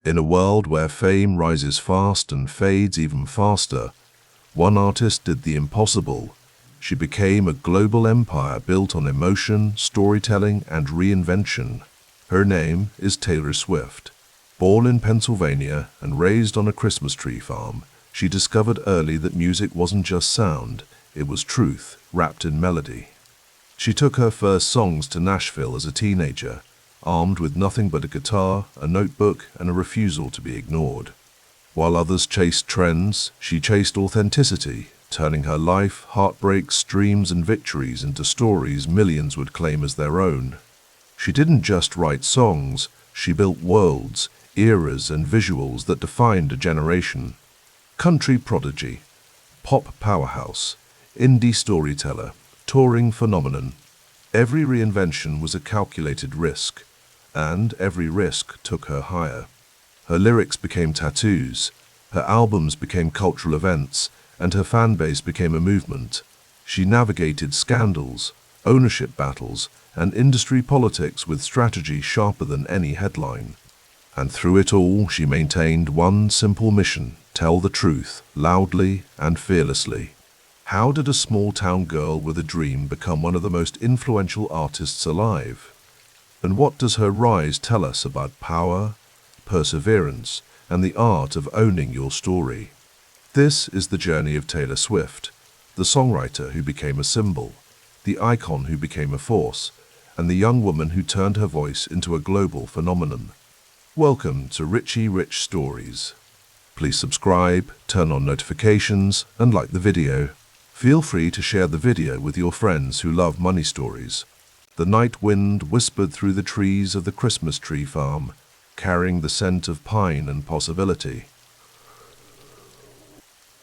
In a world where fame rises fast and fades even faster, one artist did the impossible. She became a global empire built on emotion, storytelling, and reinvention. Her name is Taylor Swift. Born in Pennsylvania and raised on a Christmas tree farm, she discovered early that music wasn't just sound, it was truth wrapped in melody. She took her first songs to Nashville as a teenager, armed with nothing but a guitar, a notebook, and a refusal to be ignored. While others chased trends, she chased authenticity, turning her life, heartbreaks, dreams, and victories into stories millions would claim as their own. She didn't just write songs, she built worlds, eras, and visuals that defined a generation. Country prodigy, pop powerhouse, indie storyteller, touring phenomenon. Every reinvention was a calculated risk, and every risk took her higher. Her lyrics became tattoos, her albums became cultural events, and her fan base became a movement. She navigated scandals, ownership battles, and industry politics with strategy sharper than any headline. And through it all, she maintained one simple mission: tell the truth, loudly and fearlessly. How did a small-town girl with a dream become one of the most influential artists alive? And what does her rise tell us about power, perseverance, and the art of owning your story? This is the journey of Taylor Swift, the songwriter who became a symbol, the icon who became a force, and the young woman who turned her voice into a global phenomenon. Welcome to Richie Rich Stories. Please subscribe, turn on notifications, and like the video. Feel free to share the video with your friends who love money stories. The night wind whispered through the trees of the Christmas tree farm, carrying the scent of pine and possibility.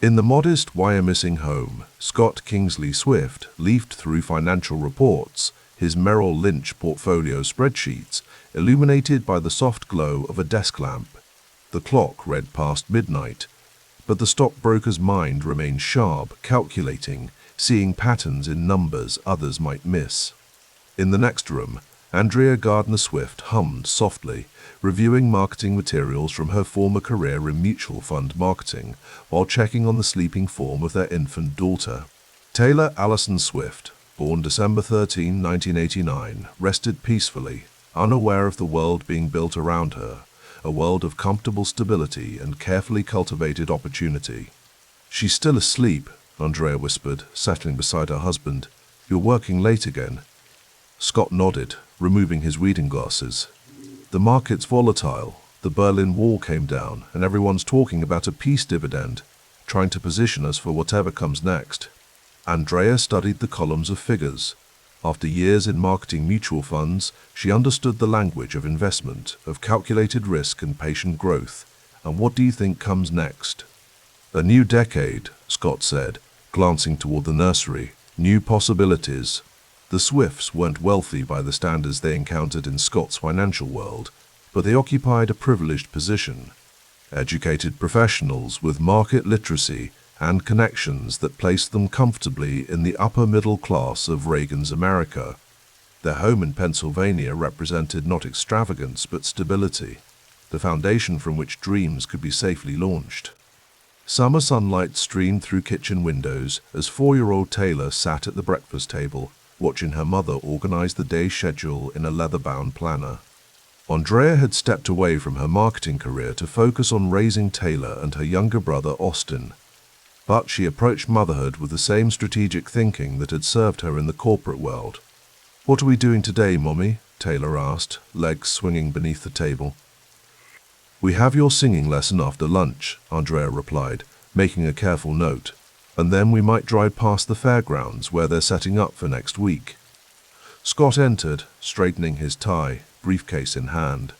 In the modest Wyomissing home, Scott Kingsley Swift leafed through financial reports, his Merrill Lynch portfolio spreadsheets illuminated by the soft glow of a desk lamp. The clock read past midnight, but the stockbroker's mind remained sharp, calculating, seeing patterns in numbers others might miss. In the next room, Andrea Gardner Swift hummed softly, reviewing marketing materials from her former career in mutual fund marketing, while checking on the sleeping form of their infant daughter. Taylor Allison Swift, born December 13, 1989, rested peacefully, unaware of the world being built around her, a world of comfortable stability and carefully cultivated opportunity. "She's still asleep," Andrea whispered, settling beside her husband. "You're working late again." Scott nodded, removing his reading glasses. "The market's volatile. The Berlin Wall came down, and everyone's talking about a peace dividend, trying to position us for whatever comes next." Andrea studied the columns of figures. After years in marketing mutual funds, she understood the language of investment, of calculated risk and patient growth. "And what do you think comes next?" "A new decade," Scott said, glancing toward the nursery. "New possibilities." The Swifts weren't wealthy by the standards they encountered in Scott's financial world, but they occupied a privileged position. Educated professionals with market literacy and connections that placed them comfortably in the upper middle class of Reagan's America. Their home in Pennsylvania represented not extravagance but stability, the foundation from which dreams could be safely launched. Summer sunlight streamed through kitchen windows as 4-year-old Taylor sat at the breakfast table, watching her mother organize the day's schedule in a leather-bound planner. Andrea had stepped away from her marketing career to focus on raising Taylor and her younger brother Austin. But she approached motherhood with the same strategic thinking that had served her in the corporate world. "What are we doing today, Mommy?" Taylor asked, legs swinging beneath the table. "We have your singing lesson after lunch," Andrea replied, making a careful note. "And then we might drive past the fairgrounds where they're setting up for next week." Scott entered, straightening his tie, briefcase in hand.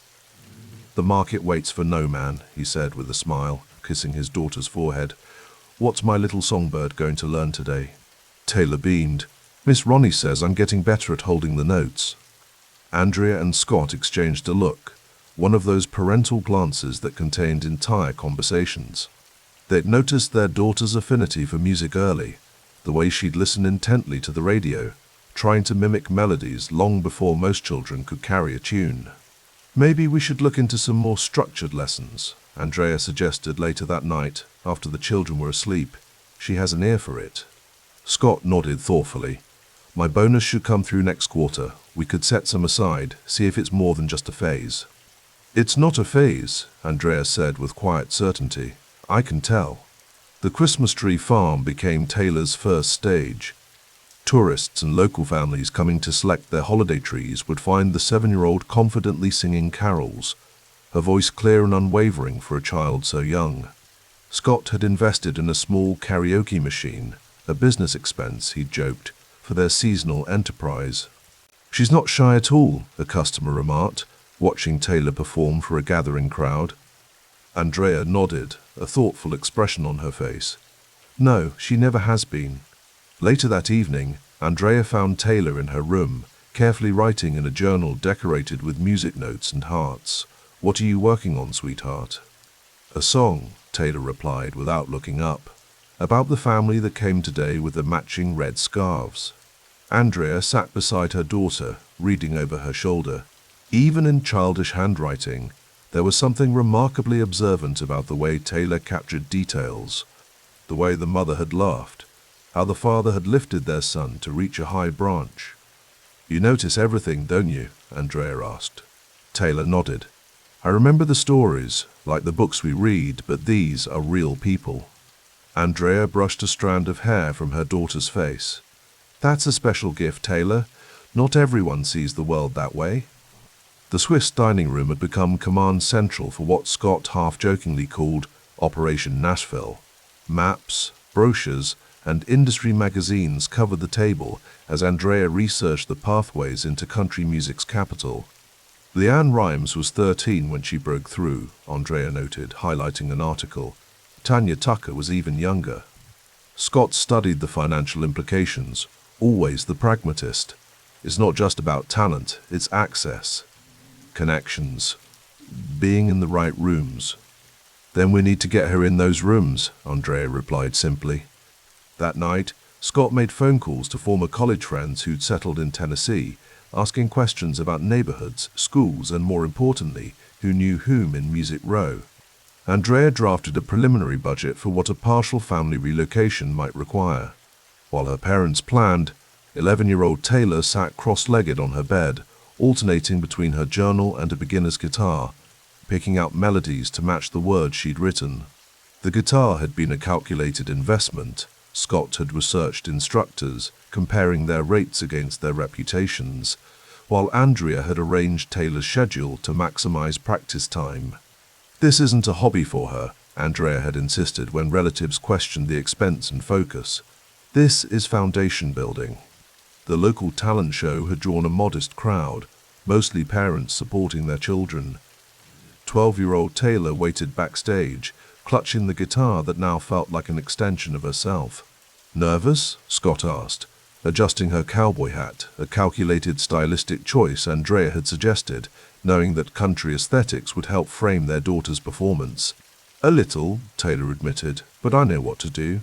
"The market waits for no man," he said with a smile, kissing his daughter's forehead. "What's my little songbird going to learn today?" Taylor beamed. "Miss Ronnie says I'm getting better at holding the notes." Andrea and Scott exchanged a look, one of those parental glances that contained entire conversations. They'd noticed their daughter's affinity for music early, the way she'd listen intently to the radio, trying to mimic melodies long before most children could carry a tune. Maybe we should look into some more structured lessons, Andrea suggested later that night, after the children were asleep. She has an ear for it. Scott nodded thoughtfully. My bonus should come through next quarter. We could set some aside, see if it's more than just a phase. It's not a phase, Andrea said with quiet certainty. I can tell. The Christmas tree farm became Taylor's first stage. Tourists and local families coming to select their holiday trees would find the 7-year-old confidently singing carols, her voice clear and unwavering for a child so young. Scott had invested in a small karaoke machine, a business expense, he'd joked, for their seasonal enterprise. She's not shy at all, a customer remarked, watching Taylor perform for a gathering crowd. Andrea nodded, a thoughtful expression on her face. No, she never has been. Later that evening, Andrea found Taylor in her room, carefully writing in a journal decorated with music notes and hearts. What are you working on, sweetheart? A song, Taylor replied without looking up, about the family that came today with the matching red scarves. Andrea sat beside her daughter, reading over her shoulder. Even in childish handwriting, there was something remarkably observant about the way Taylor captured details, the way the mother had laughed, how the father had lifted their son to reach a high branch. You notice everything, don't you? Andrea asked. Taylor nodded. I remember the stories, like the books we read, but these are real people. Andrea brushed a strand of hair from her daughter's face. That's a special gift, Taylor. Not everyone sees the world that way. The Swiss dining room had become command central for what Scott half-jokingly called Operation Nashville. Maps, brochures, and industry magazines covered the table as Andrea researched the pathways into country music's capital. Leanne Rimes was 13 when she broke through, Andrea noted, highlighting an article. Tanya Tucker was even younger. Scott studied the financial implications, always the pragmatist. It's not just about talent, it's access, connections, being in the right rooms. Then we need to get her in those rooms, Andrea replied simply. That night, Scott made phone calls to former college friends who'd settled in Tennessee, asking questions about neighborhoods, schools, and more importantly, who knew whom in Music Row. Andrea drafted a preliminary budget for what a partial family relocation might require. While her parents planned, 11-year-old Taylor sat cross-legged on her bed, alternating between her journal and a beginner's guitar, picking out melodies to match the words she'd written. The guitar had been a calculated investment. Scott had researched instructors, comparing their rates against their reputations, while Andrea had arranged Taylor's schedule to maximize practice time. This isn't a hobby for her, Andrea had insisted when relatives questioned the expense and focus. This is foundation building. The local talent show had drawn a modest crowd, mostly parents supporting their children. 12-year-old Taylor waited backstage, clutching the guitar that now felt like an extension of herself. Nervous? Scott asked, adjusting her cowboy hat, a calculated stylistic choice Andrea had suggested, knowing that country aesthetics would help frame their daughter's performance. A little, Taylor admitted, but I know what to do.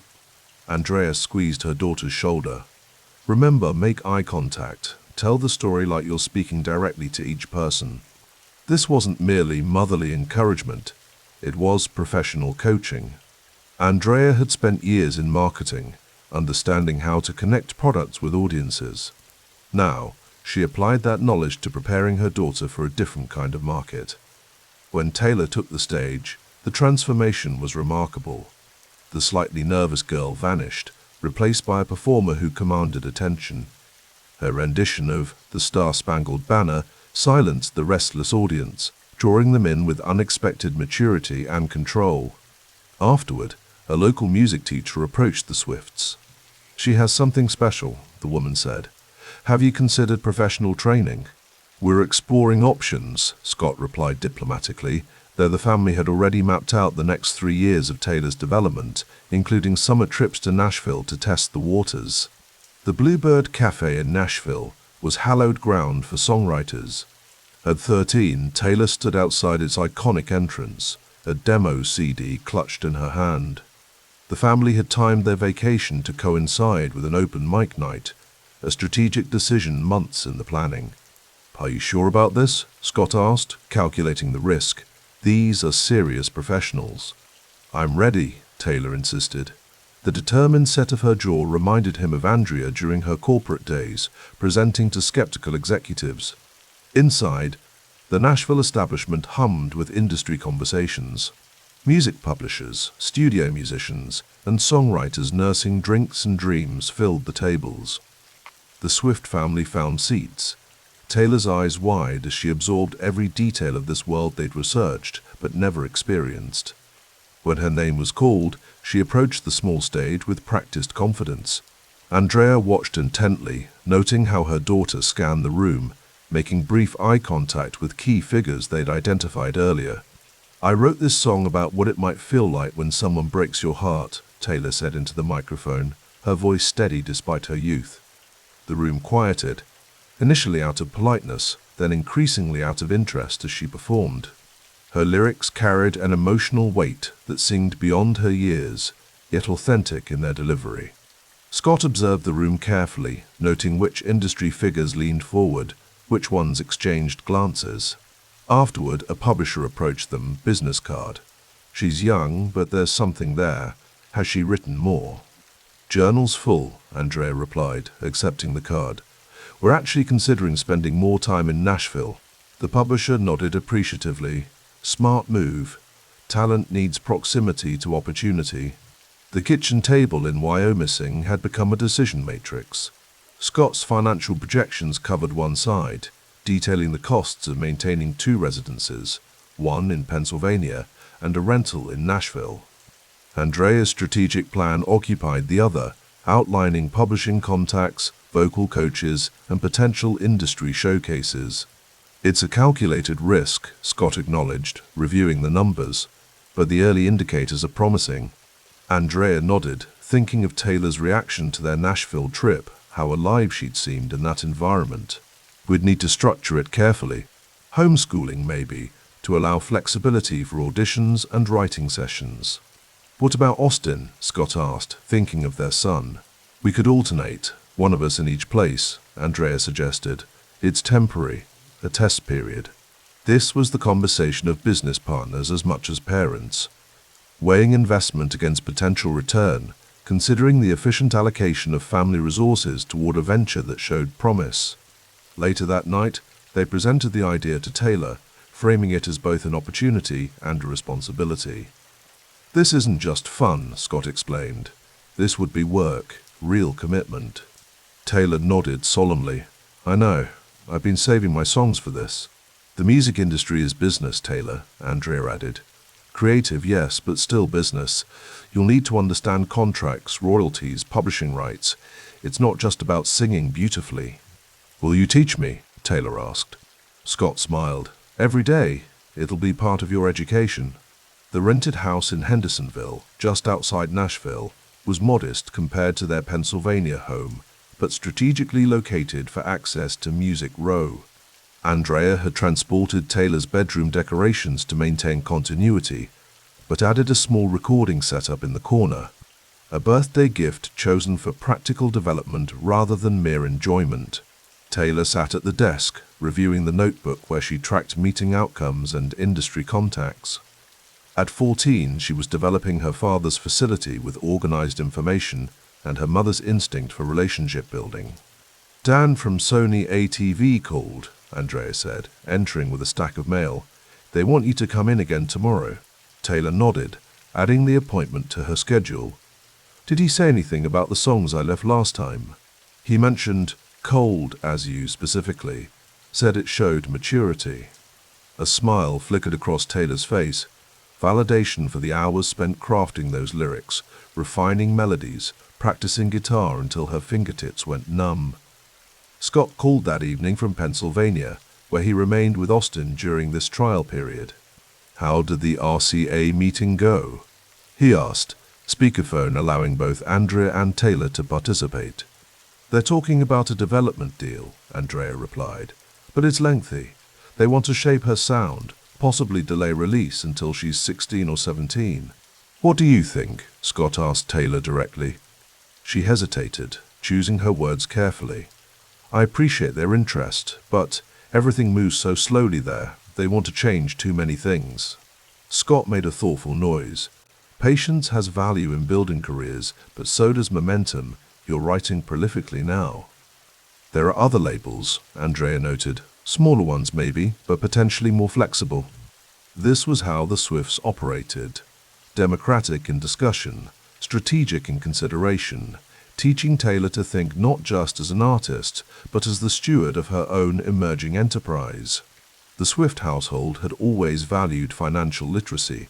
Andrea squeezed her daughter's shoulder. Remember, make eye contact. Tell the story like you're speaking directly to each person. This wasn't merely motherly encouragement. It was professional coaching. Andrea had spent years in marketing, understanding how to connect products with audiences. Now, she applied that knowledge to preparing her daughter for a different kind of market. When Taylor took the stage, the transformation was remarkable. The slightly nervous girl vanished, replaced by a performer who commanded attention. Her rendition of The Star-Spangled Banner silenced the restless audience, drawing them in with unexpected maturity and control. Afterward, a local music teacher approached the Swifts. She has something special, the woman said. Have you considered professional training? We're exploring options, Scott replied diplomatically, though the family had already mapped out the next 3 years of Taylor's development, including summer trips to Nashville to test the waters. The Bluebird Cafe in Nashville was hallowed ground for songwriters. At 13, Taylor stood outside its iconic entrance, a demo CD clutched in her hand. The family had timed their vacation to coincide with an open mic night, a strategic decision months in the planning. "Are you sure about this?" Scott asked, calculating the risk. "These are serious professionals." "I'm ready," Taylor insisted. The determined set of her jaw reminded him of Andrea during her corporate days, presenting to skeptical executives. Inside, the Nashville establishment hummed with industry conversations. Music publishers, studio musicians, and songwriters nursing drinks and dreams filled the tables. The Swift family found seats, Taylor's eyes wide as she absorbed every detail of this world they'd researched but never experienced. When her name was called, she approached the small stage with practiced confidence. Andrea watched intently, noting how her daughter scanned the room, making brief eye contact with key figures they'd identified earlier. "I wrote this song about what it might feel like when someone breaks your heart," Taylor said into the microphone, her voice steady despite her youth. The room quieted, initially out of politeness, then increasingly out of interest as she performed. Her lyrics carried an emotional weight that seemed beyond her years, yet authentic in their delivery. Scott observed the room carefully, noting which industry figures leaned forward, which ones exchanged glances. Afterward, a publisher approached them, business card. "She's young, but there's something there. Has she written more?" "Journal's full," Andrea replied, accepting the card. "We're actually considering spending more time in Nashville." The publisher nodded appreciatively. "Smart move. Talent needs proximity to opportunity." The kitchen table in Wyoming had become a decision matrix. Scott's financial projections covered one side, detailing the costs of maintaining 2 residences, one in Pennsylvania and a rental in Nashville. Andrea's strategic plan occupied the other, outlining publishing contacts, vocal coaches, and potential industry showcases. "It's a calculated risk," Scott acknowledged, reviewing the numbers, "but the early indicators are promising." Andrea nodded, thinking of Taylor's reaction to their Nashville trip, how alive she'd seemed in that environment. "We'd need to structure it carefully. Homeschooling, maybe, to allow flexibility for auditions and writing sessions." "What about Austin?" Scott asked, thinking of their son. "We could alternate, one of us in each place," Andrea suggested. "It's temporary, a test period." This was the conversation of business partners as much as parents. Weighing investment against potential return, considering the efficient allocation of family resources toward a venture that showed promise. Later that night, they presented the idea to Taylor, framing it as both an opportunity and a responsibility. "This isn't just fun," Scott explained. "This would be work, real commitment." Taylor nodded solemnly. "I know. I've been saving my songs for this." "The music industry is business, Taylor," Andrea added. "Creative, yes, but still business. You'll need to understand contracts, royalties, publishing rights. It's not just about singing beautifully." "Will you teach me?" Taylor asked. Scott smiled. "Every day. It'll be part of your education." The rented house in Hendersonville, just outside Nashville, was modest compared to their Pennsylvania home, but strategically located for access to Music Row. Andrea had transported Taylor's bedroom decorations to maintain continuity, but added a small recording setup in the corner, a birthday gift chosen for practical development rather than mere enjoyment. Taylor sat at the desk, reviewing the notebook where she tracked meeting outcomes and industry contacts. At 14, she was developing her father's facility with organized information and her mother's instinct for relationship building. "Dan from Sony ATV called," Andrea said, entering with a stack of mail. "They want you to come in again tomorrow." Taylor nodded, adding the appointment to her schedule. "Did he say anything about the songs I left last time?" "He mentioned 'Cold as You' specifically, said it showed maturity." A smile flickered across Taylor's face, validation for the hours spent crafting those lyrics, refining melodies, practicing guitar until her fingertips went numb. Scott called that evening from Pennsylvania, where he remained with Austin during this trial period. "How did the RCA meeting go?" he asked, speakerphone allowing both Andrea and Taylor to participate. "They're talking about a development deal," Andrea replied, "but it's lengthy. They want to shape her sound, possibly delay release until she's 16 or 17. "What do you think?" Scott asked Taylor directly. She hesitated, choosing her words carefully. "I appreciate their interest, but Everything moves so slowly there, they want to change too many things. Scott made a thoughtful noise. Patience has value in building careers, but so does momentum. You're writing prolifically now. There are other labels, Andrea noted. Smaller ones maybe, but potentially more flexible. This was how the Swifts operated. Democratic in discussion, strategic in consideration, teaching Taylor to think not just as an artist, but as the steward of her own emerging enterprise. The Swift household had always valued financial literacy.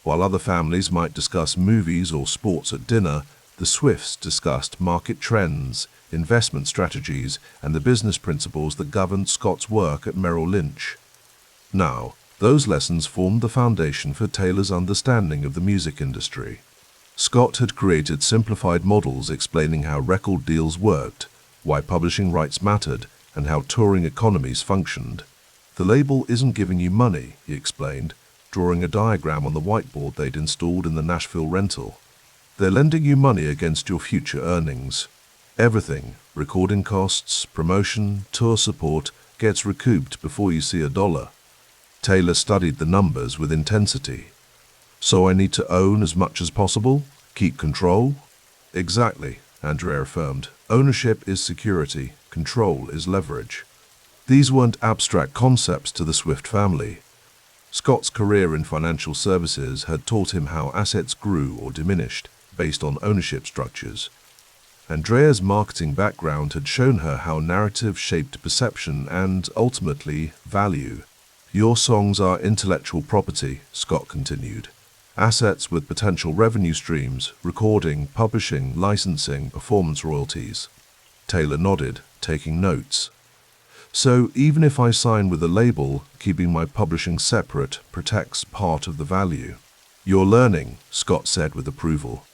While other families might discuss movies or sports at dinner, the Swifts discussed market trends, investment strategies, and the business principles that governed Scott's work at Merrill Lynch. Now, those lessons formed the foundation for Taylor's understanding of the music industry. Scott had created simplified models explaining how record deals worked, why publishing rights mattered, and how touring economies functioned. The label isn't giving you money, he explained, drawing a diagram on the whiteboard they'd installed in the Nashville rental. They're lending you money against your future earnings. Everything, recording costs, promotion, tour support, gets recouped before you see a dollar. Taylor studied the numbers with intensity. So I need to own as much as possible? Keep control? Exactly, Andrea affirmed. Ownership is security, control is leverage. These weren't abstract concepts to the Swift family. Scott's career in financial services had taught him how assets grew or diminished based on ownership structures. Andrea's marketing background had shown her how narrative shaped perception and, ultimately, value. Your songs are intellectual property, Scott continued. Assets with potential revenue streams, recording, publishing, licensing, performance royalties. Taylor nodded, taking notes. So even if I sign with a label, keeping my publishing separate protects part of the value. You're learning, Scott said with approval.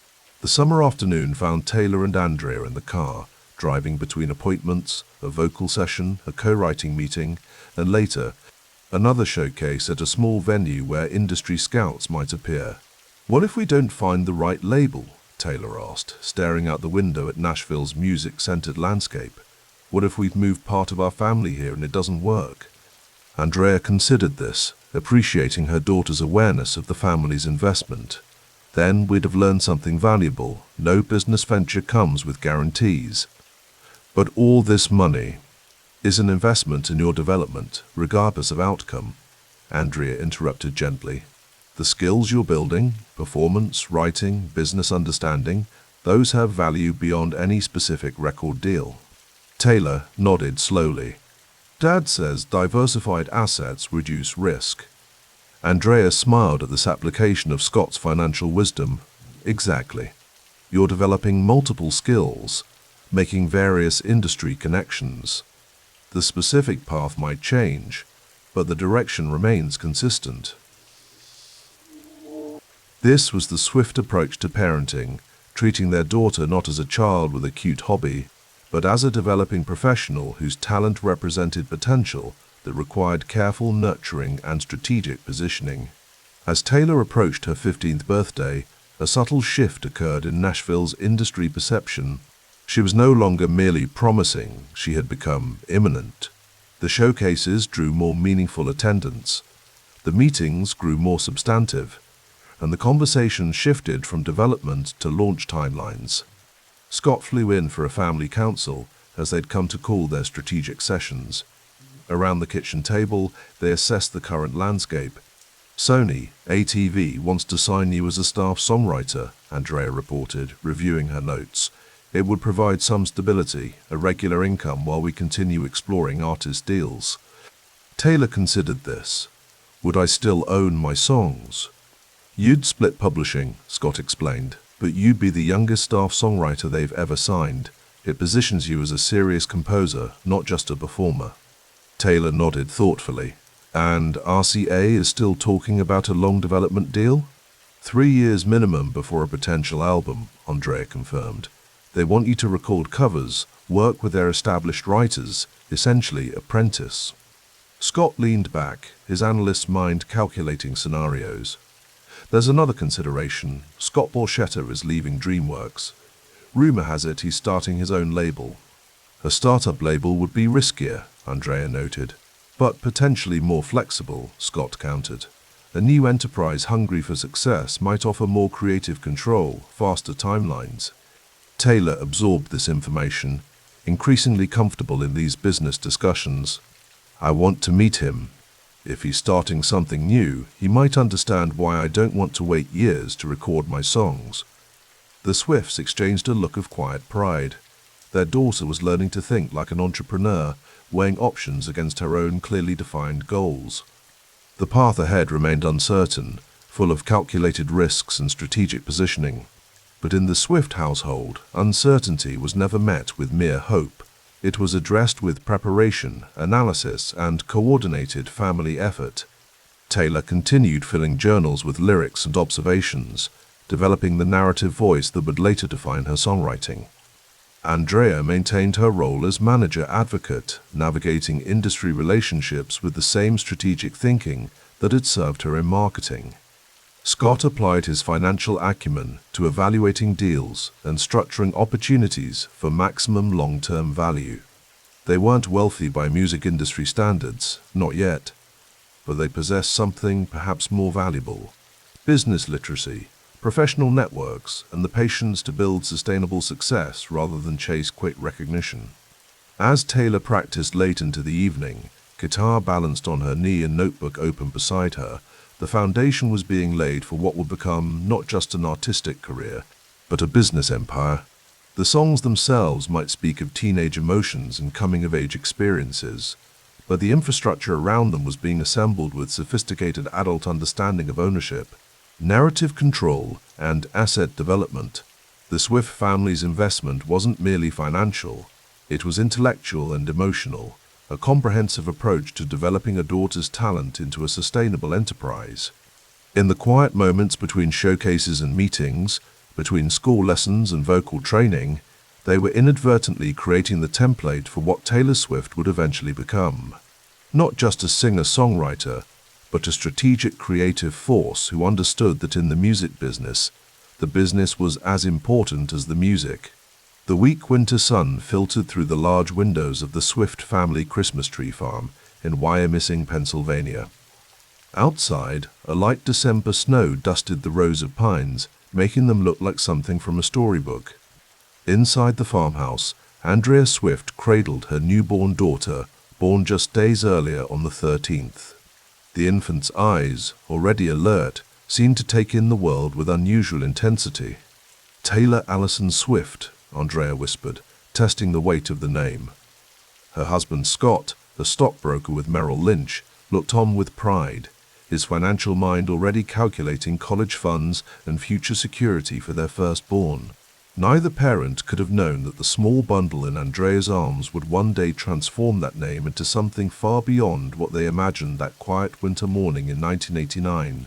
The summer afternoon found Taylor and Andrea in the car, driving between appointments, a vocal session, a co-writing meeting, and later, another showcase at a small venue where industry scouts might appear. What if we don't find the right label? Taylor asked, staring out the window at Nashville's music-centered landscape. What if we've moved part of our family here and it doesn't work? Andrea considered this, appreciating her daughter's awareness of the family's investment. Then we'd have learned something valuable. No business venture comes with guarantees. But all this money is an investment in your development, regardless of outcome, Andrea interrupted gently. The skills you're building, performance, writing, business understanding, those have value beyond any specific record deal. Taylor nodded slowly. Dad says diversified assets reduce risk. Andrea smiled at this application of Scott's financial wisdom. Exactly. You're developing multiple skills, making various industry connections. The specific path might change, but the direction remains consistent. This was the Swift approach to parenting, treating their daughter not as a child with a cute hobby, but as a developing professional whose talent represented potential that required careful nurturing and strategic positioning. As Taylor approached her 15th birthday, a subtle shift occurred in Nashville's industry perception. She was no longer merely promising, she had become imminent. The showcases drew more meaningful attendance. The meetings grew more substantive, and the conversation shifted from development to launch timelines. Scott flew in for a family council, as they'd come to call their strategic sessions. Around the kitchen table, they assessed the current landscape. Sony, ATV, wants to sign you as a staff songwriter, Andrea reported, reviewing her notes. It would provide some stability, a regular income while we continue exploring artist deals. Taylor considered this. Would I still own my songs? You'd split publishing, Scott explained, but you'd be the youngest staff songwriter they've ever signed. It positions you as a serious composer, not just a performer. Taylor nodded thoughtfully. And RCA is still talking about a long development deal? 3 years minimum before a potential album, Andrea confirmed. They want you to record covers, work with their established writers, essentially apprentice. Scott leaned back, his analyst's mind calculating scenarios. There's another consideration. Scott Borchetta is leaving DreamWorks. Rumor has it he's starting his own label. A startup label would be riskier, Andrea noted. But potentially more flexible, Scott countered. A new enterprise hungry for success might offer more creative control, faster timelines. Taylor absorbed this information, increasingly comfortable in these business discussions. I want to meet him. If he's starting something new, he might understand why I don't want to wait years to record my songs. The Swifts exchanged a look of quiet pride. Their daughter was learning to think like an entrepreneur, weighing options against her own clearly defined goals. The path ahead remained uncertain, full of calculated risks and strategic positioning. But in the Swift household, uncertainty was never met with mere hope. It was addressed with preparation, analysis, and coordinated family effort. Taylor continued filling journals with lyrics and observations, developing the narrative voice that would later define her songwriting. Andrea maintained her role as manager-advocate, navigating industry relationships with the same strategic thinking that had served her in marketing. Scott applied his financial acumen to evaluating deals and structuring opportunities for maximum long-term value. They weren't wealthy by music industry standards, not yet, but they possessed something perhaps more valuable: business literacy, professional networks, and the patience to build sustainable success rather than chase quick recognition. As Taylor practiced late into the evening, guitar balanced on her knee and notebook open beside her, the foundation was being laid for what would become not just an artistic career, but a business empire. The songs themselves might speak of teenage emotions and coming-of-age experiences, but the infrastructure around them was being assembled with sophisticated adult understanding of ownership, narrative control, and asset development. The Swift family's investment wasn't merely financial, it was intellectual and emotional, a comprehensive approach to developing a daughter's talent into a sustainable enterprise. In the quiet moments between showcases and meetings, between school lessons and vocal training, they were inadvertently creating the template for what Taylor Swift would eventually become. Not just a singer-songwriter, but a strategic creative force who understood that in the music business, the business was as important as the music. The weak winter sun filtered through the large windows of the Swift family Christmas tree farm in Wyomissing, Pennsylvania. Outside, a light December snow dusted the rows of pines, making them look like something from a storybook. Inside the farmhouse, Andrea Swift cradled her newborn daughter, born just days earlier on the 13th. The infant's eyes, already alert, seemed to take in the world with unusual intensity. "Taylor Allison Swift," Andrea whispered, testing the weight of the name. Her husband Scott, a stockbroker with Merrill Lynch, looked on with pride, his financial mind already calculating college funds and future security for their firstborn. Neither parent could have known that the small bundle in Andrea's arms would one day transform that name into something far beyond what they imagined that quiet winter morning in 1989.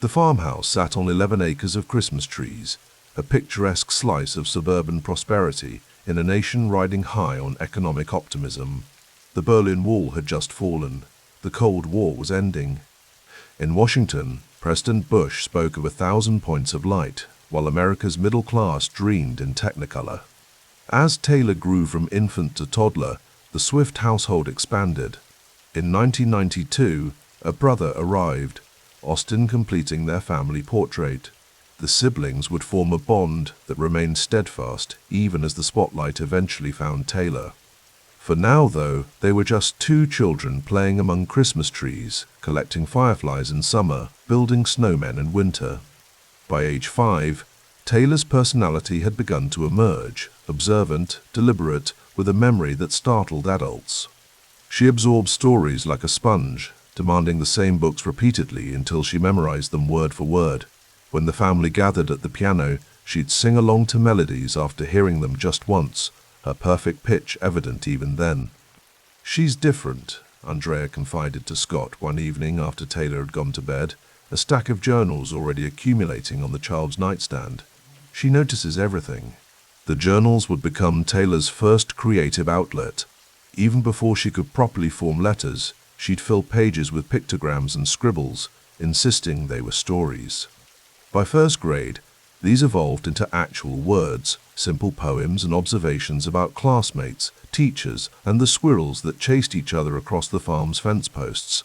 The farmhouse sat on 11 acres of Christmas trees, a picturesque slice of suburban prosperity in a nation riding high on economic optimism. The Berlin Wall had just fallen. The Cold War was ending. In Washington, President Bush spoke of 1,000 points of light, while America's middle class dreamed in Technicolor. As Taylor grew from infant to toddler, the Swift household expanded. In 1992, a brother arrived, Austin completing their family portrait. The siblings would form a bond that remained steadfast even as the spotlight eventually found Taylor. For now, though, they were just two children playing among Christmas trees, collecting fireflies in summer, building snowmen in winter. By age 5, Taylor's personality had begun to emerge, observant, deliberate, with a memory that startled adults. She absorbed stories like a sponge, demanding the same books repeatedly until she memorized them word for word. When the family gathered at the piano, she'd sing along to melodies after hearing them just once, her perfect pitch evident even then. "She's different," Andrea confided to Scott one evening after Taylor had gone to bed, a stack of journals already accumulating on the child's nightstand. "She notices everything." The journals would become Taylor's first creative outlet. Even before she could properly form letters, she'd fill pages with pictograms and scribbles, insisting they were stories. By first grade, These evolved into actual words, simple poems and observations about classmates, teachers, and the squirrels that chased each other across the farm's fence posts.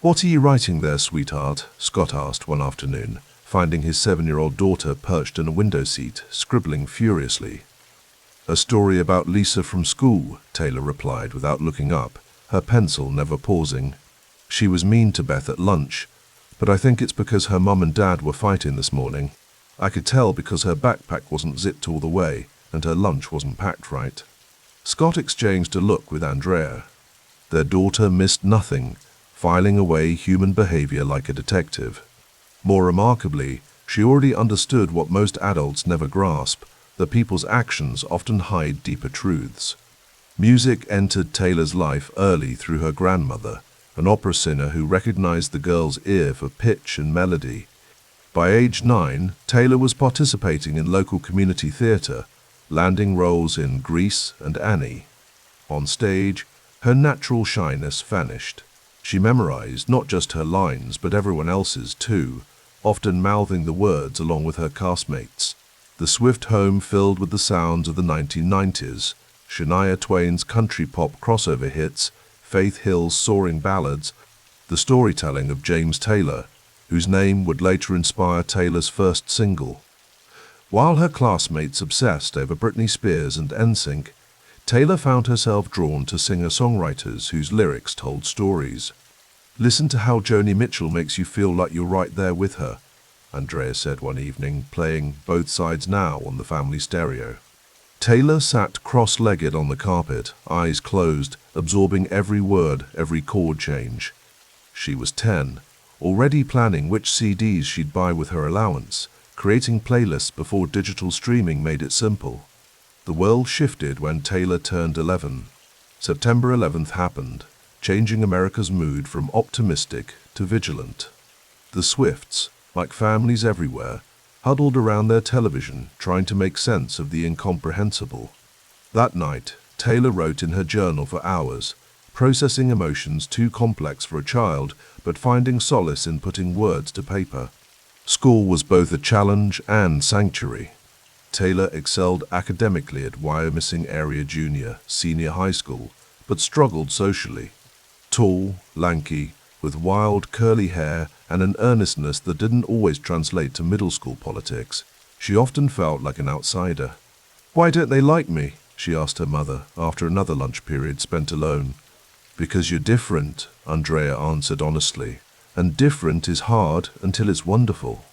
"What are you writing there, sweetheart?" Scott asked one afternoon, finding his 7-year-old daughter perched in a window seat, scribbling furiously. "A story about Lisa from school," Taylor replied without looking up, her pencil never pausing. "She was mean to Beth at lunch, but I think it's because her mum and dad were fighting this morning. I could tell because her backpack wasn't zipped all the way and her lunch wasn't packed right." Scott exchanged a look with Andrea. Their daughter missed nothing, filing away human behavior like a detective. More remarkably, she already understood what most adults never grasp, that people's actions often hide deeper truths. Music entered Taylor's life early through her grandmother, an opera singer who recognized the girl's ear for pitch and melody. By age 9, Taylor was participating in local community theater, landing roles in Grease and Annie. On stage, her natural shyness vanished. She memorized not just her lines but everyone else's too, often mouthing the words along with her castmates. The Swift home filled with the sounds of the 1990s, Shania Twain's country pop crossover hits, Faith Hill's soaring ballads, the storytelling of James Taylor, whose name would later inspire Taylor's first single. While her classmates obsessed over Britney Spears and NSYNC, Taylor found herself drawn to singer-songwriters whose lyrics told stories. "Listen to how Joni Mitchell makes you feel like you're right there with her," Andrea said one evening, playing Both Sides Now on the family stereo. Taylor sat cross-legged on the carpet, eyes closed, absorbing every word, every chord change. She was 10, already planning which CDs she'd buy with her allowance, creating playlists before digital streaming made it simple. The world shifted when Taylor turned 11. September 11th happened, changing America's mood from optimistic to vigilant. The Swifts, like families everywhere, huddled around their television, trying to make sense of the incomprehensible. That night, Taylor wrote in her journal for hours, processing emotions too complex for a child, but finding solace in putting words to paper. School was both a challenge and sanctuary. Taylor excelled academically at Wyomissing Area Junior, Senior High School, but struggled socially. Tall, lanky, with wild, curly hair and an earnestness that didn't always translate to middle school politics, she often felt like an outsider. "Why don't they like me?" she asked her mother after another lunch period spent alone. "Because you're different," Andrea answered honestly, "and different is hard until it's wonderful."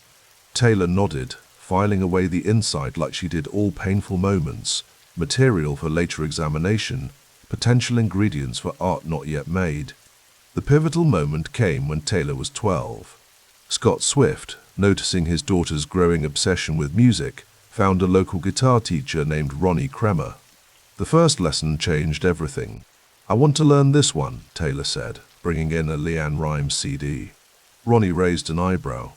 Taylor nodded, filing away the insight like she did all painful moments, material for later examination, potential ingredients for art not yet made. The pivotal moment came when Taylor was 12. Scott Swift, noticing his daughter's growing obsession with music, found a local guitar teacher named Ronnie Kremer. The first lesson changed everything. "I want to learn this one," Taylor said, bringing in a Leanne Rimes CD. Ronnie raised an eyebrow.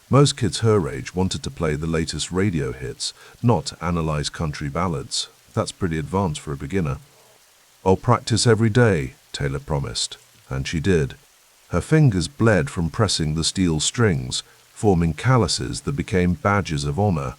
Most kids her age wanted to play the latest radio hits, not analyze country ballads. That's pretty advanced for a beginner. "I'll practice every day," Taylor promised. And she did. Her fingers bled from pressing the steel strings, forming calluses that became badges of honor.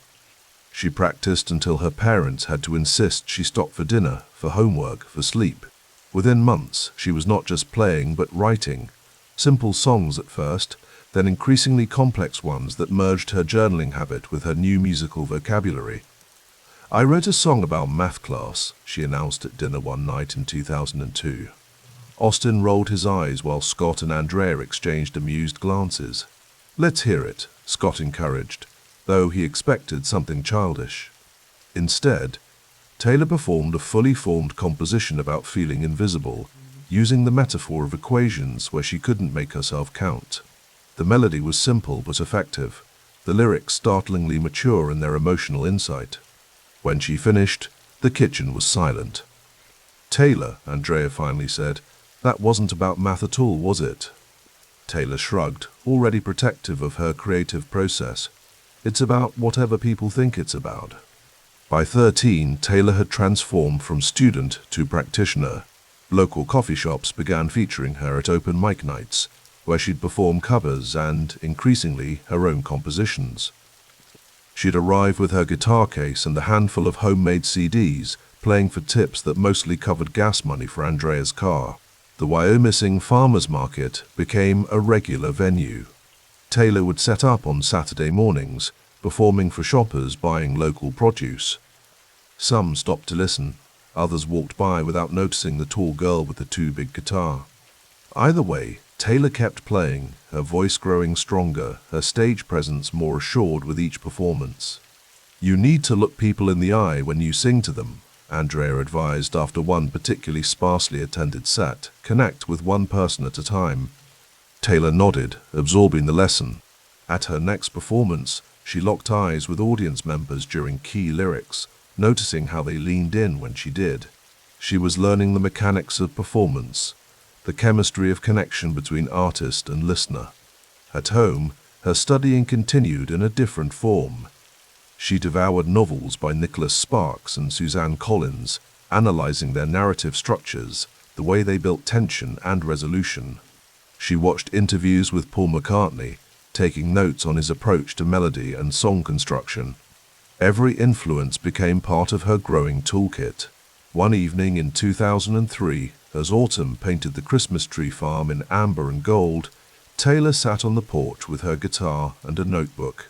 She practiced until her parents had to insist she stop for dinner, for homework, for sleep. Within months, she was not just playing but writing. Simple songs at first, then increasingly complex ones that merged her journaling habit with her new musical vocabulary. "I wrote a song about math class," she announced at dinner one night in 2002. Austin rolled his eyes while Scott and Andrea exchanged amused glances. "Let's hear it," Scott encouraged, though he expected something childish. Instead, Taylor performed a fully formed composition about feeling invisible, using the metaphor of equations where she couldn't make herself count. The melody was simple but effective, the lyrics startlingly mature in their emotional insight. When she finished, the kitchen was silent. "Taylor," Andrea finally said, "that wasn't about math at all, was it?" Taylor shrugged, already protective of her creative process. "It's about whatever people think it's about." By 13, Taylor had transformed from student to practitioner. Local coffee shops began featuring her at open mic nights, where she'd perform covers and, increasingly, her own compositions. She'd arrive with her guitar case and a handful of homemade CDs, playing for tips that mostly covered gas money for Andrea's car. The Wyomissing Farmers Market became a regular venue. Taylor would set up on Saturday mornings, performing for shoppers buying local produce. Some stopped to listen, others walked by without noticing the tall girl with the too big guitar. Either way, Taylor kept playing, her voice growing stronger, her stage presence more assured with each performance. "You need to look people in the eye when you sing to them," Andrea advised after one particularly sparsely attended set. "Connect with one person at a time." Taylor nodded, absorbing the lesson. At her next performance, she locked eyes with audience members during key lyrics, noticing how they leaned in when she did. She was learning the mechanics of performance, the chemistry of connection between artist and listener. At home, her studying continued in a different form. She devoured novels by Nicholas Sparks and Suzanne Collins, analyzing their narrative structures, the way they built tension and resolution. She watched interviews with Paul McCartney, taking notes on his approach to melody and song construction. Every influence became part of her growing toolkit. One evening in 2003, as autumn painted the Christmas tree farm in amber and gold, Taylor sat on the porch with her guitar and a notebook.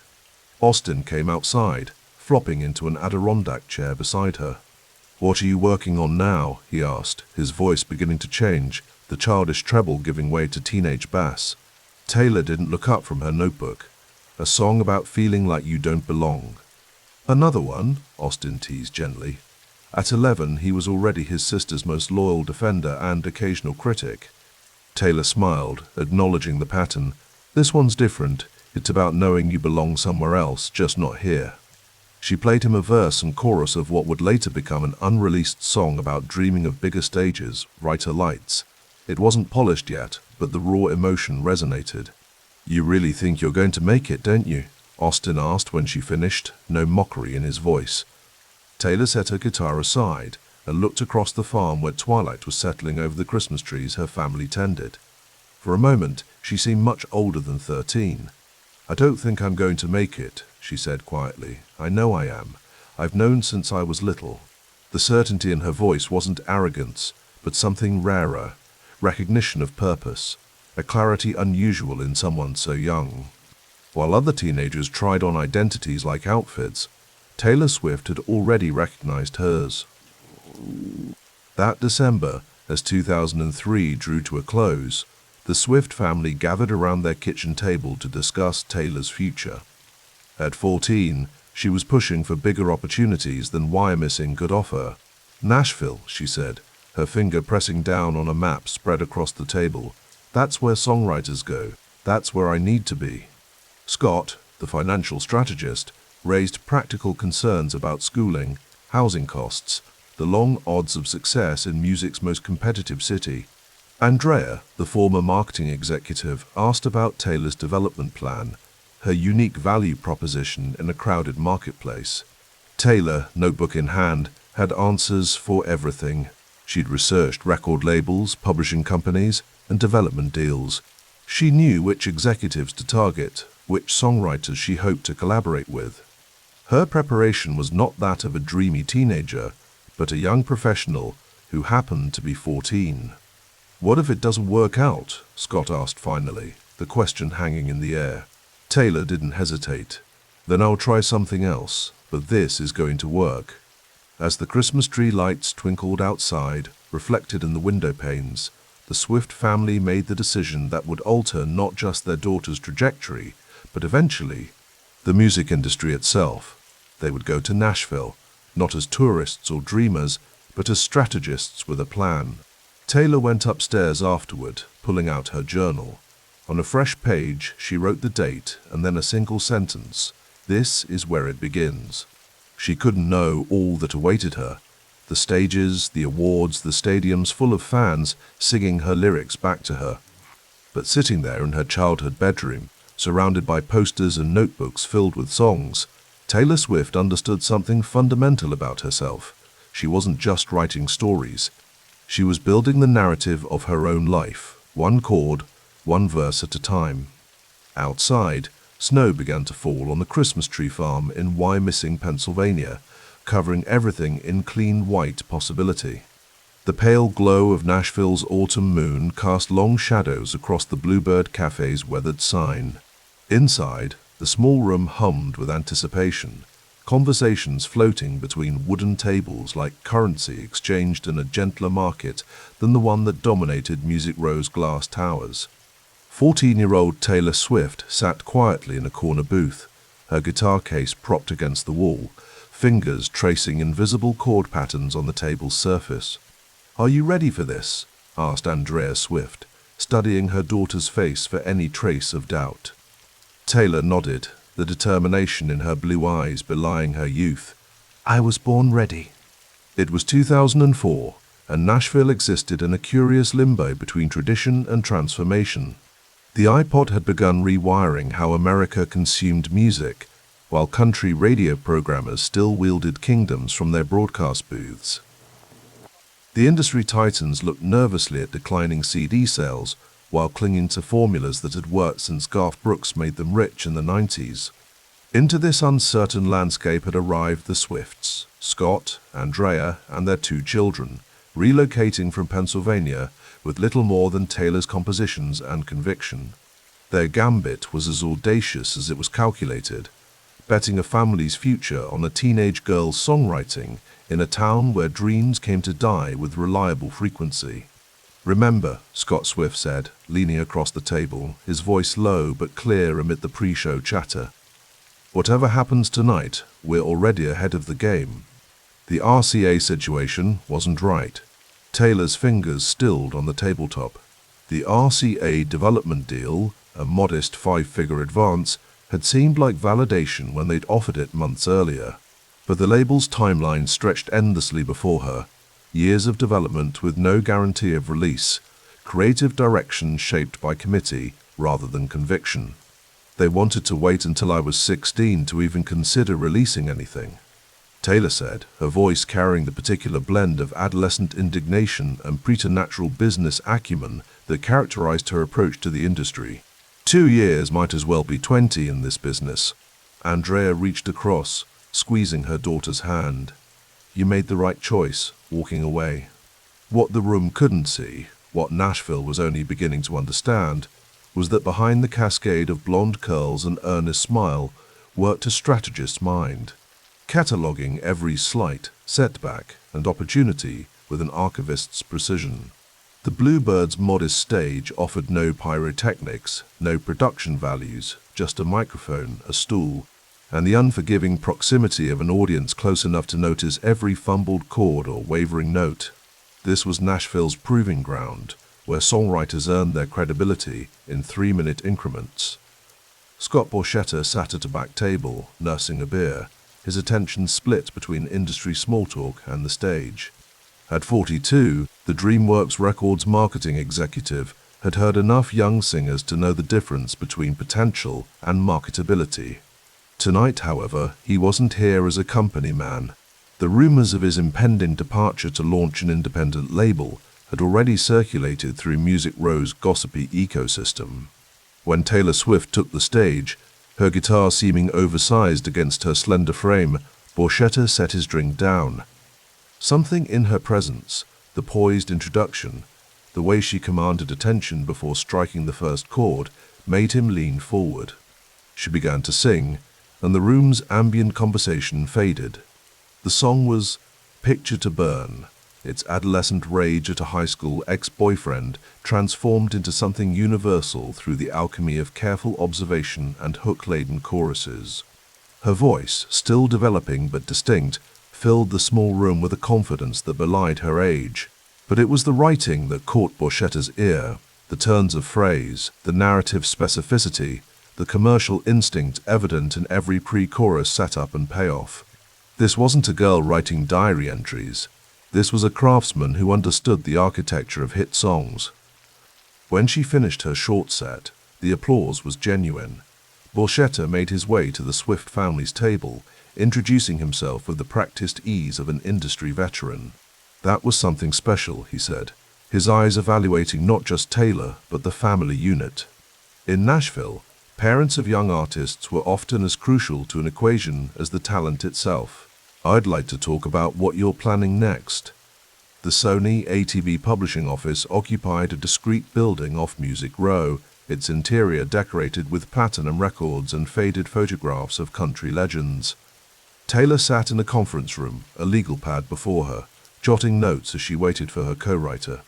Austin came outside, flopping into an Adirondack chair beside her. "What are you working on now?" he asked, his voice beginning to change, the childish treble giving way to teenage bass. Taylor didn't look up from her notebook. "A song about feeling like you don't belong." "Another one?" Austin teased gently. At 11, he was already his sister's most loyal defender and occasional critic. Taylor smiled, acknowledging the pattern. "This one's different. It's about knowing you belong somewhere else, just not here." She played him a verse and chorus of what would later become an unreleased song about dreaming of bigger stages, brighter lights. It wasn't polished yet, but the raw emotion resonated. "You really think you're going to make it, don't you?" Austin asked when she finished, no mockery in his voice. Taylor set her guitar aside and looked across the farm where twilight was settling over the Christmas trees her family tended. For a moment, she seemed much older than 13. "I don't think I'm going to make it," she said quietly. "I know I am. I've known since I was little." The certainty in her voice wasn't arrogance, but something rarer, recognition of purpose, a clarity unusual in someone so young. While other teenagers tried on identities like outfits, Taylor Swift had already recognized hers. That December, as 2003 drew to a close, the Swift family gathered around their kitchen table to discuss Taylor's future. At 14, she was pushing for bigger opportunities than Wyomissing could offer. "Nashville," she said, her finger pressing down on a map spread across the table. "That's where songwriters go. That's where I need to be." Scott, the financial strategist, raised practical concerns about schooling, housing costs, the long odds of success in music's most competitive city. Andrea, the former marketing executive, asked about Taylor's development plan, her unique value proposition in a crowded marketplace. Taylor, notebook in hand, had answers for everything. She'd researched record labels, publishing companies, and development deals. She knew which executives to target, which songwriters she hoped to collaborate with. Her preparation was not that of a dreamy teenager, but a young professional who happened to be 14. "What if it doesn't work out?" Scott asked finally, the question hanging in the air. Taylor didn't hesitate. "Then I'll try something else, but this is going to work." As the Christmas tree lights twinkled outside, reflected in the window panes, the Swift family made the decision that would alter not just their daughter's trajectory, but eventually the music industry itself. They would go to Nashville, not as tourists or dreamers, but as strategists with a plan. Taylor went upstairs afterward, pulling out her journal. On a fresh page, she wrote the date and then a single sentence: "This is where it begins." She couldn't know all that awaited her. The stages, the awards, the stadiums full of fans singing her lyrics back to her. But sitting there in her childhood bedroom, surrounded by posters and notebooks filled with songs, Taylor Swift understood something fundamental about herself. She wasn't just writing stories. She was building the narrative of her own life, one chord, one verse at a time. Outside, Snow began to fall on the Christmas tree farm in Wyomissing, Pennsylvania, covering everything in clean white possibility. The pale glow of Nashville's autumn moon cast long shadows across the Bluebird Cafe's weathered sign. Inside, the small room hummed with anticipation, conversations floating between wooden tables like currency exchanged in a gentler market than the one that dominated Music Row's glass towers. 14-year-old Taylor Swift sat quietly in a corner booth, her guitar case propped against the wall, fingers tracing invisible chord patterns on the table's surface. "Are you ready for this?" asked Andrea Swift, studying her daughter's face for any trace of doubt. Taylor nodded, the determination in her blue eyes belying her youth. "I was born ready." It was 2004, and Nashville existed in a curious limbo between tradition and transformation. The iPod had begun rewiring how America consumed music, while country radio programmers still wielded kingdoms from their broadcast booths. The industry titans looked nervously at declining CD sales while clinging to formulas that had worked since Garth Brooks made them rich in the 90s. Into this uncertain landscape had arrived the Swifts, Scott, Andrea, and their 2 children, relocating from Pennsylvania with little more than Taylor's compositions and conviction. Their gambit was as audacious as it was calculated, betting a family's future on a teenage girl's songwriting in a town where dreams came to die with reliable frequency. "Remember," Scott Swift said, leaning across the table, his voice low but clear amid the pre-show chatter. "Whatever happens tonight, we're already ahead of the game." The RCA situation wasn't right. Taylor's fingers stilled on the tabletop. The RCA development deal, a modest 5-figure advance, had seemed like validation when they'd offered it months earlier. But the label's timeline stretched endlessly before her, years of development with no guarantee of release, creative direction shaped by committee rather than conviction. "They wanted to wait until I was 16 to even consider releasing anything," Taylor said, her voice carrying the particular blend of adolescent indignation and preternatural business acumen that characterized her approach to the industry. 2 years might as well be 20 in this business. Andrea reached across, squeezing her daughter's hand. "You made the right choice, walking away." What the room couldn't see, what Nashville was only beginning to understand, was that behind the cascade of blonde curls and earnest smile worked a strategist's mind, cataloging every slight, setback, and opportunity with an archivist's precision. The Bluebird's modest stage offered no pyrotechnics, no production values, just a microphone, a stool, and the unforgiving proximity of an audience close enough to notice every fumbled chord or wavering note. This was Nashville's proving ground, where songwriters earned their credibility in 3-minute increments. Scott Borchetta sat at a back table, nursing a beer, his attention split between industry small talk and the stage. At 42, the DreamWorks Records marketing executive had heard enough young singers to know the difference between potential and marketability. Tonight, however, he wasn't here as a company man. The rumors of his impending departure to launch an independent label had already circulated through Music Row's gossipy ecosystem. When Taylor Swift took the stage, her guitar seeming oversized against her slender frame, Borchetta set his drink down. Something in her presence, the poised introduction, the way she commanded attention before striking the first chord, made him lean forward. She began to sing, and the room's ambient conversation faded. The song was "Picture to Burn," its adolescent rage at a high school ex-boyfriend transformed into something universal through the alchemy of careful observation and hook-laden choruses. Her voice, still developing but distinct, filled the small room with a confidence that belied her age. But it was the writing that caught Borchetta's ear, the turns of phrase, the narrative specificity, the commercial instinct evident in every pre-chorus setup and payoff. This wasn't a girl writing diary entries. This was a craftsman who understood the architecture of hit songs. When she finished her short set, the applause was genuine. Borchetta made his way to the Swift family's table, introducing himself with the practiced ease of an industry veteran. That was something special, he said, his eyes evaluating not just Taylor, but the family unit. In Nashville, Parents of young artists were often as crucial to an equation as the talent itself. I'd like to talk about what you're planning next. The Sony ATV publishing office occupied a discreet building off Music Row, its interior decorated with platinum records and faded photographs of country legends. Taylor sat in a conference room, a legal pad before her, jotting notes as she waited for her co-writer.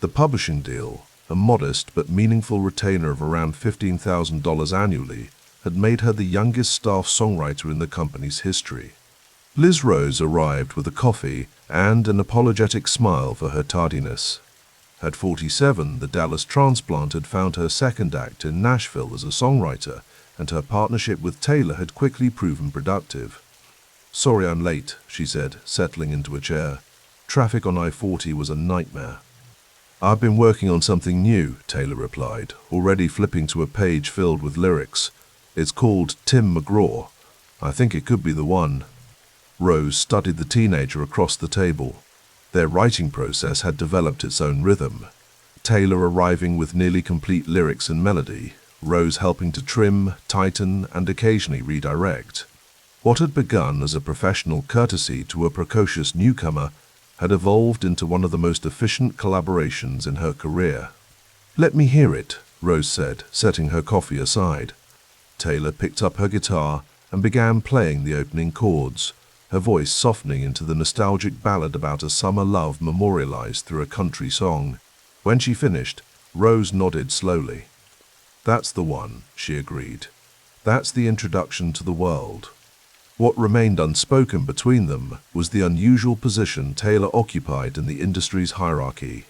The publishing deal, a modest but meaningful retainer of around $15,000 annually, had made her the youngest staff songwriter in the company's history. Liz Rose arrived with a coffee and an apologetic smile for her tardiness. At 47, the Dallas transplant had found her second act in Nashville as a songwriter, and her partnership with Taylor had quickly proven productive. "Sorry I'm late," she said, settling into a chair. "Traffic on I-40 was a nightmare." "I've been working on something new," Taylor replied, already flipping to a page filled with lyrics. "It's called Tim McGraw. I think it could be the one." Rose studied the teenager across the table. Their writing process had developed its own rhythm. Taylor arriving with nearly complete lyrics and melody, Rose helping to trim, tighten, and occasionally redirect. What had begun as a professional courtesy to a precocious newcomer had evolved into one of the most efficient collaborations in her career. "Let me hear it," Rose said, setting her coffee aside. Taylor picked up her guitar and began playing the opening chords, her voice softening into the nostalgic ballad about a summer love memorialized through a country song. When she finished, Rose nodded slowly. "That's the one," she agreed. "That's the introduction to the world." What remained unspoken between them was the unusual position Taylor occupied in the industry's hierarchy.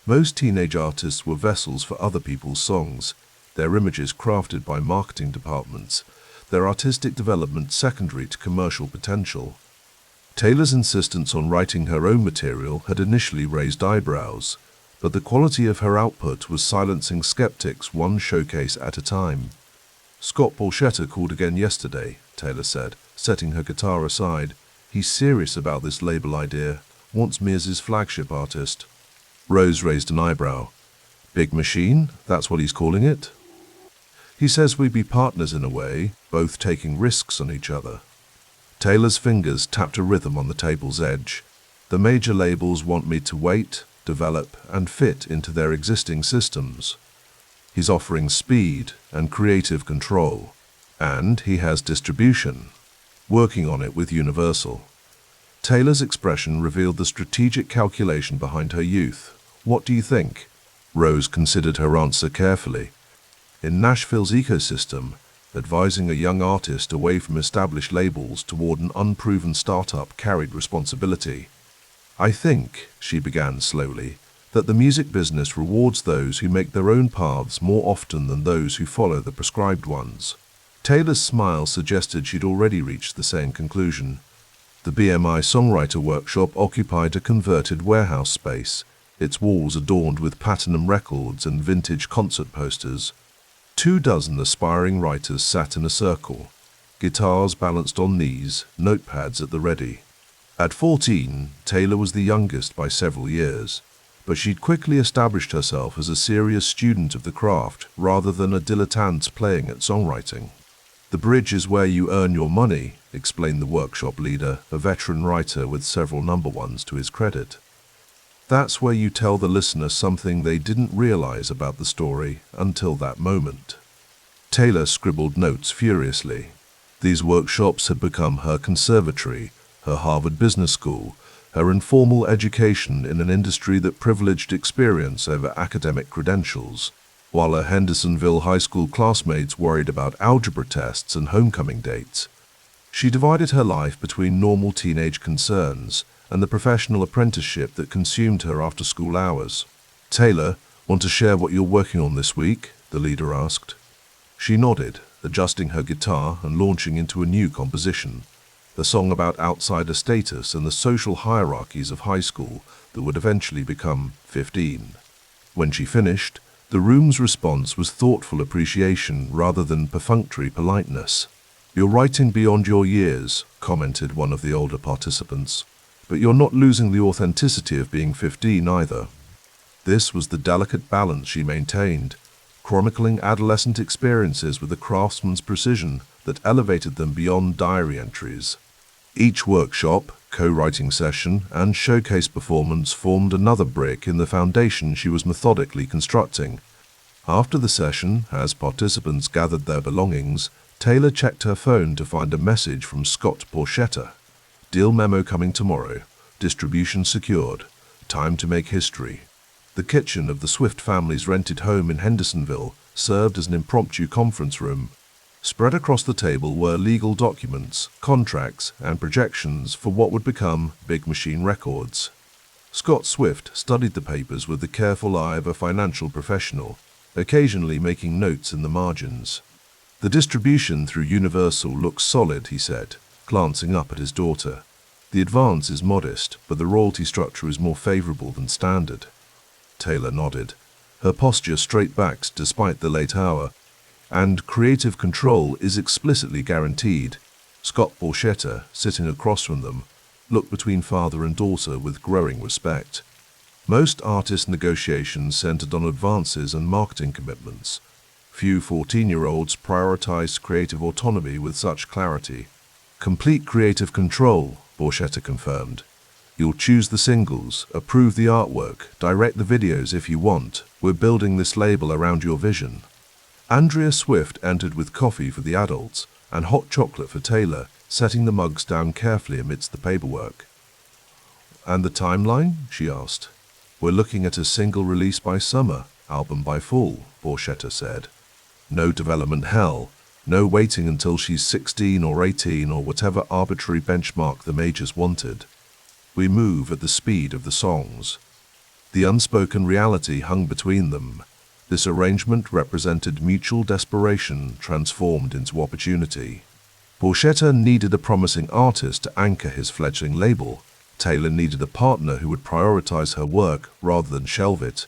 Most teenage artists were vessels for other people's songs, their images crafted by marketing departments, their artistic development secondary to commercial potential. Taylor's insistence on writing her own material had initially raised eyebrows, but the quality of her output was silencing skeptics one showcase at a time. "Scott Borchetta called again yesterday," Taylor said, setting her guitar aside. "He's serious about this label idea, wants me as his flagship artist." Rose raised an eyebrow. "Big Machine? That's what he's calling it?" "He says we'd be partners in a way, both taking risks on each other." Taylor's fingers tapped a rhythm on the table's edge. "The major labels want me to wait, develop, and fit into their existing systems. He's offering speed and creative control, and he has distribution, working on it with Universal." Taylor's expression revealed the strategic calculation behind her youth. "What do you think?" Rose considered her answer carefully. In Nashville's ecosystem, advising a young artist away from established labels toward an unproven startup carried responsibility. "I think," she began slowly, "that the music business rewards those who make their own paths more often than those who follow the prescribed ones." Taylor's smile suggested she'd already reached the same conclusion. The BMI Songwriter Workshop occupied a converted warehouse space, its walls adorned with platinum records and vintage concert posters. 24 aspiring writers sat in a circle, guitars balanced on knees, notepads at the ready. At 14, Taylor was the youngest by several years, but she'd quickly established herself as a serious student of the craft rather than a dilettante playing at songwriting. "The bridge is where you earn your money," explained the workshop leader, a veteran writer with several number ones to his credit. "That's where you tell the listener something they didn't realize about the story until that moment." Taylor scribbled notes furiously. These workshops had become her conservatory, her Harvard Business School, her informal education in an industry that privileged experience over academic credentials. While her Hendersonville High School classmates worried about algebra tests and homecoming dates, she divided her life between normal teenage concerns and the professional apprenticeship that consumed her after school hours. "Taylor, want to share what you're working on this week?" the leader asked. She nodded, adjusting her guitar and launching into a new composition, a song about outsider status and the social hierarchies of high school that would eventually become 15. When she finished, the room's response was thoughtful appreciation rather than perfunctory politeness. "You're writing beyond your years," commented one of the older participants, "but you're not losing the authenticity of being 15 either." This was the delicate balance she maintained, chronicling adolescent experiences with a craftsman's precision that elevated them beyond diary entries. Each workshop, co-writing session, and showcase performance formed another brick in the foundation she was methodically constructing. After the session, as participants gathered their belongings, Taylor checked her phone to find a message from Scott Borchetta. Deal memo coming tomorrow. Distribution secured. Time to make history. The kitchen of the Swift family's rented home in Hendersonville served as an impromptu conference room. Spread across the table were legal documents, contracts, and projections for what would become Big Machine Records. Scott Swift studied the papers with the careful eye of a financial professional, occasionally making notes in the margins. The distribution through Universal looks solid, he said, glancing up at his daughter. The advance is modest, but the royalty structure is more favorable than standard. Taylor nodded, her posture straight-backed despite the late hour. And creative control is explicitly guaranteed. Scott Borchetta, sitting across from them, looked between father and daughter with growing respect. Most artist negotiations centered on advances and marketing commitments. Few 14-year-olds prioritized creative autonomy with such clarity. Complete creative control, Borchetta confirmed. You'll choose the singles, approve the artwork, direct the videos if you want. We're building this label around your vision. Andrea Swift entered with coffee for the adults and hot chocolate for Taylor, setting the mugs down carefully amidst the paperwork. And the timeline? She asked. We're looking at a single release by summer, album by fall, Borchetta said. No development hell, no waiting until she's 16 or 18 or whatever arbitrary benchmark the majors wanted. We move at the speed of the songs. The unspoken reality hung between them. This arrangement represented mutual desperation transformed into opportunity. Borchetta needed a promising artist to anchor his fledgling label. Taylor needed a partner who would prioritize her work rather than shelve it.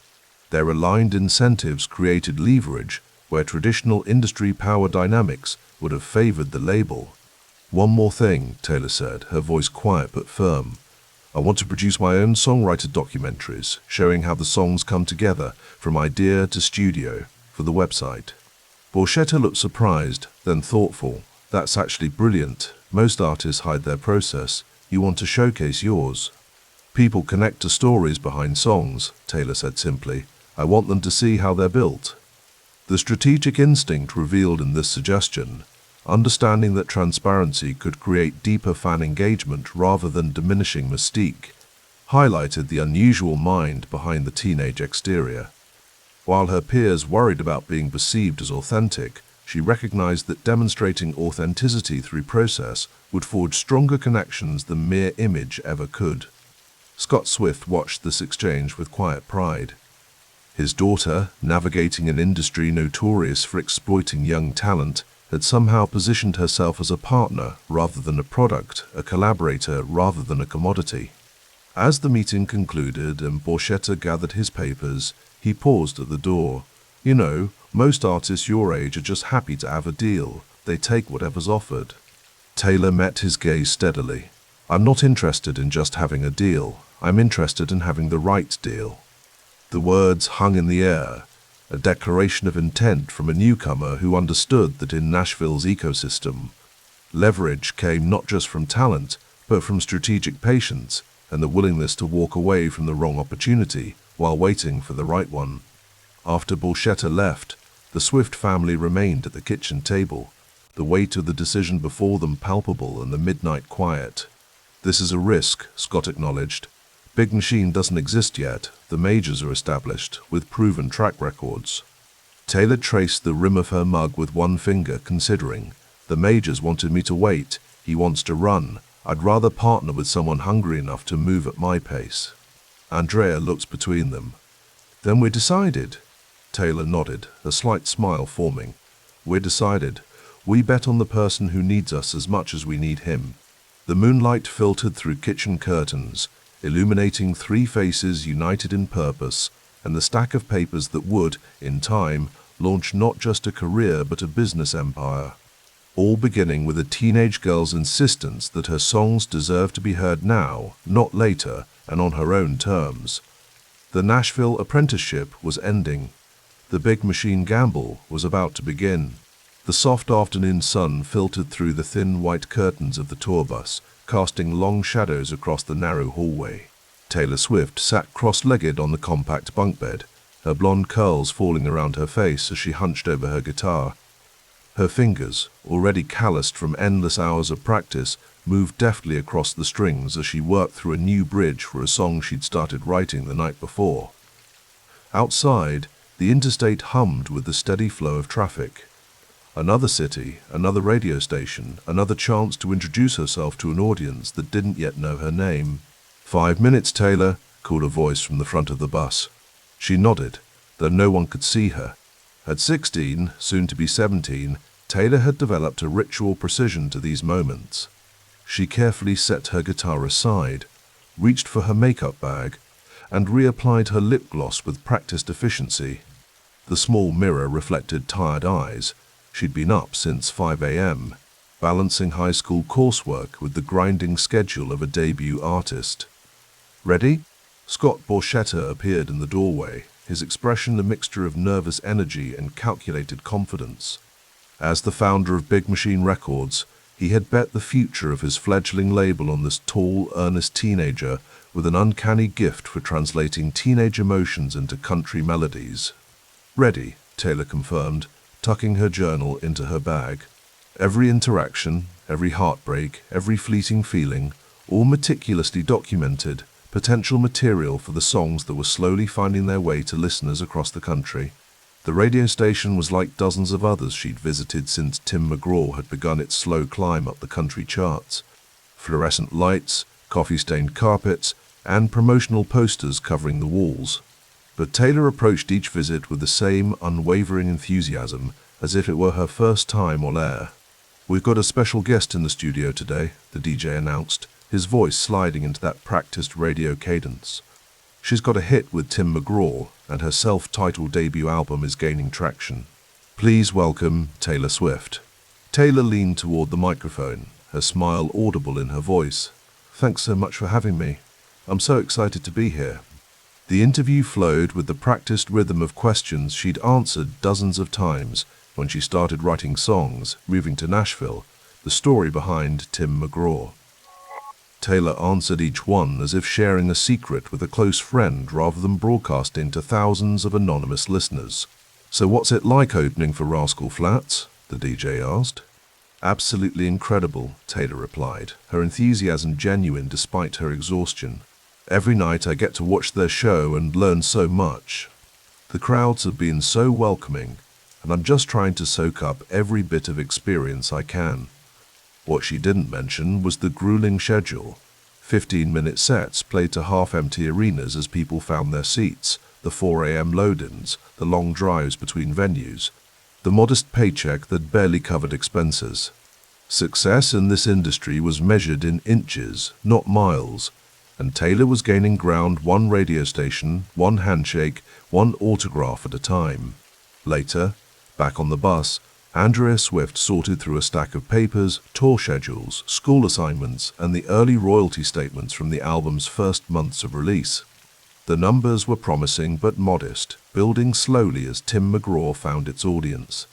Their aligned incentives created leverage where traditional industry power dynamics would have favored the label. One more thing, Taylor said, her voice quiet but firm. I want to produce my own songwriter documentaries, showing how the songs come together, from idea to studio, for the website. Borchetta looked surprised, then thoughtful. That's actually brilliant. Most artists hide their process. You want to showcase yours. People connect to stories behind songs, Taylor said simply. I want them to see how they're built. The strategic instinct revealed in this suggestion, understanding that transparency could create deeper fan engagement rather than diminishing mystique, highlighted the unusual mind behind the teenage exterior. While her peers worried about being perceived as authentic, she recognized that demonstrating authenticity through process would forge stronger connections than mere image ever could. Scott Swift watched this exchange with quiet pride. His daughter, navigating an industry notorious for exploiting young talent, had somehow positioned herself as a partner rather than a product, a collaborator rather than a commodity. As the meeting concluded and Borchetta gathered his papers, he paused at the door. You know, most artists your age are just happy to have a deal. They take whatever's offered. Taylor met his gaze steadily. I'm not interested in just having a deal. I'm interested in having the right deal. The words hung in the air, a declaration of intent from a newcomer who understood that in Nashville's ecosystem, leverage came not just from talent, but from strategic patience and the willingness to walk away from the wrong opportunity while waiting for the right one. After Borchetta left, the Swift family remained at the kitchen table, the weight of the decision before them palpable in the midnight quiet. This is a risk, Scott acknowledged. Big Machine doesn't exist yet. The majors are established, with proven track records. Taylor traced the rim of her mug with one finger, considering. The majors wanted me to wait. He wants to run. I'd rather partner with someone hungry enough to move at my pace. Andrea looked between them. Then we're decided. Taylor nodded, a slight smile forming. We're decided. We bet on the person who needs us as much as we need him. The moonlight filtered through kitchen curtains, illuminating three faces united in purpose, and the stack of papers that would, in time, launch not just a career but a business empire. All beginning with a teenage girl's insistence that her songs deserve to be heard now, not later, and on her own terms. The Nashville apprenticeship was ending. The big machine gamble was about to begin. The soft afternoon sun filtered through the thin white curtains of the tour bus, casting long shadows across the narrow hallway. Taylor Swift sat cross-legged on the compact bunk bed, her blonde curls falling around her face as she hunched over her guitar. Her fingers, already calloused from endless hours of practice, moved deftly across the strings as she worked through a new bridge for a song she'd started writing the night before. Outside, the interstate hummed with the steady flow of traffic. Another city, another radio station, another chance to introduce herself to an audience that didn't yet know her name. 5 minutes, Taylor, called a voice from the front of the bus. She nodded, though no one could see her. At 16, soon to be 17, Taylor had developed a ritual precision to these moments. She carefully set her guitar aside, reached for her makeup bag, and reapplied her lip gloss with practiced efficiency. The small mirror reflected tired eyes. She'd been up since 5 a.m., balancing high school coursework with the grinding schedule of a debut artist. Ready? Scott Borchetta appeared in the doorway, his expression a mixture of nervous energy and calculated confidence. As the founder of Big Machine Records, he had bet the future of his fledgling label on this tall, earnest teenager with an uncanny gift for translating teenage emotions into country melodies. Ready, Taylor confirmed, tucking her journal into her bag. Every interaction, every heartbreak, every fleeting feeling, all meticulously documented, potential material for the songs that were slowly finding their way to listeners across the country. The radio station was like dozens of others she'd visited since Tim McGraw had begun its slow climb up the country charts. Fluorescent lights, coffee-stained carpets, and promotional posters covering the walls. But Taylor approached each visit with the same unwavering enthusiasm, as if it were her first time on air. "We've got a special guest in the studio today," the DJ announced, his voice sliding into that practiced radio cadence. "She's got a hit with Tim McGraw, and her self-titled debut album is gaining traction. Please welcome Taylor Swift." Taylor leaned toward the microphone, her smile audible in her voice. "Thanks so much for having me. I'm so excited to be here." The interview flowed with the practiced rhythm of questions she'd answered dozens of times when she started writing songs, moving to Nashville, the story behind Tim McGraw. Taylor answered each one as if sharing a secret with a close friend rather than broadcasting to thousands of anonymous listeners. "So what's it like opening for Rascal Flatts?" the DJ asked. "Absolutely incredible," Taylor replied, her enthusiasm genuine despite her exhaustion. "Every night I get to watch their show and learn so much. The crowds have been so welcoming, and I'm just trying to soak up every bit of experience I can." What she didn't mention was the grueling schedule. 15-minute sets played to half-empty arenas as people found their seats, the 4 a.m. load-ins, the long drives between venues, the modest paycheck that barely covered expenses. Success in this industry was measured in inches, not miles, and Taylor was gaining ground one radio station, one handshake, one autograph at a time. Later, back on the bus, Andrea Swift sorted through a stack of papers, tour schedules, school assignments, and the early royalty statements from the album's first months of release. The numbers were promising but modest, building slowly as Tim McGraw found its audience.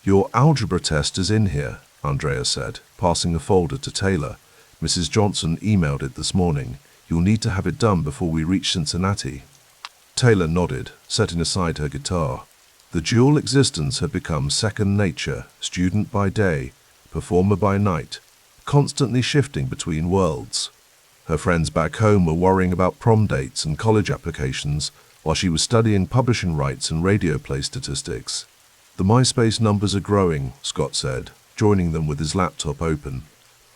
"Your algebra test is in here," Andrea said, passing a folder to Taylor. "Mrs. Johnson emailed it this morning. You'll need to have it done before we reach Cincinnati." Taylor nodded, setting aside her guitar. The dual existence had become second nature, student by day, performer by night, constantly shifting between worlds. Her friends back home were worrying about prom dates and college applications, while she was studying publishing rights and radio play statistics. "The MySpace numbers are growing," Scott said, joining them with his laptop open.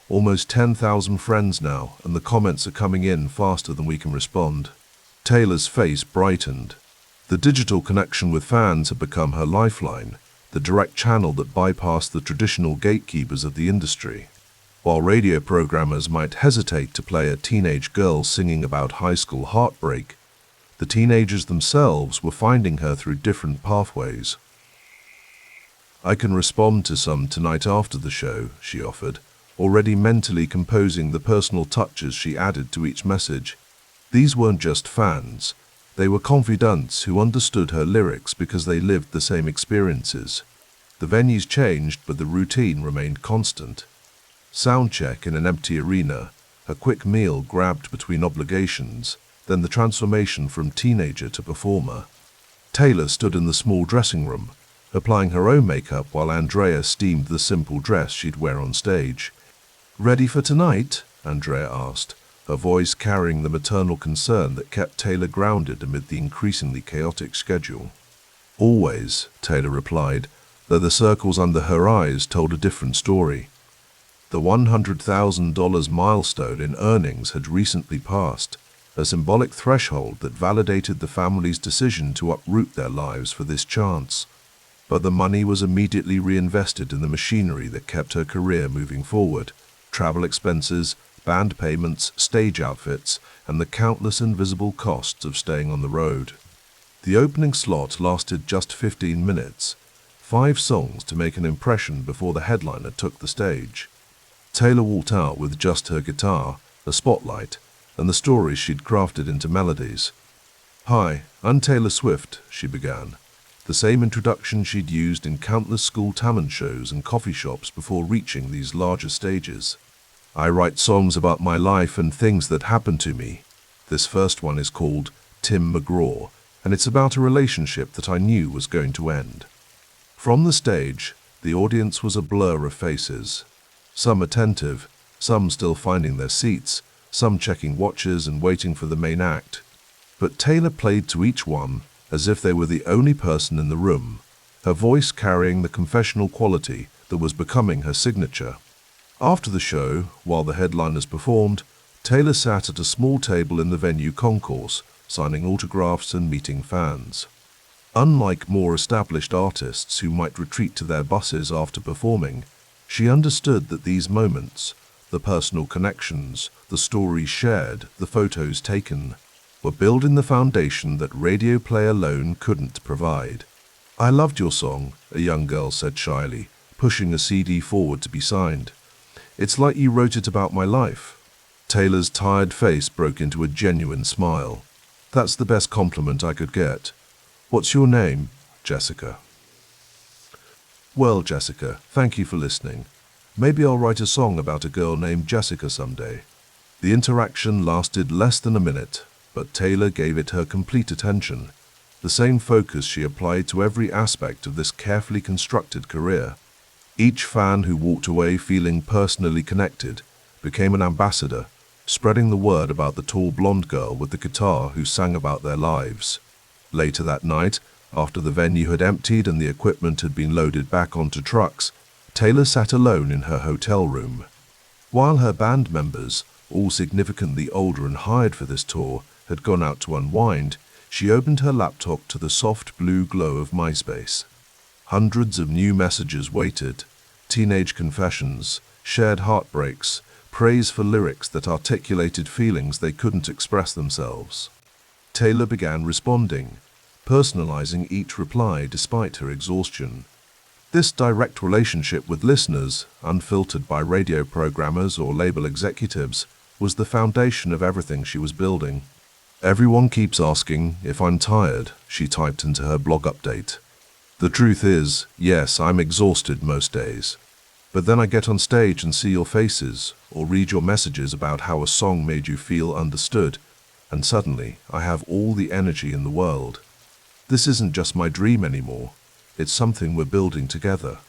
"Almost 10,000 friends now, and the comments are coming in faster than we can respond." Taylor's face brightened. The digital connection with fans had become her lifeline, the direct channel that bypassed the traditional gatekeepers of the industry. While radio programmers might hesitate to play a teenage girl singing about high school heartbreak, the teenagers themselves were finding her through different pathways. "I can respond to some tonight after the show," she offered, already mentally composing the personal touches she added to each message. These weren't just fans. They were confidants who understood her lyrics because they lived the same experiences. The venues changed, but the routine remained constant. Sound check in an empty arena, a quick meal grabbed between obligations, then the transformation from teenager to performer. Taylor stood in the small dressing room, applying her own makeup while Andrea steamed the simple dress she'd wear on stage. "Ready for tonight?" Andrea asked, her voice carrying the maternal concern that kept Taylor grounded amid the increasingly chaotic schedule. "Always," Taylor replied, though the circles under her eyes told a different story. The $100,000 milestone in earnings had recently passed, a symbolic threshold that validated the family's decision to uproot their lives for this chance. But the money was immediately reinvested in the machinery that kept her career moving forward: travel expenses, band payments, stage outfits, and the countless invisible costs of staying on the road. The opening slot lasted just 15 minutes, 5 songs to make an impression before the headliner took the stage. Taylor walked out with just her guitar, a spotlight, and the stories she'd crafted into melodies. "Hi, I'm Taylor Swift," she began, the same introduction she'd used in countless school talent shows and coffee shops before reaching these larger stages. "I write songs about my life and things that happen to me. This first one is called Tim McGraw, and it's about a relationship that I knew was going to end." From the stage, the audience was a blur of faces. Some attentive, some still finding their seats, some checking watches and waiting for the main act. But Taylor played to each one as if they were the only person in the room, her voice carrying the confessional quality that was becoming her signature. After the show, while the headliners performed, Taylor sat at a small table in the venue concourse, signing autographs and meeting fans. Unlike more established artists who might retreat to their buses after performing, she understood that these moments, the personal connections, the stories shared, the photos taken, were building the foundation that radio play alone couldn't provide. "I loved your song," a young girl said shyly, pushing a CD forward to be signed. "It's like you wrote it about my life." Taylor's tired face broke into a genuine smile. "That's the best compliment I could get. What's your name?" "Jessica." "Well, Jessica, thank you for listening. Maybe I'll write a song about a girl named Jessica someday." The interaction lasted less than a minute, but Taylor gave it her complete attention, the same focus she applied to every aspect of this carefully constructed career. Each fan who walked away feeling personally connected became an ambassador, spreading the word about the tall blonde girl with the guitar who sang about their lives. Later that night, after the venue had emptied and the equipment had been loaded back onto trucks, Taylor sat alone in her hotel room. While her band members, all significantly older and hired for this tour, had gone out to unwind, she opened her laptop to the soft blue glow of MySpace. Hundreds of new messages waited: teenage confessions, shared heartbreaks, praise for lyrics that articulated feelings they couldn't express themselves. Taylor began responding, personalizing each reply despite her exhaustion. This direct relationship with listeners, unfiltered by radio programmers or label executives, was the foundation of everything she was building. "Everyone keeps asking if I'm tired," she typed into her blog update. "The truth is, yes, I'm exhausted most days. But then I get on stage and see your faces, or read your messages about how a song made you feel understood, and suddenly I have all the energy in the world. This isn't just my dream anymore. It's something we're building together."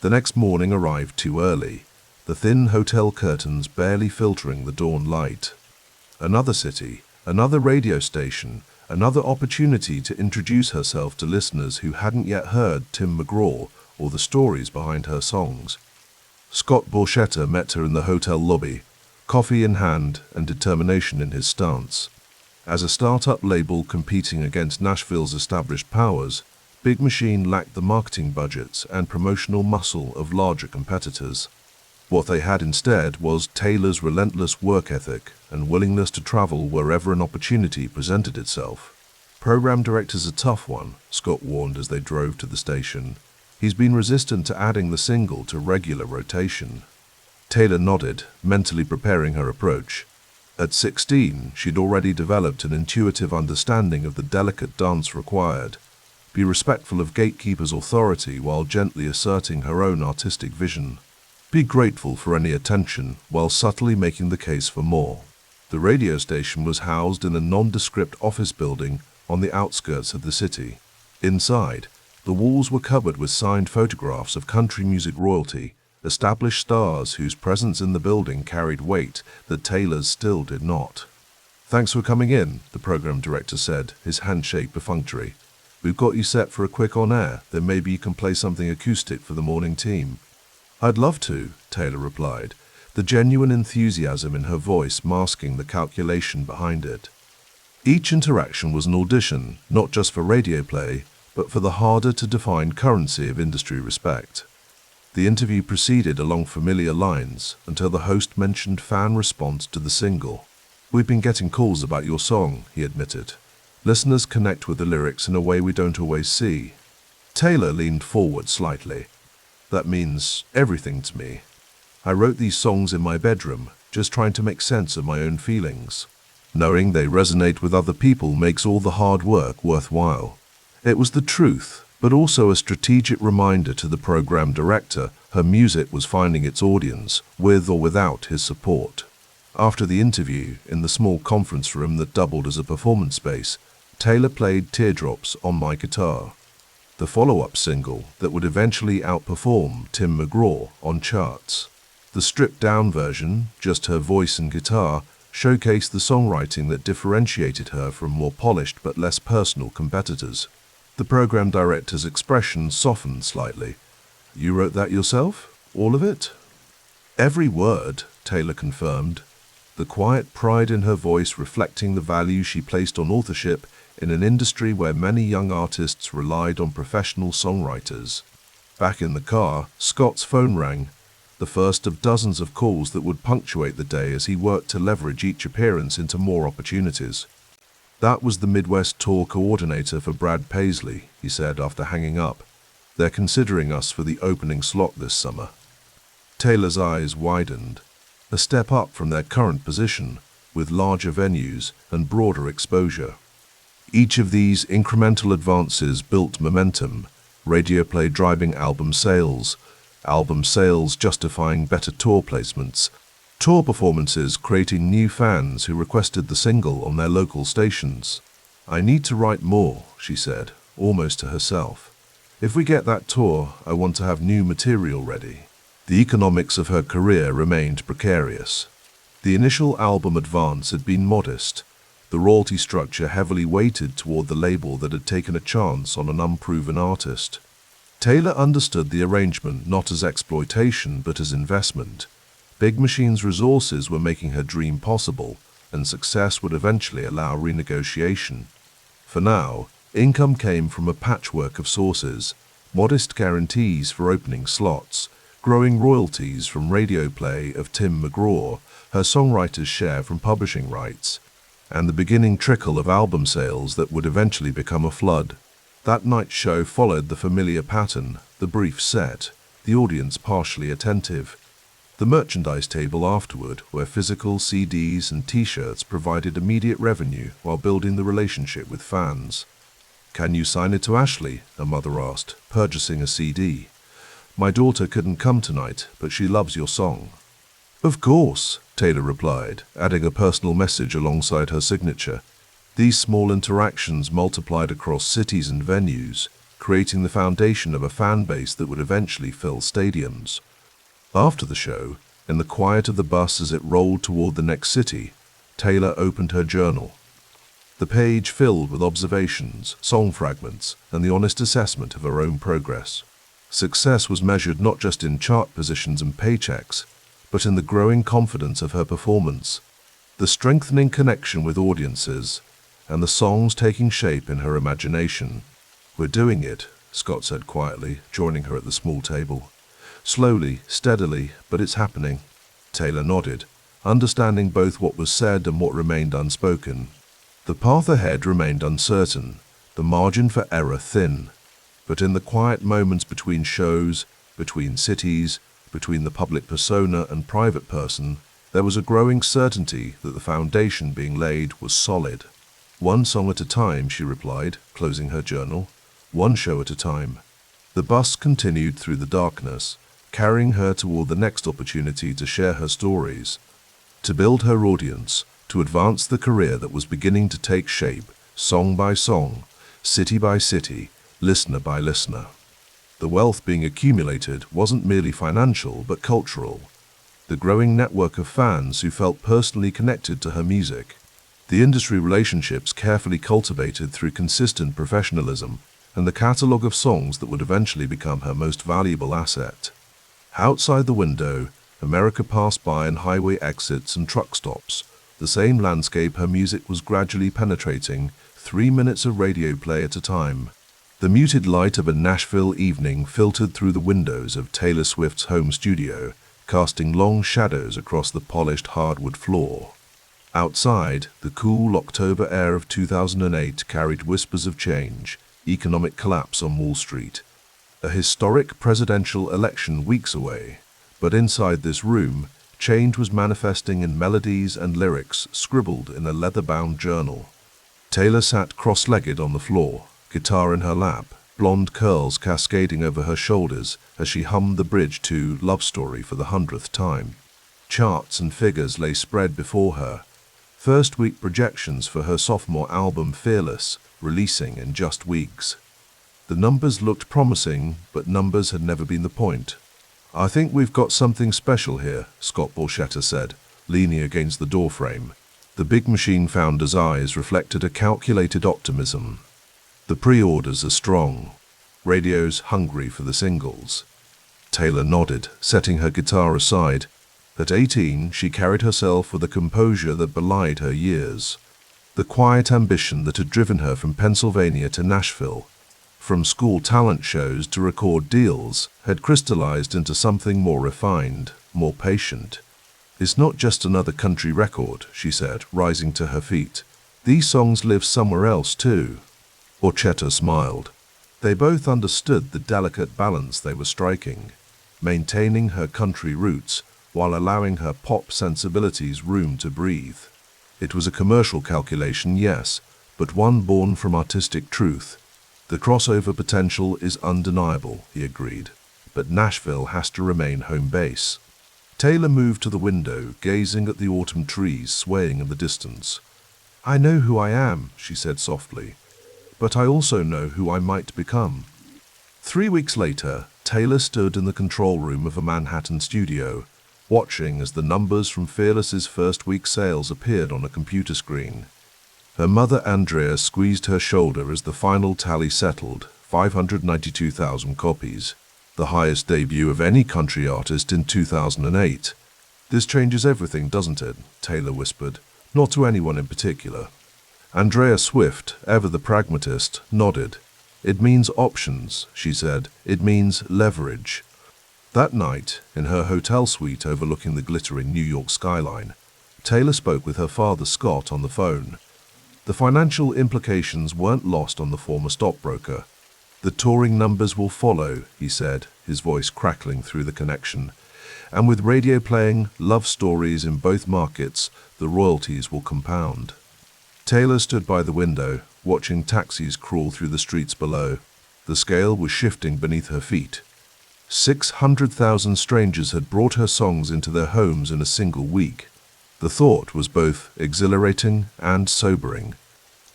The next morning arrived too early, the thin hotel curtains barely filtering the dawn light. Another city, another radio station, another opportunity to introduce herself to listeners who hadn't yet heard Tim McGraw or the stories behind her songs. Scott Borchetta met her in the hotel lobby, coffee in hand and determination in his stance. As a startup label competing against Nashville's established powers, Big Machine lacked the marketing budgets and promotional muscle of larger competitors. What they had instead was Taylor's relentless work ethic and willingness to travel wherever an opportunity presented itself. "Program director's a tough one," Scott warned as they drove to the station. "He's been resistant to adding the single to regular rotation." Taylor nodded, mentally preparing her approach. At 16, she'd already developed an intuitive understanding of the delicate dance required. Be respectful of gatekeepers' authority while gently asserting her own artistic vision. Be grateful for any attention while subtly making the case for more. The radio station was housed in a nondescript office building on the outskirts of the city. Inside, the walls were covered with signed photographs of country music royalty, established stars whose presence in the building carried weight that Taylor's still did not. "Thanks for coming in," the program director said, his handshake perfunctory. "We've got you set for a quick on-air, then maybe you can play something acoustic for the morning team." "I'd love to," Taylor replied, the genuine enthusiasm in her voice masking the calculation behind it. Each interaction was an audition, not just for radio play, but for the harder-to-define currency of industry respect. The interview proceeded along familiar lines until the host mentioned fan response to the single. "We've been getting calls about your song," he admitted. "Listeners connect with the lyrics in a way we don't always see." Taylor leaned forward slightly. "That means everything to me. I wrote these songs in my bedroom, just trying to make sense of my own feelings. Knowing they resonate with other people makes all the hard work worthwhile." It was the truth, but also a strategic reminder to the program director her music was finding its audience, with or without his support. After the interview, in the small conference room that doubled as a performance space, Taylor played Teardrops on My Guitar, the follow-up single that would eventually outperform Tim McGraw on charts. The stripped-down version, just her voice and guitar, showcased the songwriting that differentiated her from more polished but less personal competitors. The program director's expression softened slightly. "You wrote that yourself? All of it?" "Every word," Taylor confirmed, the quiet pride in her voice reflecting the value she placed on authorship in an industry where many young artists relied on professional songwriters. Back in the car, Scott's phone rang, the first of dozens of calls that would punctuate the day as he worked to leverage each appearance into more opportunities. "That was the Midwest tour coordinator for Brad Paisley," he said after hanging up. "They're considering us for the opening slot this summer." Taylor's eyes widened. A step up from their current position, with larger venues and broader exposure. Each of these incremental advances built momentum, radio play driving album sales justifying better tour placements, tour performances creating new fans who requested the single on their local stations. "I need to write more," she said, almost to herself. "If we get that tour, I want to have new material ready." The economics of her career remained precarious. The initial album advance had been modest, the royalty structure heavily weighted toward the label that had taken a chance on an unproven artist. Taylor understood the arrangement not as exploitation but as investment. Big Machine's resources were making her dream possible, and success would eventually allow renegotiation. For now, income came from a patchwork of sources: modest guarantees for opening slots, growing royalties from radio play of Tim McGraw, her songwriter's share from publishing rights, and the beginning trickle of album sales that would eventually become a flood. That night's show followed the familiar pattern, the brief set, the audience partially attentive. The merchandise table afterward, where physical CDs and T-shirts provided immediate revenue while building the relationship with fans. "Can you sign it to Ashley?" a mother asked, purchasing a CD. "My daughter couldn't come tonight, but she loves your song." "Of course," Taylor replied, adding a personal message alongside her signature. These small interactions multiplied across cities and venues, creating the foundation of a fan base that would eventually fill stadiums. After the show, in the quiet of the bus as it rolled toward the next city, Taylor opened her journal. The page filled with observations, song fragments, and the honest assessment of her own progress. Success was measured not just in chart positions and paychecks, but in the growing confidence of her performance, the strengthening connection with audiences, and the songs taking shape in her imagination. "We're doing it," Scott said quietly, joining her at the small table. "Slowly, steadily, but it's happening." Taylor nodded, understanding both what was said and what remained unspoken. The path ahead remained uncertain, the margin for error thin. But in the quiet moments between shows, between cities, between the public persona and private person, There was a growing certainty that the foundation being laid was solid. "One song at a time," she replied, closing her journal. "One show at a time." The bus continued through the darkness, carrying her toward the next opportunity to share her stories, to build her audience, to advance the career that was beginning to take shape, song by song, city by city, listener by listener. The wealth being accumulated wasn't merely financial but cultural. The growing network of fans who felt personally connected to her music, the industry relationships carefully cultivated through consistent professionalism, and the catalogue of songs that would eventually become her most valuable asset. Outside the window, America passed by in highway exits and truck stops, the same landscape her music was gradually penetrating, 3 minutes of radio play at a time. The muted light of a Nashville evening filtered through the windows of Taylor Swift's home studio, casting long shadows across the polished hardwood floor. Outside, the cool October air of 2008 carried whispers of change, economic collapse on Wall Street, a historic presidential election weeks away. But inside this room, change was manifesting in melodies and lyrics scribbled in a leather-bound journal. Taylor sat cross-legged on the floor, guitar in her lap, blonde curls cascading over her shoulders as she hummed the bridge to Love Story for the 100th time. Charts and figures lay spread before her. First-week projections for her sophomore album Fearless, releasing in just weeks. The numbers looked promising, but numbers had never been the point. "I think we've got something special here," Scott Borchetta said, leaning against the doorframe. The big machine founder's eyes reflected a calculated optimism. "The pre-orders are strong. Radio's hungry for the singles." Taylor nodded, setting her guitar aside. At 18, she carried herself with a composure that belied her years. The quiet ambition that had driven her from Pennsylvania to Nashville, from school talent shows to record deals, had crystallized into something more refined, more patient. "It's not just another country record," she said, rising to her feet. "These songs live somewhere else too." Borchetta smiled. They both understood the delicate balance they were striking, maintaining her country roots while allowing her pop sensibilities room to breathe. It was a commercial calculation, yes, but one born from artistic truth. "The crossover potential is undeniable," he agreed, "but Nashville has to remain home base." Taylor moved to the window, gazing at the autumn trees swaying in the distance. "I know who I am," she said softly, "but I also know who I might become." 3 weeks later, Taylor stood in the control room of a Manhattan studio, watching as the numbers from Fearless's first-week sales appeared on a computer screen. Her mother Andrea squeezed her shoulder as the final tally settled, 592,000 copies, the highest debut of any country artist in 2008. "This changes everything, doesn't it?" Taylor whispered, not to anyone in particular. Andrea Swift, ever the pragmatist, nodded. "It means options," she said. "It means leverage." That night, in her hotel suite overlooking the glittering New York skyline, Taylor spoke with her father Scott on the phone. The financial implications weren't lost on the former stockbroker. "The touring numbers will follow," he said, his voice crackling through the connection. "And with radio playing love stories in both markets, the royalties will compound." Taylor stood by the window, watching taxis crawl through the streets below. The scale was shifting beneath her feet. 600,000 strangers had brought her songs into their homes in a single week. The thought was both exhilarating and sobering.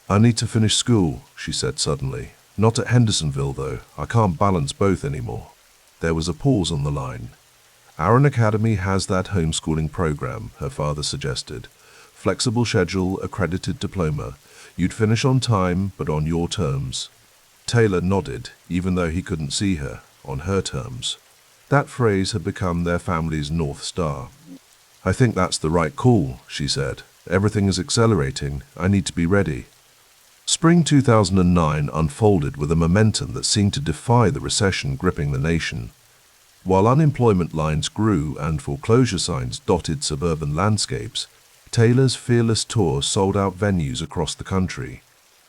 "I need to finish school," she said suddenly. "Not at Hendersonville, though. I can't balance both anymore." There was a pause on the line. "Aaron Academy has that homeschooling program," her father suggested. "Flexible schedule, accredited diploma. You'd finish on time, but on your terms." Taylor nodded, even though he couldn't see her. On her terms. That phrase had become their family's North Star. "I think that's the right call," she said. "Everything is accelerating. I need to be ready." Spring 2009 unfolded with a momentum that seemed to defy the recession gripping the nation. While unemployment lines grew and foreclosure signs dotted suburban landscapes, Taylor's Fearless tour sold out venues across the country.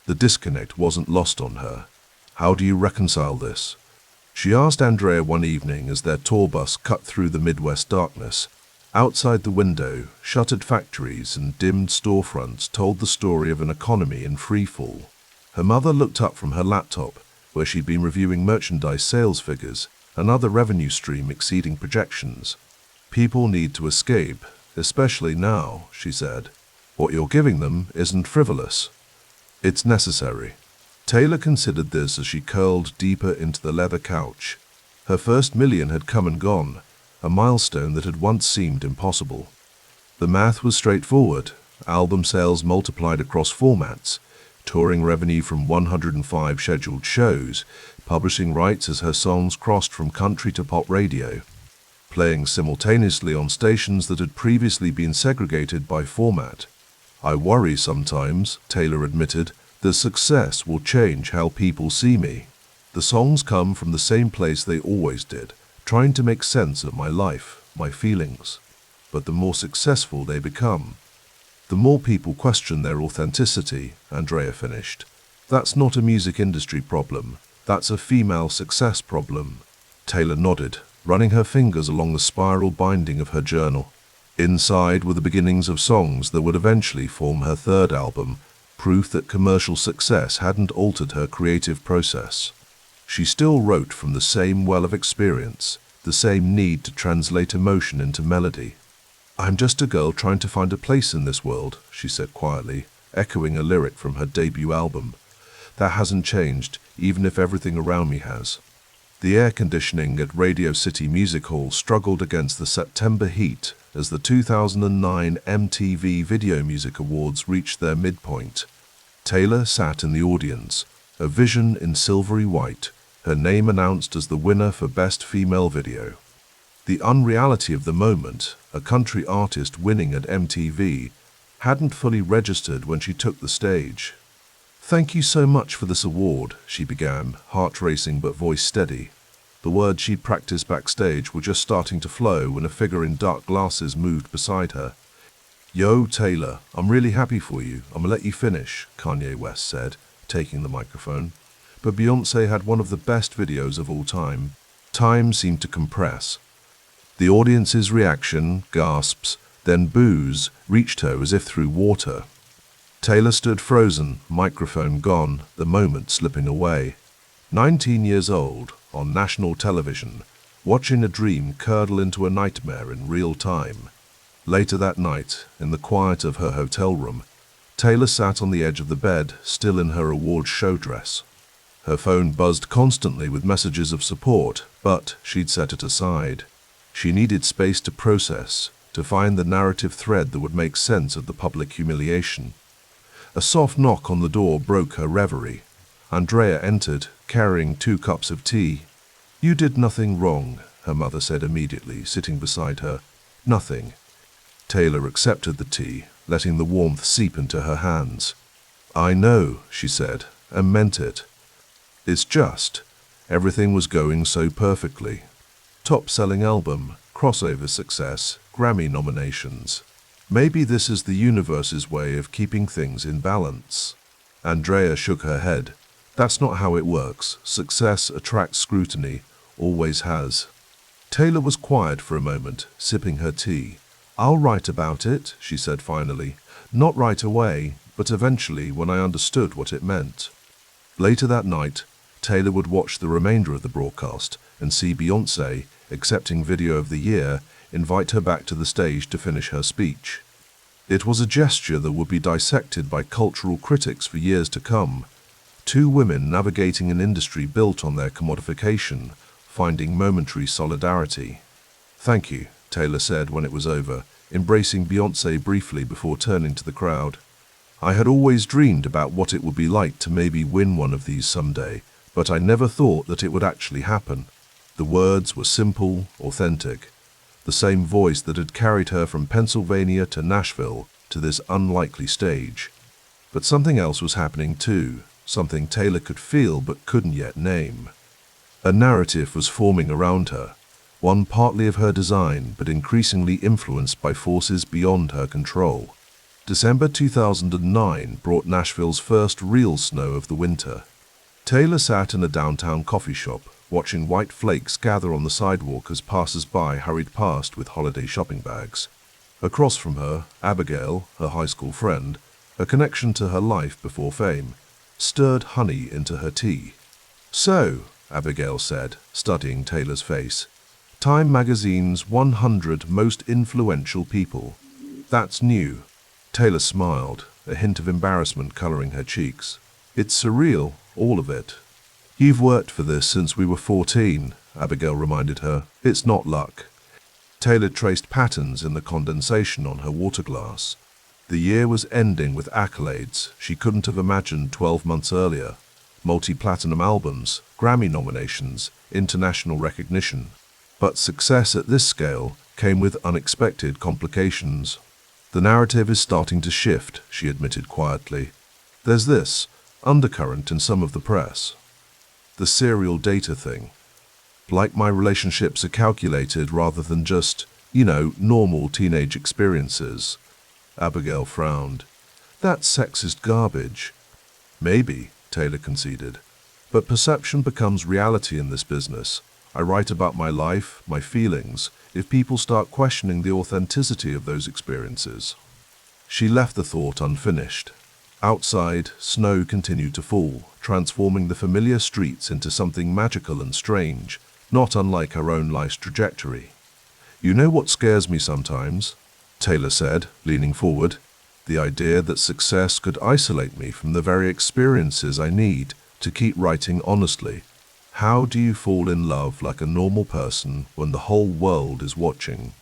The disconnect wasn't lost on her. "How do you reconcile this?" she asked Andrea one evening as their tour bus cut through the Midwest darkness. Outside the window, shuttered factories and dimmed storefronts told the story of an economy in freefall. Her mother looked up from her laptop, where she'd been reviewing merchandise sales figures, another revenue stream exceeding projections. People need to escape, especially now, she said. What you're giving them isn't frivolous. It's necessary. Taylor considered this as she curled deeper into the leather couch. Her first million had come and gone, a milestone that had once seemed impossible. The math was straightforward. Album sales multiplied across formats, touring revenue from 105 scheduled shows, publishing rights as her songs crossed from country to pop radio, playing simultaneously on stations that had previously been segregated by format. I worry sometimes, Taylor admitted, that success will change how people see me. The songs come from the same place they always did, trying to make sense of my life, my feelings. But the more successful they become, the more people question their authenticity, Andrea finished. That's not a music industry problem. That's a female success problem. Taylor nodded, running her fingers along the spiral binding of her journal. Inside were the beginnings of songs that would eventually form her third album, proof that commercial success hadn't altered her creative process. She still wrote from the same well of experience, the same need to translate emotion into melody. I'm just a girl trying to find a place in this world, she said quietly, echoing a lyric from her debut album. That hasn't changed, even if everything around me has. The air conditioning at Radio City Music Hall struggled against the September heat as the 2009 MTV Video Music Awards reached their midpoint. Taylor sat in the audience, a vision in silvery white, her name announced as the winner for Best Female Video. The unreality of the moment, a country artist winning at MTV, hadn't fully registered when she took the stage. Thank you so much for this award, she began, heart racing but voice steady. The words she'd practiced backstage were just starting to flow when a figure in dark glasses moved beside her. Yo, Taylor, I'm really happy for you. I'm gonna let you finish, Kanye West said, taking the microphone. But Beyoncé had one of the best videos of all time. Time seemed to compress. The audience's reaction, gasps, then boos, reached her as if through water. Taylor stood frozen, microphone gone, the moment slipping away. 19 years old, on national television, watching a dream curdle into a nightmare in real time. Later that night, in the quiet of her hotel room, Taylor sat on the edge of the bed, still in her awards show dress. Her phone buzzed constantly with messages of support, but she'd set it aside. She needed space to process, to find the narrative thread that would make sense of the public humiliation. A soft knock on the door broke her reverie. Andrea entered, carrying 2 cups of tea. You did nothing wrong, her mother said immediately, sitting beside her. Nothing. Taylor accepted the tea, letting the warmth seep into her hands. I know, she said, and meant it. It's just, everything was going so perfectly. Top-selling album, crossover success, Grammy nominations. Maybe this is the universe's way of keeping things in balance. Andrea shook her head. That's not how it works. Success attracts scrutiny, always has. Taylor was quiet for a moment, sipping her tea. I'll write about it, she said finally. Not right away, but eventually when I understood what it meant. Later that night, Taylor would watch the remainder of the broadcast and see Beyoncé, accepting Video of the Year, invite her back to the stage to finish her speech. It was a gesture that would be dissected by cultural critics for years to come. 2 women navigating an industry built on their commodification, finding momentary solidarity. Thank you, Taylor said when it was over, embracing Beyoncé briefly before turning to the crowd. I had always dreamed about what it would be like to maybe win one of these someday, but I never thought that it would actually happen. The words were simple, authentic. The same voice that had carried her from Pennsylvania to Nashville to this unlikely stage. But something else was happening too, something Taylor could feel but couldn't yet name. A narrative was forming around her, one partly of her design but increasingly influenced by forces beyond her control. December 2009 brought Nashville's first real snow of the winter. Taylor sat in a downtown coffee shop, watching white flakes gather on the sidewalk as passers-by hurried past with holiday shopping bags. Across from her, Abigail, her high school friend, a connection to her life before fame, stirred honey into her tea. "So," Abigail said, studying Taylor's face, "Time magazine's 100 most influential people. That's new." Taylor smiled, a hint of embarrassment coloring her cheeks. "It's surreal, all of it." "You've worked for this since we were 14, Abigail reminded her. "It's not luck." Taylor traced patterns in the condensation on her water glass. The year was ending with accolades she couldn't have imagined 12 months earlier. Multi-platinum albums, Grammy nominations, international recognition. But success at this scale came with unexpected complications. "The narrative is starting to shift," she admitted quietly. "There's this undercurrent in some of the press. The serial data thing. Like my relationships are calculated rather than just, normal teenage experiences." Abigail frowned. "That's sexist garbage." "Maybe," Taylor conceded. "But perception becomes reality in this business. I write about my life, my feelings, if people start questioning the authenticity of those experiences." She left the thought unfinished. Outside, snow continued to fall, transforming the familiar streets into something magical and strange, not unlike her own life's trajectory. "You know what scares me sometimes?" Taylor said, leaning forward. "The idea that success could isolate me from the very experiences I need to keep writing honestly. How do you fall in love like a normal person when the whole world is watching?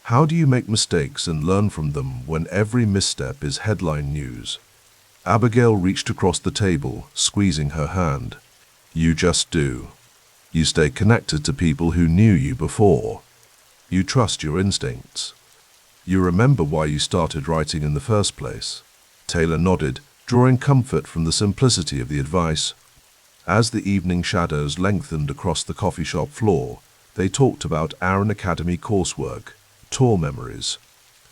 How do you make mistakes and learn from them when every misstep is headline news?" Abigail reached across the table, squeezing her hand. "You just do. You stay connected to people who knew you before. You trust your instincts. You remember why you started writing in the first place." Taylor nodded, drawing comfort from the simplicity of the advice. As the evening shadows lengthened across the coffee shop floor, they talked about Aaron Academy coursework, tour memories,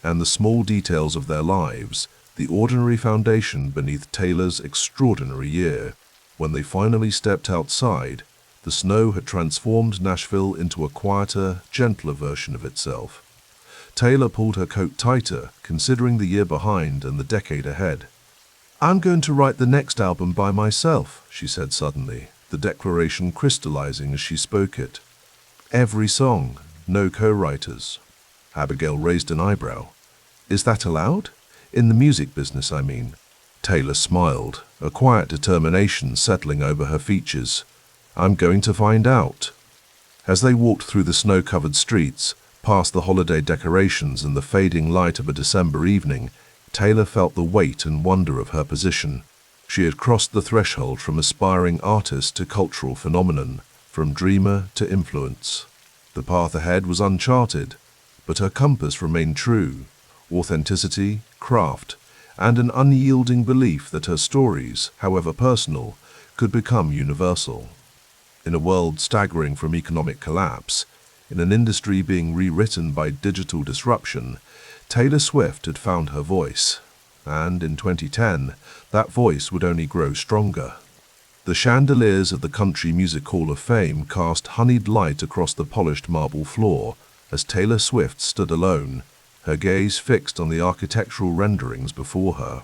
and the small details of their lives, the ordinary foundation beneath Taylor's extraordinary year. When they finally stepped outside, the snow had transformed Nashville into a quieter, gentler version of itself. Taylor pulled her coat tighter, considering the year behind and the decade ahead. "I'm going to write the next album by myself," she said suddenly, the declaration crystallizing as she spoke it. "Every song, no co-writers." Abigail raised an eyebrow. "Is that allowed? In the music business, I mean." Taylor smiled, a quiet determination settling over her features. "I'm going to find out." As they walked through the snow-covered streets, past the holiday decorations and the fading light of a December evening, Taylor felt the weight and wonder of her position. She had crossed the threshold from aspiring artist to cultural phenomenon, from dreamer to influence. The path ahead was uncharted, but her compass remained true: authenticity, craft, and an unyielding belief that her stories, however personal, could become universal. In a world staggering from economic collapse, in an industry being rewritten by digital disruption, Taylor Swift had found her voice, and in 2010, that voice would only grow stronger. The chandeliers of the Country Music Hall of Fame cast honeyed light across the polished marble floor as Taylor Swift stood alone, her gaze fixed on the architectural renderings before her.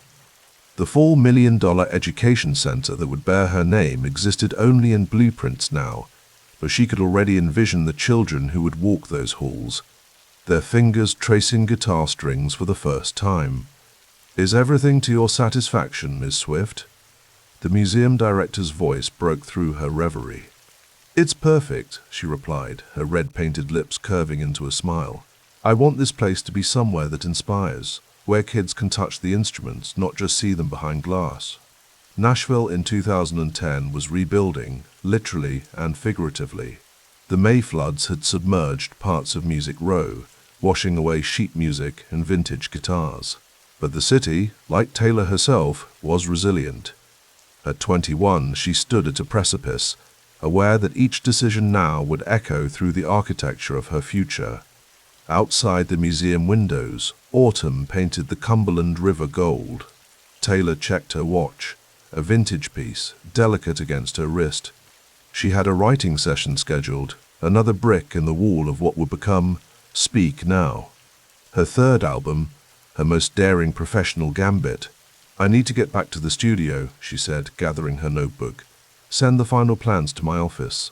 The $4 million education center that would bear her name existed only in blueprints now, but she could already envision the children who would walk those halls, their fingers tracing guitar strings for the first time. "Is everything to your satisfaction, Miss Swift?" The museum director's voice broke through her reverie. "It's perfect," she replied, her red-painted lips curving into a smile. "I want this place to be somewhere that inspires, where kids can touch the instruments, not just see them behind glass." Nashville in 2010 was rebuilding, literally and figuratively. The May floods had submerged parts of Music Row, washing away sheet music and vintage guitars. But the city, like Taylor herself, was resilient. At 21, she stood at a precipice, aware that each decision now would echo through the architecture of her future. Outside the museum windows, autumn painted the Cumberland River gold. Taylor checked her watch, a vintage piece, delicate against her wrist. She had a writing session scheduled, another brick in the wall of what would become Speak Now. Her third album, her most daring professional gambit. "I need to get back to the studio," she said, gathering her notebook. "Send the final plans to my office."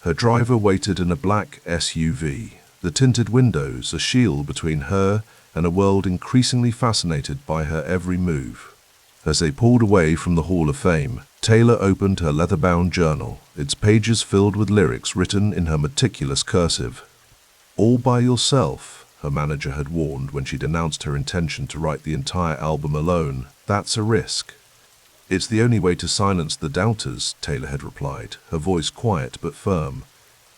Her driver waited in a black SUV, the tinted windows a shield between her and a world increasingly fascinated by her every move. As they pulled away from the Hall of Fame, Taylor opened her leather-bound journal, its pages filled with lyrics written in her meticulous cursive. "All by yourself," her manager had warned when she'd announced her intention to write the entire album alone. "That's a risk." "It's the only way to silence the doubters," Taylor had replied, her voice quiet but firm.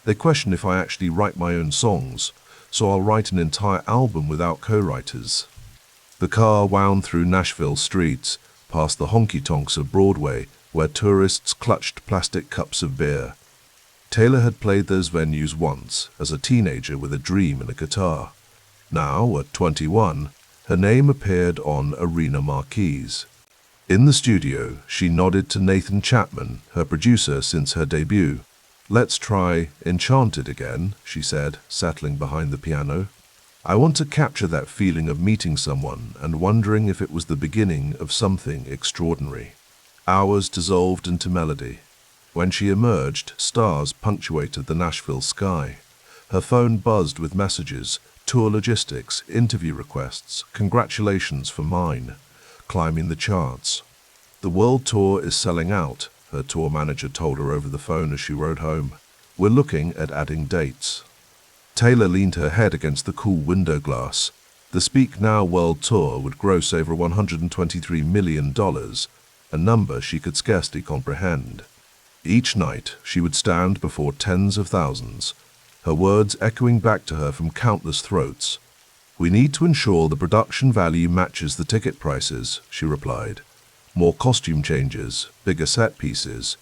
"They question if I actually write my own songs, so I'll write an entire album without co-writers." The car wound through Nashville streets, past the honky-tonks of Broadway, where tourists clutched plastic cups of beer. Taylor had played those venues once, as a teenager with a dream and a guitar. Now, at 21, her name appeared on arena marquees. In the studio, she nodded to Nathan Chapman, her producer since her debut. "Let's try Enchanted again," she said, settling behind the piano. "I want to capture that feeling of meeting someone and wondering if it was the beginning of something extraordinary." Hours dissolved into melody. When she emerged, stars punctuated the Nashville sky. Her phone buzzed with messages, tour logistics, interview requests, congratulations for mine, climbing the charts. "The world tour is selling out," her tour manager told her over the phone as she rode home. "We're looking at adding dates." Taylor leaned her head against the cool window glass. The Speak Now World Tour would gross over $123 million, a number she could scarcely comprehend. Each night, she would stand before tens of thousands, her words echoing back to her from countless throats. "We need to ensure the production value matches the ticket prices," she replied. "More costume changes, bigger set pieces.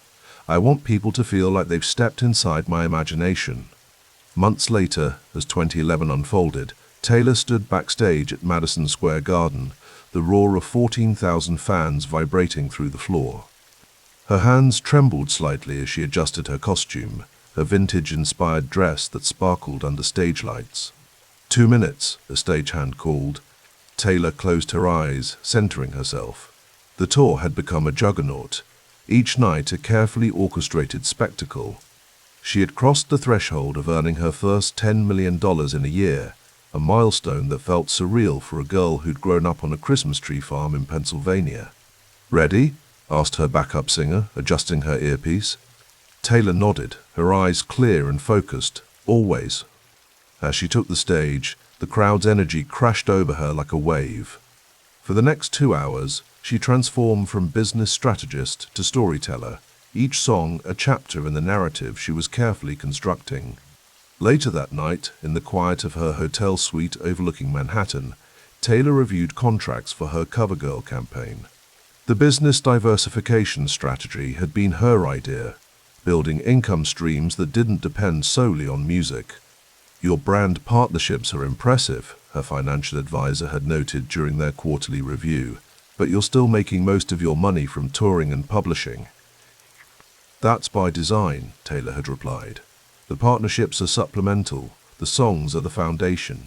I want people to feel like they've stepped inside my imagination." Months later, as 2011 unfolded, Taylor stood backstage at Madison Square Garden, the roar of 14,000 fans vibrating through the floor. Her hands trembled slightly as she adjusted her costume, her vintage-inspired dress that sparkled under stage lights. 2 minutes, a stagehand called. Taylor closed her eyes, centering herself. The tour had become a juggernaut, each night a carefully orchestrated spectacle. She had crossed the threshold of earning her first $10 million in a year, a milestone that felt surreal for a girl who'd grown up on a Christmas tree farm in Pennsylvania. "Ready?" asked her backup singer, adjusting her earpiece. Taylor nodded, her eyes clear and focused, always. As she took the stage, the crowd's energy crashed over her like a wave. For the next 2 hours, she transformed from business strategist to storyteller, each song a chapter in the narrative she was carefully constructing. Later that night, in the quiet of her hotel suite overlooking Manhattan, Taylor reviewed contracts for her CoverGirl campaign. The business diversification strategy had been her idea, building income streams that didn't depend solely on music. "Your brand partnerships are impressive," her financial advisor had noted during their quarterly review, "but you're still making most of your money from touring and publishing." "That's by design," Taylor had replied. "The partnerships are supplemental, the songs are the foundation."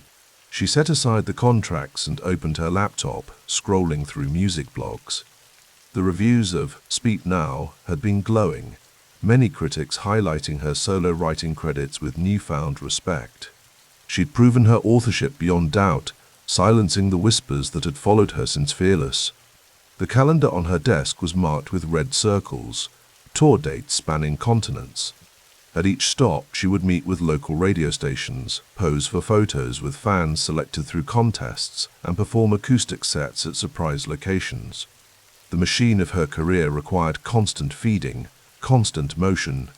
She set aside the contracts and opened her laptop, scrolling through music blogs. The reviews of Speak Now had been glowing, many critics highlighting her solo writing credits with newfound respect. She'd proven her authorship beyond doubt, silencing the whispers that had followed her since Fearless. The calendar on her desk was marked with red circles, tour dates spanning continents. At each stop, she would meet with local radio stations, pose for photos with fans selected through contests, and perform acoustic sets at surprise locations. The machine of her career required constant feeding, constant motion.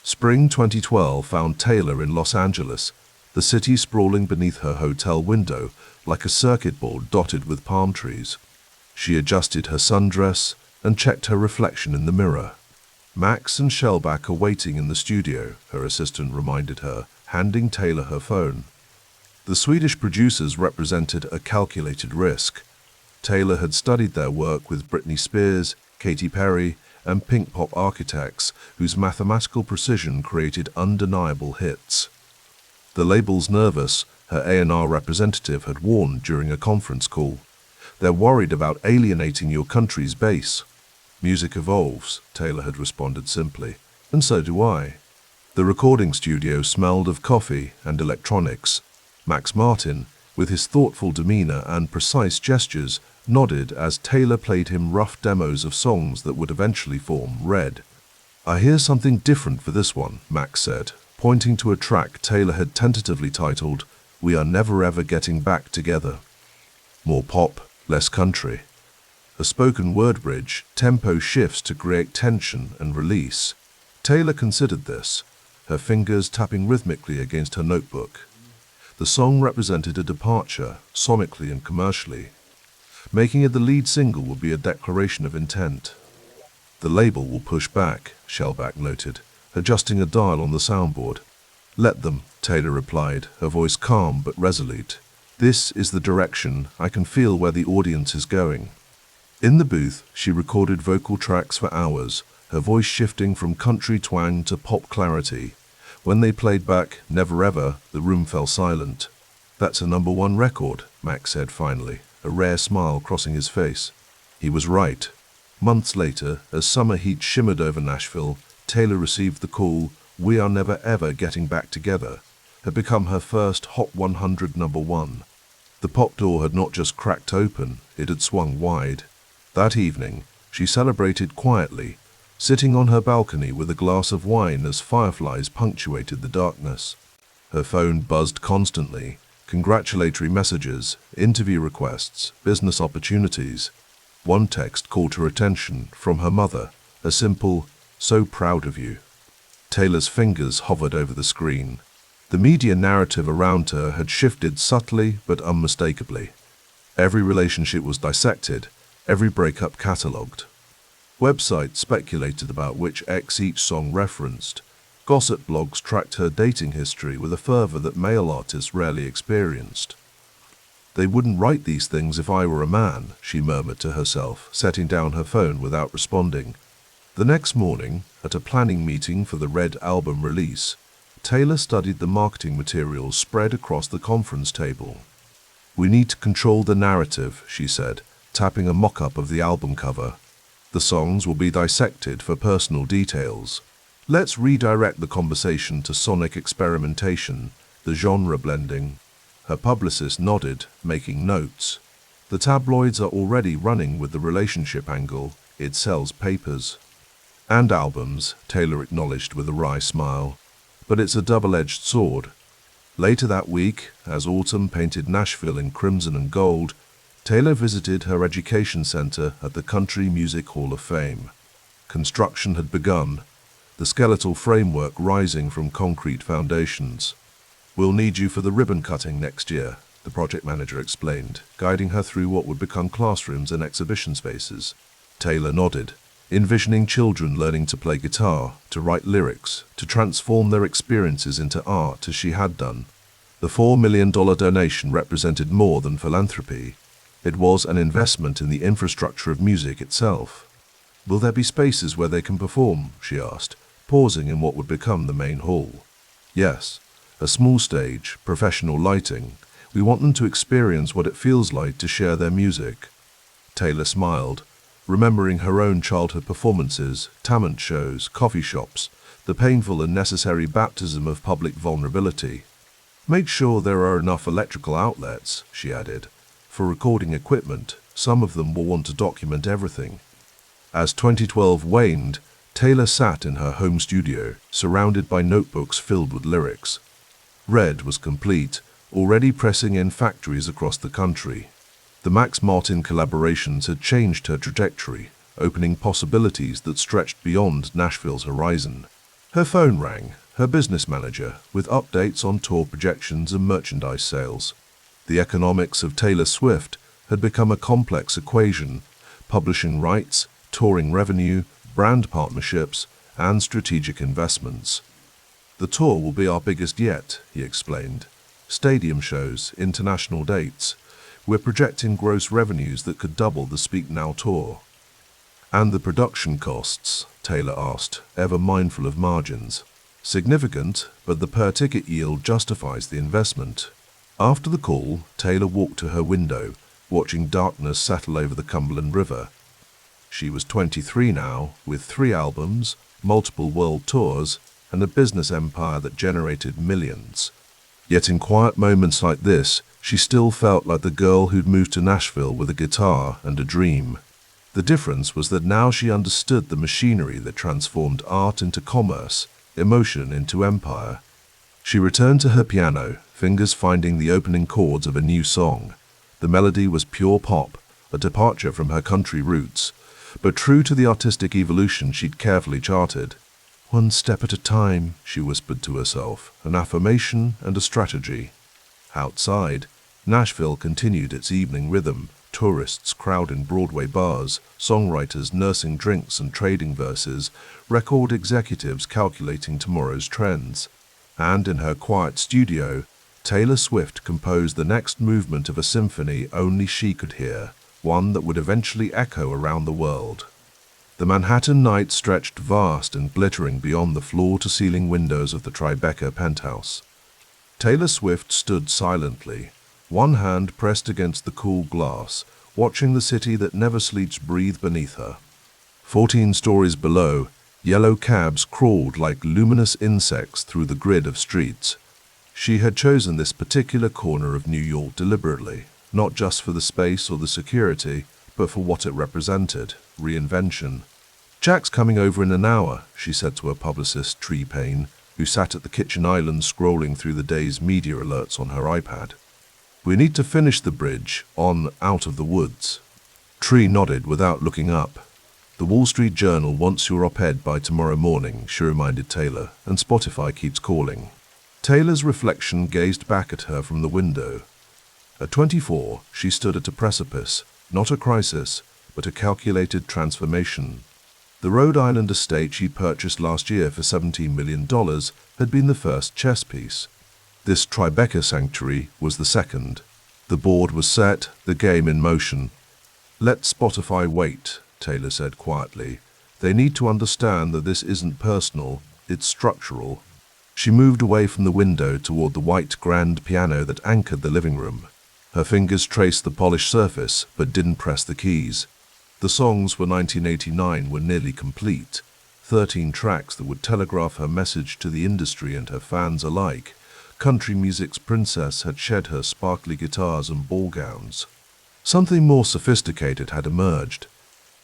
Spring 2012 found Taylor in Los Angeles, the city sprawling beneath her hotel window like a circuit board dotted with palm trees. She adjusted her sundress and checked her reflection in the mirror. "Max and Shellback are waiting in the studio," her assistant reminded her, handing Taylor her phone. The Swedish producers represented a calculated risk. Taylor had studied their work with Britney Spears, Katy Perry, and pink pop architects whose mathematical precision created undeniable hits. The label's nervous, her A&R representative had warned during a conference call. They're worried about alienating your country's base. Music evolves, Taylor had responded simply, and so do I. The recording studio smelled of coffee and electronics. Max Martin, with his thoughtful demeanor and precise gestures, nodded as Taylor played him rough demos of songs that would eventually form Red. I hear something different for this one, Max said, pointing to a track Taylor had tentatively titled, We Are Never Ever Getting Back Together. More pop, less country. A spoken word bridge, tempo shifts to create tension and release. Taylor considered this, her fingers tapping rhythmically against her notebook. The song represented a departure, sonically and commercially. Making it the lead single would be a declaration of intent. The label will push back, Shellback noted, adjusting a dial on the soundboard. Let them, Taylor replied, her voice calm but resolute. This is the direction. I can feel where the audience is going. In the booth, she recorded vocal tracks for hours, her voice shifting from country twang to pop clarity. When they played back Never Ever, the room fell silent. That's a #1 record, Max said finally, a rare smile crossing his face. He was right. Months later, as summer heat shimmered over Nashville, Taylor received the call, We Are Never Ever Getting Back Together, had become her first Hot 100 #1. The pop door had not just cracked open, it had swung wide. That evening, she celebrated quietly, sitting on her balcony with a glass of wine as fireflies punctuated the darkness. Her phone buzzed constantly, congratulatory messages, interview requests, business opportunities. One text caught her attention from her mother, a simple, So proud of you. Taylor's fingers hovered over the screen. The media narrative around her had shifted subtly but unmistakably. Every relationship was dissected, every breakup catalogued. Websites speculated about which ex each song referenced. Gossip blogs tracked her dating history with a fervor that male artists rarely experienced. They wouldn't write these things if I were a man, she murmured to herself, setting down her phone without responding. The next morning, at a planning meeting for the Red album release, Taylor studied the marketing materials spread across the conference table. We need to control the narrative, she said, tapping a mock-up of the album cover. The songs will be dissected for personal details. Let's redirect the conversation to sonic experimentation, the genre blending. Her publicist nodded, making notes. The tabloids are already running with the relationship angle. It sells papers. And albums, Taylor acknowledged with a wry smile. But it's a double-edged sword. Later that week, as autumn painted Nashville in crimson and gold, Taylor visited her education center at the Country Music Hall of Fame. Construction had begun, the skeletal framework rising from concrete foundations. We'll need you for the ribbon cutting next year, the project manager explained, guiding her through what would become classrooms and exhibition spaces. Taylor nodded, envisioning children learning to play guitar, to write lyrics, to transform their experiences into art as she had done. The $4 million donation represented more than philanthropy. It was an investment in the infrastructure of music itself. Will there be spaces where they can perform, she asked, pausing in what would become the main hall. Yes, a small stage, professional lighting. We want them to experience what it feels like to share their music. Taylor smiled, remembering her own childhood performances, talent shows, coffee shops, the painful and necessary baptism of public vulnerability. Make sure there are enough electrical outlets, she added. For recording equipment, some of them will want to document everything. As 2012 waned, Taylor sat in her home studio, surrounded by notebooks filled with lyrics. Red was complete, already pressing in factories across the country. The Max Martin collaborations had changed her trajectory, opening possibilities that stretched beyond Nashville's horizon. Her phone rang, her business manager, with updates on tour projections and merchandise sales. The economics of Taylor Swift had become a complex equation, publishing rights, touring revenue, brand partnerships, and strategic investments. The tour will be our biggest yet, he explained. Stadium shows, international dates. We're projecting gross revenues that could double the Speak Now tour. And the production costs, Taylor asked, ever mindful of margins. Significant, but the per-ticket yield justifies the investment. After the call, Taylor walked to her window, watching darkness settle over the Cumberland River. She was 23 now, with 3 albums, multiple world tours, and a business empire that generated millions. Yet in quiet moments like this, she still felt like the girl who'd moved to Nashville with a guitar and a dream. The difference was that now she understood the machinery that transformed art into commerce, emotion into empire. She returned to her piano, fingers finding the opening chords of a new song. The melody was pure pop, a departure from her country roots, but true to the artistic evolution she'd carefully charted. "One step at a time," she whispered to herself, an affirmation and a strategy. Outside, Nashville continued its evening rhythm, tourists crowding Broadway bars, songwriters nursing drinks and trading verses, record executives calculating tomorrow's trends. And in her quiet studio, Taylor Swift composed the next movement of a symphony only she could hear, one that would eventually echo around the world. The Manhattan night stretched vast and glittering beyond the floor-to-ceiling windows of the Tribeca penthouse. Taylor Swift stood silently, one hand pressed against the cool glass, watching the city that never sleeps breathe beneath her. 14 stories below, yellow cabs crawled like luminous insects through the grid of streets. She had chosen this particular corner of New York deliberately, not just for the space or the security, but for what it represented, reinvention. "Jack's coming over in an hour," she said to her publicist, Tree Payne, who sat at the kitchen island scrolling through the day's media alerts on her iPad. "We need to finish the bridge on Out of the Woods." Tree nodded without looking up. "The Wall Street Journal wants your op-ed by tomorrow morning," she reminded Taylor, "and Spotify keeps calling." Taylor's reflection gazed back at her from the window. At 24, she stood at a precipice, not a crisis, but a calculated transformation. The Rhode Island estate she purchased last year for $17 million had been the first chess piece. This Tribeca sanctuary was the second. The board was set, the game in motion. "Let Spotify wait," Taylor said quietly. "They need to understand that this isn't personal, it's structural." She moved away from the window toward the white grand piano that anchored the living room. Her fingers traced the polished surface, but didn't press the keys. The songs for 1989 were nearly complete, 13 tracks that would telegraph her message to the industry and her fans alike. Country music's princess had shed her sparkly guitars and ball gowns. Something more sophisticated had emerged.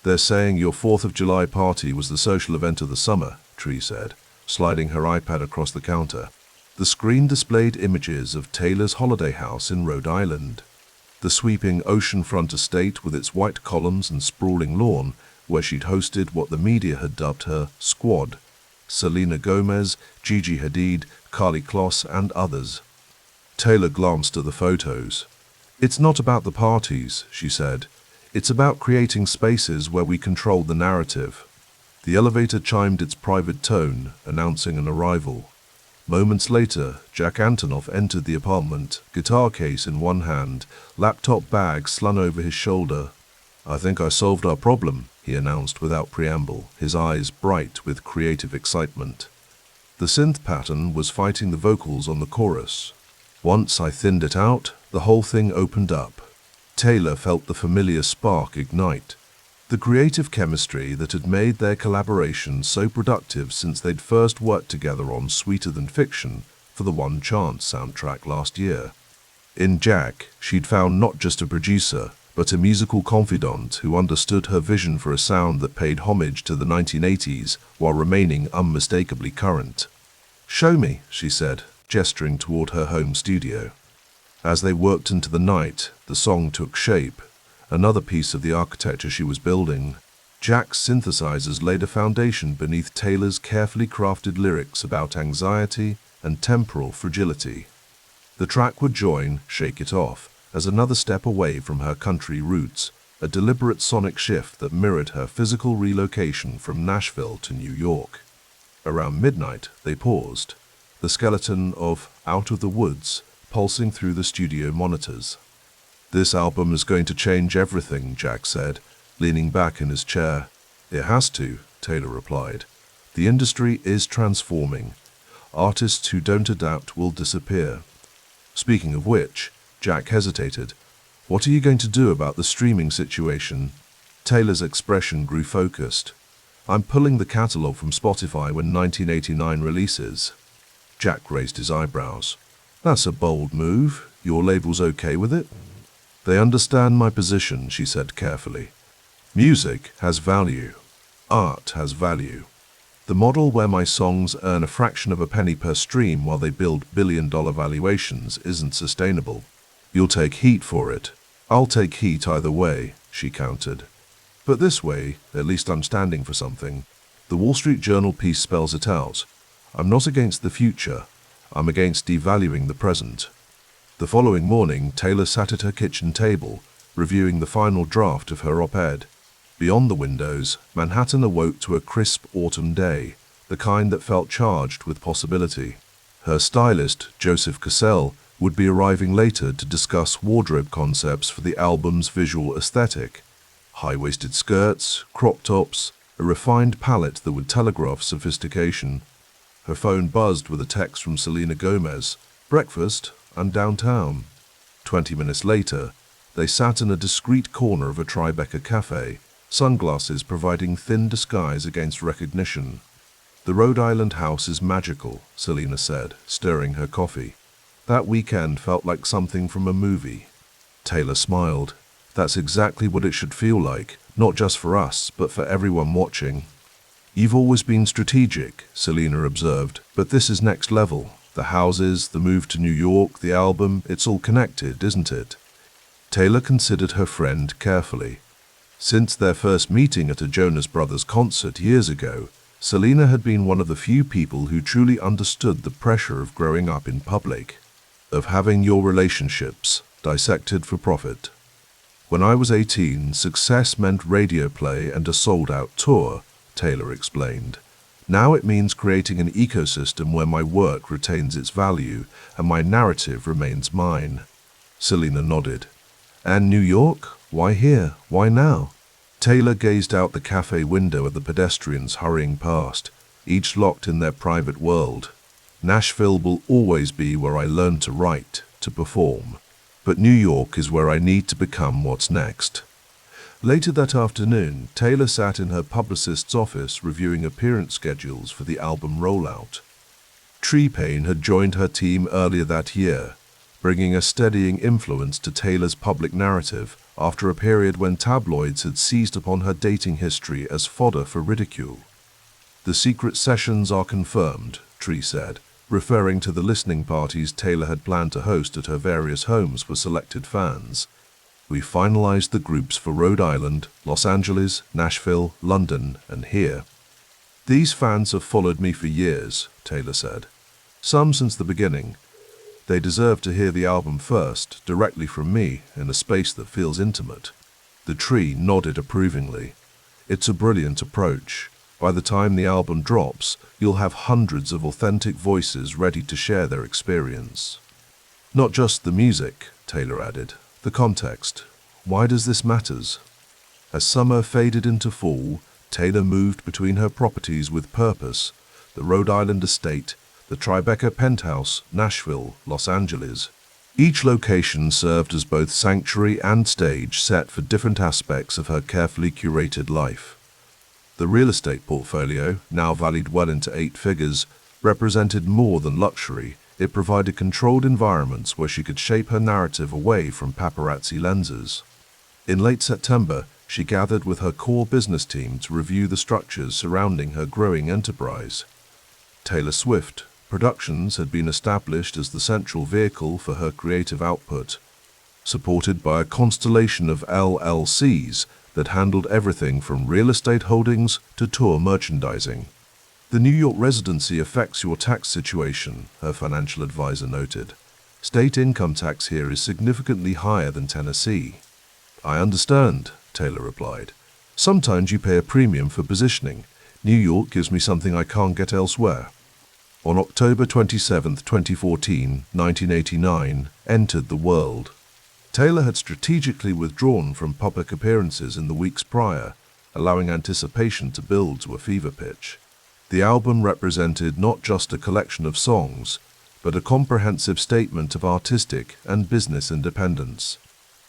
"They're saying your 4th of July party was the social event of the summer," Tree said, sliding her iPad across the counter. The screen displayed images of Taylor's holiday house in Rhode Island. The sweeping oceanfront estate with its white columns and sprawling lawn, where she'd hosted what the media had dubbed her squad. Selena Gomez, Gigi Hadid, Carly Kloss, and others. Taylor glanced at the photos. "It's not about the parties," she said. "It's about creating spaces where we control the narrative." The elevator chimed its private tone, announcing an arrival. Moments later, Jack Antonoff entered the apartment, guitar case in one hand, laptop bag slung over his shoulder. "I think I solved our problem," he announced without preamble, his eyes bright with creative excitement. The synth pattern was fighting the vocals on the chorus. Once I thinned it out, the whole thing opened up. Taylor felt the familiar spark ignite. The creative chemistry that had made their collaboration so productive since they'd first worked together on Sweeter Than Fiction for the One Chance soundtrack last year. In Jack, she'd found not just a producer, but a musical confidant who understood her vision for a sound that paid homage to the 1980s while remaining unmistakably current. "Show me," she said, gesturing toward her home studio. As they worked into the night, the song took shape, another piece of the architecture she was building. Jack's synthesizers laid a foundation beneath Taylor's carefully crafted lyrics about anxiety and temporal fragility. The track would join Shake It Off as another step away from her country roots, a deliberate sonic shift that mirrored her physical relocation from Nashville to New York. Around midnight, they paused, the skeleton of Out of the Woods pulsing through the studio monitors. "This album is going to change everything," Jack said, leaning back in his chair. It has to, Taylor replied. The industry is transforming. Artists who don't adapt will disappear. Speaking of which, Jack hesitated. What are you going to do about the streaming situation? Taylor's expression grew focused. I'm pulling the catalog from Spotify when 1989 releases. Jack raised his eyebrows. That's a bold move. Your label's okay with it? They understand my position, she said carefully. Music has value. Art has value. The model where my songs earn a fraction of a penny per stream while they build billion-dollar valuations isn't sustainable. You'll take heat for it. I'll take heat either way, she countered. But this way, at least I'm standing for something. The Wall Street Journal piece spells it out. I'm not against the future. I'm against devaluing the present. The following morning, Taylor sat at her kitchen table, reviewing the final draft of her op-ed. Beyond the windows, Manhattan awoke to a crisp autumn day, the kind that felt charged with possibility. Her stylist, Joseph Cassell, would be arriving later to discuss wardrobe concepts for the album's visual aesthetic. High-waisted skirts, crop tops, a refined palette that would telegraph sophistication. Her phone buzzed with a text from Selena Gomez. Breakfast, I'm downtown. 20 minutes later, they sat in a discreet corner of a Tribeca cafe, sunglasses providing thin disguise against recognition. The Rhode Island house is magical, Selena said, stirring her coffee. That weekend felt like something from a movie. Taylor smiled. That's exactly what it should feel like, not just for us, but for everyone watching. You've always been strategic, Selena observed, but this is next level. The houses, the move to New York, the album, it's all connected, isn't it? Taylor considered her friend carefully. Since their first meeting at a Jonas Brothers concert years ago, Selena had been one of the few people who truly understood the pressure of growing up in public, of having your relationships dissected for profit. When I was 18, success meant radio play and a sold-out tour, Taylor explained. Now it means creating an ecosystem where my work retains its value and my narrative remains mine. Selena nodded. And New York? Why here? Why now? Taylor gazed out the cafe window at the pedestrians hurrying past, each locked in their private world. Nashville will always be where I learn to write, to perform. But New York is where I need to become what's next. Later that afternoon, Taylor sat in her publicist's office reviewing appearance schedules for the album rollout. T-Pain had joined her team earlier that year, bringing a steadying influence to Taylor's public narrative after a period when tabloids had seized upon her dating history as fodder for ridicule. The secret sessions are confirmed, Tree said, referring to the listening parties Taylor had planned to host at her various homes for selected fans. We finalized the groups for Rhode Island, Los Angeles, Nashville, London, and here. These fans have followed me for years, Taylor said. Some since the beginning. They deserve to hear the album first, directly from me, in a space that feels intimate. The Tree nodded approvingly. It's a brilliant approach. By the time the album drops, you'll have hundreds of authentic voices ready to share their experience. Not just the music, Taylor added. The context. Why does this matters? As summer faded into fall, Taylor moved between her properties with purpose, the Rhode Island estate, the Tribeca penthouse, Nashville, Los Angeles. Each location served as both sanctuary and stage set for different aspects of her carefully curated life. The real estate portfolio, now valued well into 8 figures, represented more than luxury. It provided controlled environments where she could shape her narrative away from paparazzi lenses. In late September, she gathered with her core business team to review the structures surrounding her growing enterprise. Taylor Swift Productions had been established as the central vehicle for her creative output, supported by a constellation of LLCs that handled everything from real estate holdings to tour merchandising. The New York residency affects your tax situation, her financial advisor noted. State income tax here is significantly higher than Tennessee. I understand, Taylor replied. Sometimes you pay a premium for positioning. New York gives me something I can't get elsewhere. On October 27, 2014, 1989, entered the world. Taylor had strategically withdrawn from public appearances in the weeks prior, allowing anticipation to build to a fever pitch. The album represented not just a collection of songs, but a comprehensive statement of artistic and business independence.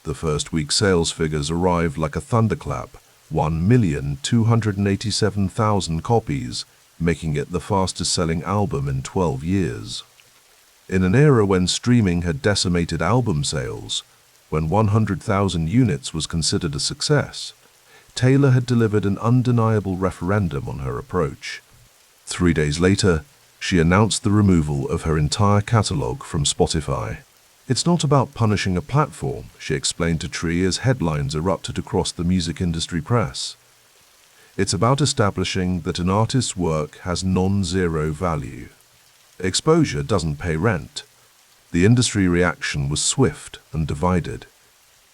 The first week's sales figures arrived like a thunderclap, 1,287,000 copies, making it the fastest-selling album in 12 years. In an era when streaming had decimated album sales, when 100,000 units was considered a success, Taylor had delivered an undeniable referendum on her approach. 3 days later, she announced the removal of her entire catalog from Spotify. "It's not about punishing a platform," she explained to Tree as headlines erupted across the music industry press. "It's about establishing that an artist's work has non-zero value. Exposure doesn't pay rent." The industry reaction was swift and divided.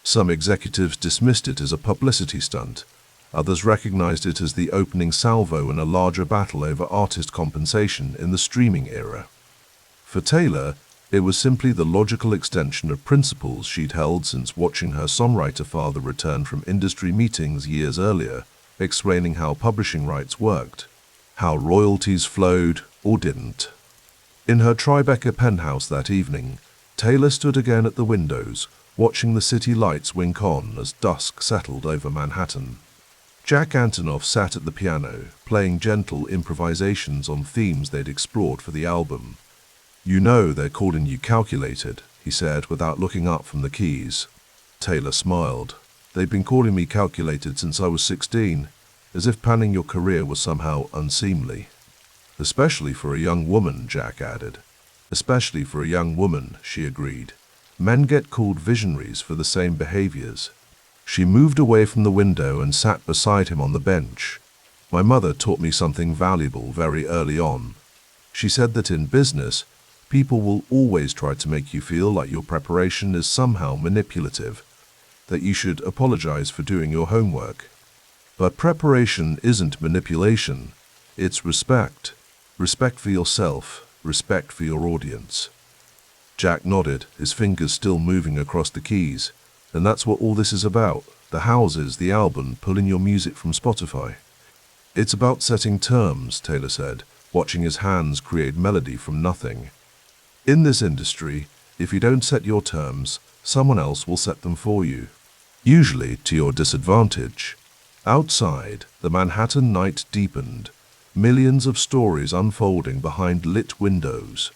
Some executives dismissed it as a publicity stunt. Others recognized it as the opening salvo in a larger battle over artist compensation in the streaming era. For Taylor, it was simply the logical extension of principles she'd held since watching her songwriter father return from industry meetings years earlier, explaining how publishing rights worked, how royalties flowed or didn't. In her Tribeca penthouse that evening, Taylor stood again at the windows, watching the city lights wink on as dusk settled over Manhattan. Jack Antonoff sat at the piano, playing gentle improvisations on themes they'd explored for the album. "You know they're calling you calculated," he said without looking up from the keys. Taylor smiled. "They've been calling me calculated since I was 16, as if planning your career was somehow unseemly." "Especially for a young woman," Jack added. "Especially for a young woman," she agreed. "Men get called visionaries for the same behaviors." She moved away from the window and sat beside him on the bench. "My mother taught me something valuable very early on. She said that in business, people will always try to make you feel like your preparation is somehow manipulative, that you should apologize for doing your homework. But preparation isn't manipulation, it's respect. Respect for yourself, respect for your audience." Jack nodded, his fingers still moving across the keys. "And that's what all this is about, the houses, the album, pulling your music from Spotify." "It's about setting terms," Taylor said, watching his hands create melody from nothing. "In this industry, if you don't set your terms, someone else will set them for you, usually to your disadvantage." Outside, the Manhattan night deepened, millions of stories unfolding behind lit windows.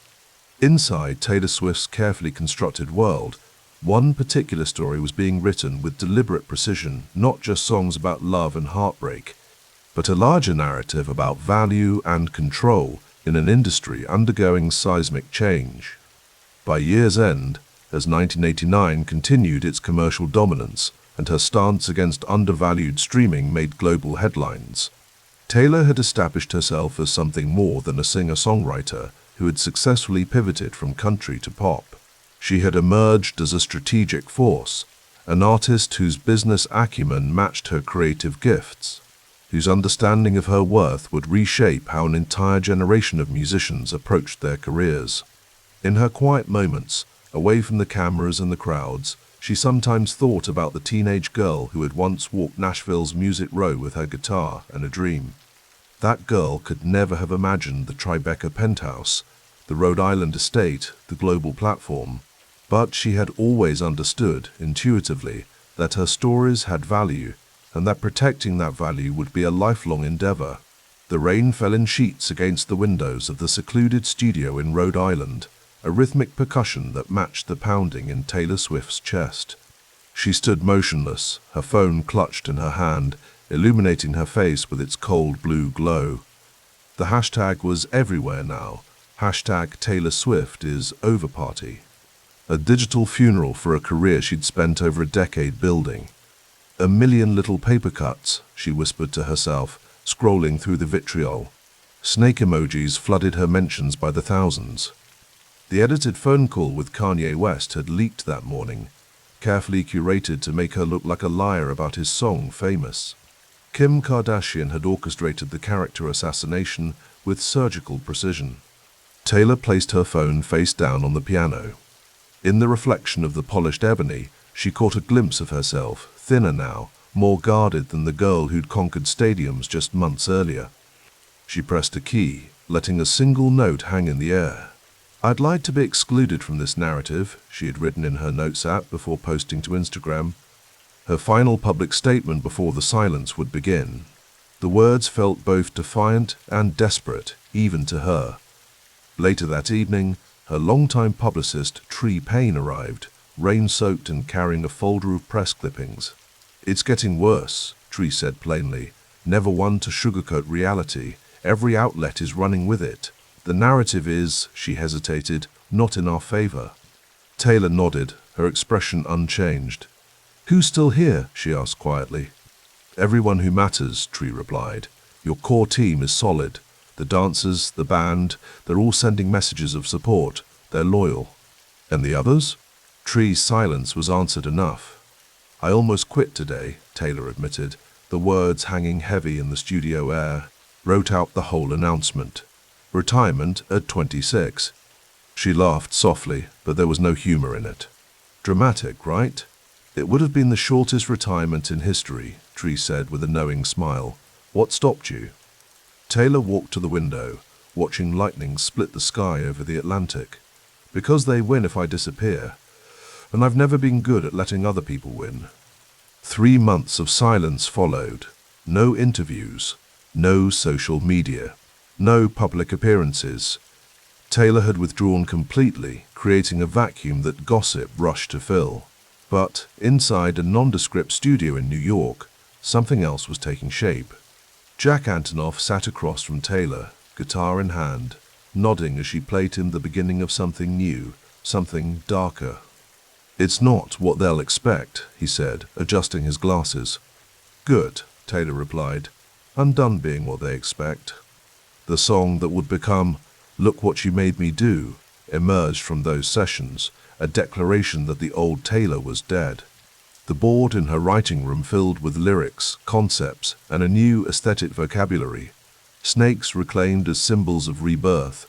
Inside Taylor Swift's carefully constructed world, one particular story was being written with deliberate precision, not just songs about love and heartbreak, but a larger narrative about value and control in an industry undergoing seismic change. By year's end, as 1989 continued its commercial dominance and her stance against undervalued streaming made global headlines, Taylor had established herself as something more than a singer-songwriter who had successfully pivoted from country to pop. She had emerged as a strategic force, an artist whose business acumen matched her creative gifts, whose understanding of her worth would reshape how an entire generation of musicians approached their careers. In her quiet moments, away from the cameras and the crowds, she sometimes thought about the teenage girl who had once walked Nashville's Music Row with her guitar and a dream. That girl could never have imagined the Tribeca penthouse, the Rhode Island estate, the global platform, but she had always understood, intuitively, that her stories had value, and that protecting that value would be a lifelong endeavor. The rain fell in sheets against the windows of the secluded studio in Rhode Island, a rhythmic percussion that matched the pounding in Taylor Swift's chest. She stood motionless, her phone clutched in her hand, illuminating her face with its cold blue glow. The hashtag was everywhere now. Hashtag Taylor Swift is over party. A digital funeral for a career she'd spent over a decade building. "A million little paper cuts," she whispered to herself, scrolling through the vitriol. Snake emojis flooded her mentions by the thousands. The edited phone call with Kanye West had leaked that morning, carefully curated to make her look like a liar about his song Famous. Kim Kardashian had orchestrated the character assassination with surgical precision. Taylor placed her phone face down on the piano. In the reflection of the polished ebony, she caught a glimpse of herself, thinner now, more guarded than the girl who'd conquered stadiums just months earlier. She pressed a key, letting a single note hang in the air. "I'd like to be excluded from this narrative," she had written in her notes app before posting to Instagram. Her final public statement before the silence would begin. The words felt both defiant and desperate, even to her. Later that evening, her longtime publicist, Tree Payne, arrived, rain-soaked and carrying a folder of press clippings. "It's getting worse," Tree said plainly, never one to sugarcoat reality. "Every outlet is running with it. The narrative is," she hesitated, "not in our favor." Taylor nodded, her expression unchanged. "Who's still here?" she asked quietly. "Everyone who matters," Tree replied. "Your core team is solid. The dancers, the band, they're all sending messages of support. They're loyal." "And the others?" Tree's silence was answered enough. "I almost quit today," Taylor admitted, the words hanging heavy in the studio air. Wrote out the whole announcement. Retirement at 26. She laughed softly, but there was no humor in it. "Dramatic, right? It would have been the shortest retirement in history," Tree said with a knowing smile. "What stopped you?" Taylor walked to the window, watching lightning split the sky over the Atlantic. "Because they win if I disappear, and I've never been good at letting other people win." 3 months of silence followed. No interviews, no social media, no public appearances. Taylor had withdrawn completely, creating a vacuum that gossip rushed to fill. But inside a nondescript studio in New York, something else was taking shape. Jack Antonoff sat across from Taylor, guitar in hand, nodding as she played him the beginning of something new, something darker. "It's not what they'll expect," he said, adjusting his glasses. "Good," Taylor replied. "I'm done being what they expect." The song that would become "Look What You Made Me Do" emerged from those sessions, a declaration that the old Taylor was dead. The board in her writing room filled with lyrics, concepts, and a new aesthetic vocabulary. Snakes reclaimed as symbols of rebirth,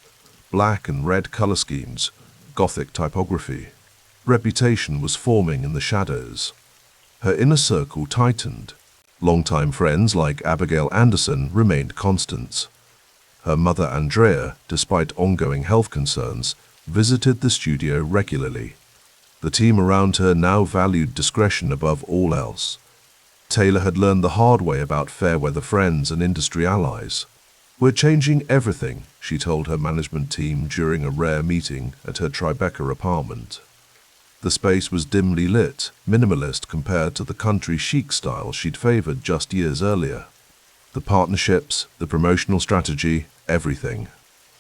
black and red color schemes, Gothic typography. Reputation was forming in the shadows. Her inner circle tightened. Longtime friends like Abigail Anderson remained constants. Her mother Andrea, despite ongoing health concerns, visited the studio regularly. The team around her now valued discretion above all else. Taylor had learned the hard way about fair-weather friends and industry allies. "We're changing everything," she told her management team during a rare meeting at her Tribeca apartment. The space was dimly lit, minimalist compared to the country chic style she'd favored just years earlier. The partnerships, the promotional strategy, everything.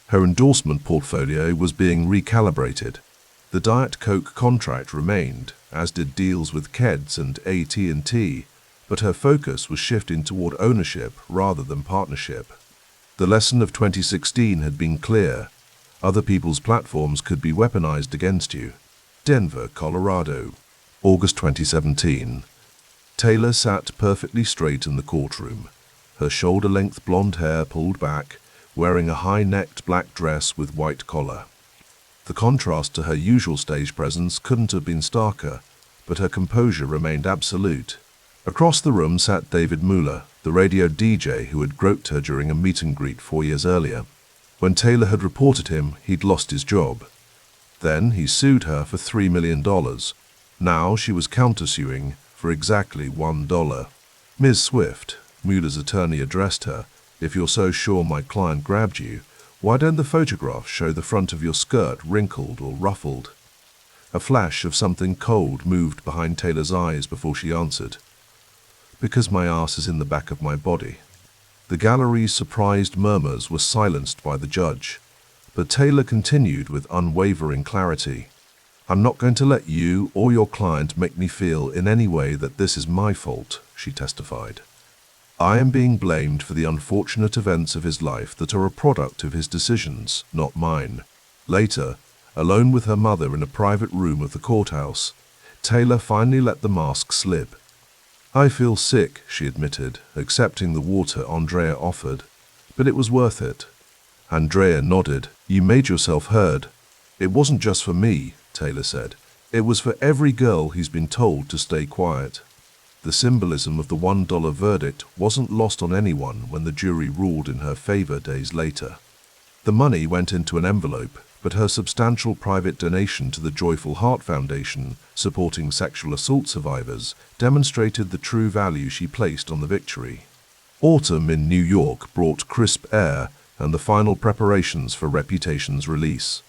Her endorsement portfolio was being recalibrated. The Diet Coke contract remained, as did deals with Keds and AT&T, but her focus was shifting toward ownership rather than partnership. The lesson of 2016 had been clear. Other people's platforms could be weaponized against you. Denver, Colorado, August 2017. Taylor sat perfectly straight in the courtroom, her shoulder-length blonde hair pulled back, wearing a high-necked black dress with white collar. The contrast to her usual stage presence couldn't have been starker, but her composure remained absolute. Across the room sat David Mueller, the radio DJ who had groped her during a meet and greet 4 years earlier. When Taylor had reported him, he'd lost his job. Then he sued her for $3 million. Now she was countersuing for exactly $1. "Ms. Swift," Mueller's attorney addressed her, "if you're so sure my client grabbed you, why don't the photographs show the front of your skirt wrinkled or ruffled?" A flash of something cold moved behind Taylor's eyes before she answered. "Because my ass is in the back of my body." The gallery's surprised murmurs were silenced by the judge, but Taylor continued with unwavering clarity. "I'm not going to let you or your client make me feel in any way that this is my fault," she testified. "I am being blamed for the unfortunate events of his life that are a product of his decisions, not mine." Later, alone with her mother in a private room of the courthouse, Taylor finally let the mask slip. "I feel sick," she admitted, accepting the water Andrea offered, "but it was worth it." Andrea nodded. "You made yourself heard." "It wasn't just for me," Taylor said. "It was for every girl who's been told to stay quiet." The symbolism of the $1 verdict wasn't lost on anyone when the jury ruled in her favor days later. The money went into an envelope, but her substantial private donation to the Joyful Heart Foundation, supporting sexual assault survivors, demonstrated the true value she placed on the victory. Autumn in New York brought crisp air and the final preparations for Reputation's release.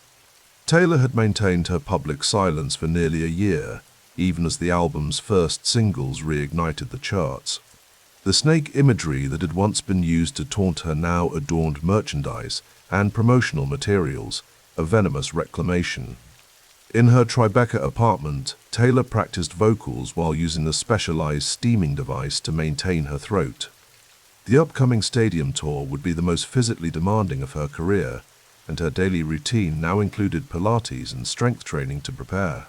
Taylor had maintained her public silence for nearly a year, even as the album's first singles reignited the charts. The snake imagery that had once been used to taunt her now adorned merchandise and promotional materials, a venomous reclamation. In her Tribeca apartment, Taylor practiced vocals while using a specialized steaming device to maintain her throat. The upcoming stadium tour would be the most physically demanding of her career, and her daily routine now included Pilates and strength training to prepare.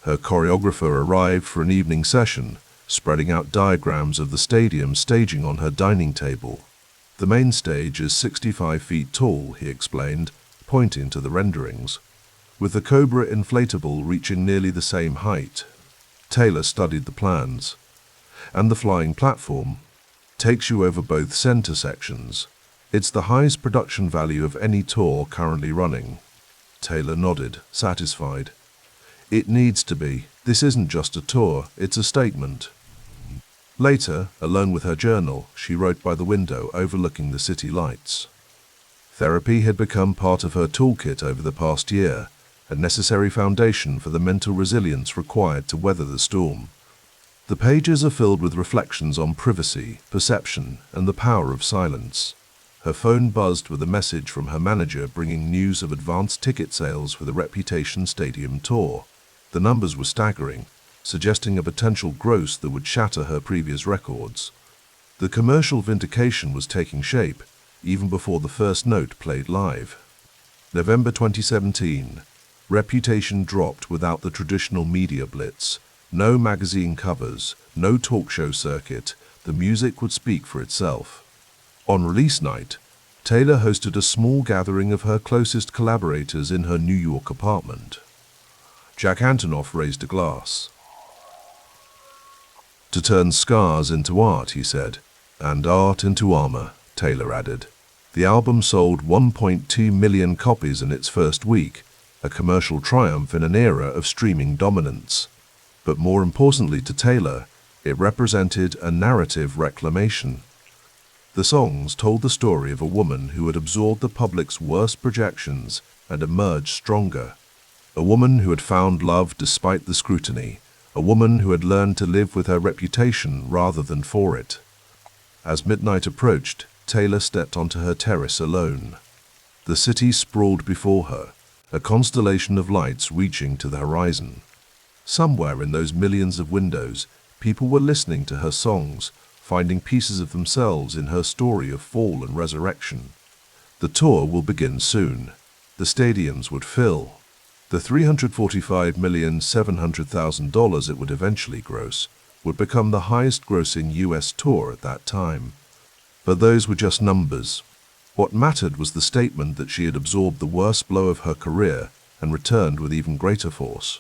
Her choreographer arrived for an evening session, spreading out diagrams of the stadium staging on her dining table. The main stage is 65 feet tall, he explained, pointing to the renderings, with the Cobra inflatable reaching nearly the same height. Taylor studied the plans. And the flying platform takes you over both center sections. It's the highest production value of any tour currently running. Taylor nodded, satisfied. It needs to be. This isn't just a tour, it's a statement. Later, alone with her journal, she wrote by the window overlooking the city lights. Therapy had become part of her toolkit over the past year, a necessary foundation for the mental resilience required to weather the storm. The pages are filled with reflections on privacy, perception, and the power of silence. Her phone buzzed with a message from her manager bringing news of advanced ticket sales for the Reputation Stadium tour. The numbers were staggering, suggesting a potential gross that would shatter her previous records. The commercial vindication was taking shape, even before the first note played live. November 2017. Reputation dropped without the traditional media blitz. No magazine covers, no talk show circuit. The music would speak for itself. On release night, Taylor hosted a small gathering of her closest collaborators in her New York apartment. Jack Antonoff raised a glass. To turn scars into art, he said, and art into armor, Taylor added. The album sold 1.2 million copies in its first week, a commercial triumph in an era of streaming dominance. But more importantly to Taylor, it represented a narrative reclamation. The songs told the story of a woman who had absorbed the public's worst projections and emerged stronger. A woman who had found love despite the scrutiny. A woman who had learned to live with her reputation rather than for it. As midnight approached, Taylor stepped onto her terrace alone. The city sprawled before her, a constellation of lights reaching to the horizon. Somewhere in those millions of windows, people were listening to her songs, finding pieces of themselves in her story of fall and resurrection. The tour will begin soon. The stadiums would fill. The $345,700,000 it would eventually gross would become the highest-grossing U.S. tour at that time. But those were just numbers. What mattered was the statement that she had absorbed the worst blow of her career and returned with even greater force.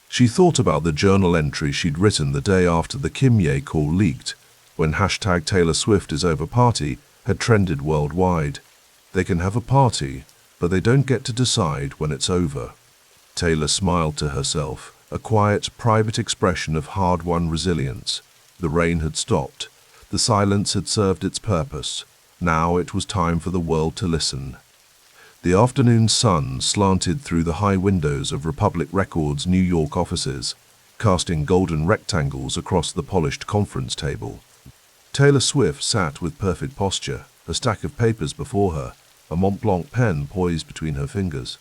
She thought about the journal entry she'd written the day after the Kim Ye call leaked, when #TaylorSwiftIsOverParty had trended worldwide. They can have a party, but they don't get to decide when it's over. Taylor smiled to herself, a quiet, private expression of hard-won resilience. The rain had stopped. The silence had served its purpose. Now it was time for the world to listen. The afternoon sun slanted through the high windows of Republic Records' New York offices, casting golden rectangles across the polished conference table. Taylor Swift sat with perfect posture, a stack of papers before her, a Mont Blanc pen poised between her fingers.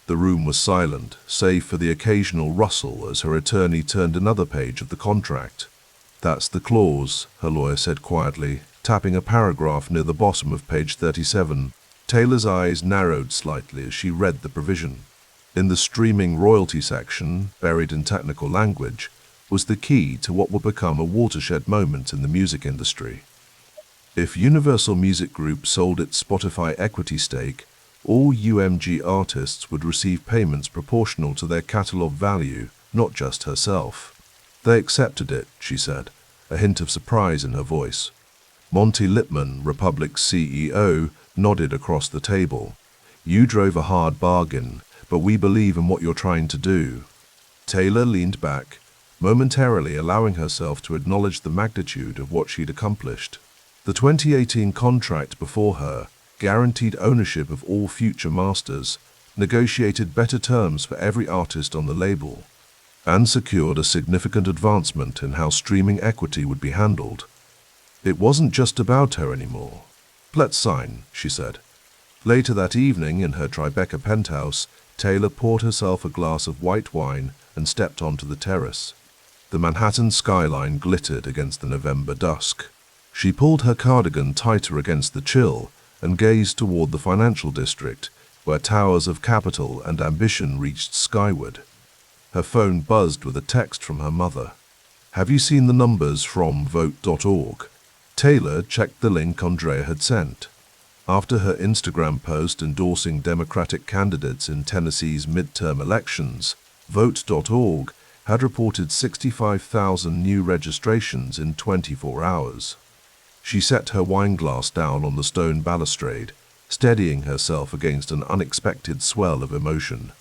The room was silent, save for the occasional rustle as her attorney turned another page of the contract. "That's the clause," her lawyer said quietly, tapping a paragraph near the bottom of page 37. Taylor's eyes narrowed slightly as she read the provision. In the streaming royalty section, buried in technical language, was the key to what would become a watershed moment in the music industry. If Universal Music Group sold its Spotify equity stake, all UMG artists would receive payments proportional to their catalog value, not just herself. They accepted it, she said, a hint of surprise in her voice. Monty Lippman, Republic's CEO, nodded across the table. You drove a hard bargain, but we believe in what you're trying to do. Taylor leaned back, momentarily allowing herself to acknowledge the magnitude of what she'd accomplished. The 2018 contract before her guaranteed ownership of all future masters, negotiated better terms for every artist on the label, and secured a significant advancement in how streaming equity would be handled. It wasn't just about her anymore. Let's sign, she said. Later that evening, in her Tribeca penthouse, Taylor poured herself a glass of white wine and stepped onto the terrace. The Manhattan skyline glittered against the November dusk. She pulled her cardigan tighter against the chill and gazed toward the financial district, where towers of capital and ambition reached skyward. Her phone buzzed with a text from her mother. Have you seen the numbers from vote.org? Taylor checked the link Andrea had sent. After her Instagram post endorsing Democratic candidates in Tennessee's midterm elections, vote.org had reported 65,000 new registrations in 24 hours. She set her wine glass down on the stone balustrade, steadying herself against an unexpected swell of emotion.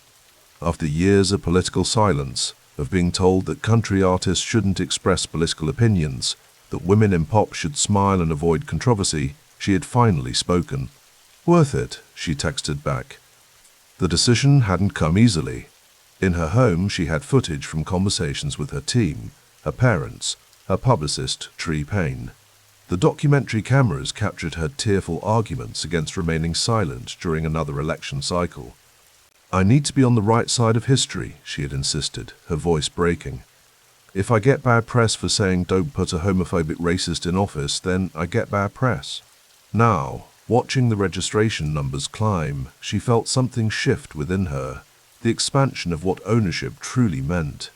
After years of political silence, of being told that country artists shouldn't express political opinions, that women in pop should smile and avoid controversy, she had finally spoken. Worth it, she texted back. The decision hadn't come easily. In her home, she had footage from conversations with her team, her parents, her publicist, Tree Payne. The documentary cameras captured her tearful arguments against remaining silent during another election cycle. I need to be on the right side of history, she had insisted, her voice breaking. If I get bad press for saying don't put a homophobic racist in office, then I get bad press. Now, watching the registration numbers climb, she felt something shift within her, the expansion of what ownership truly meant.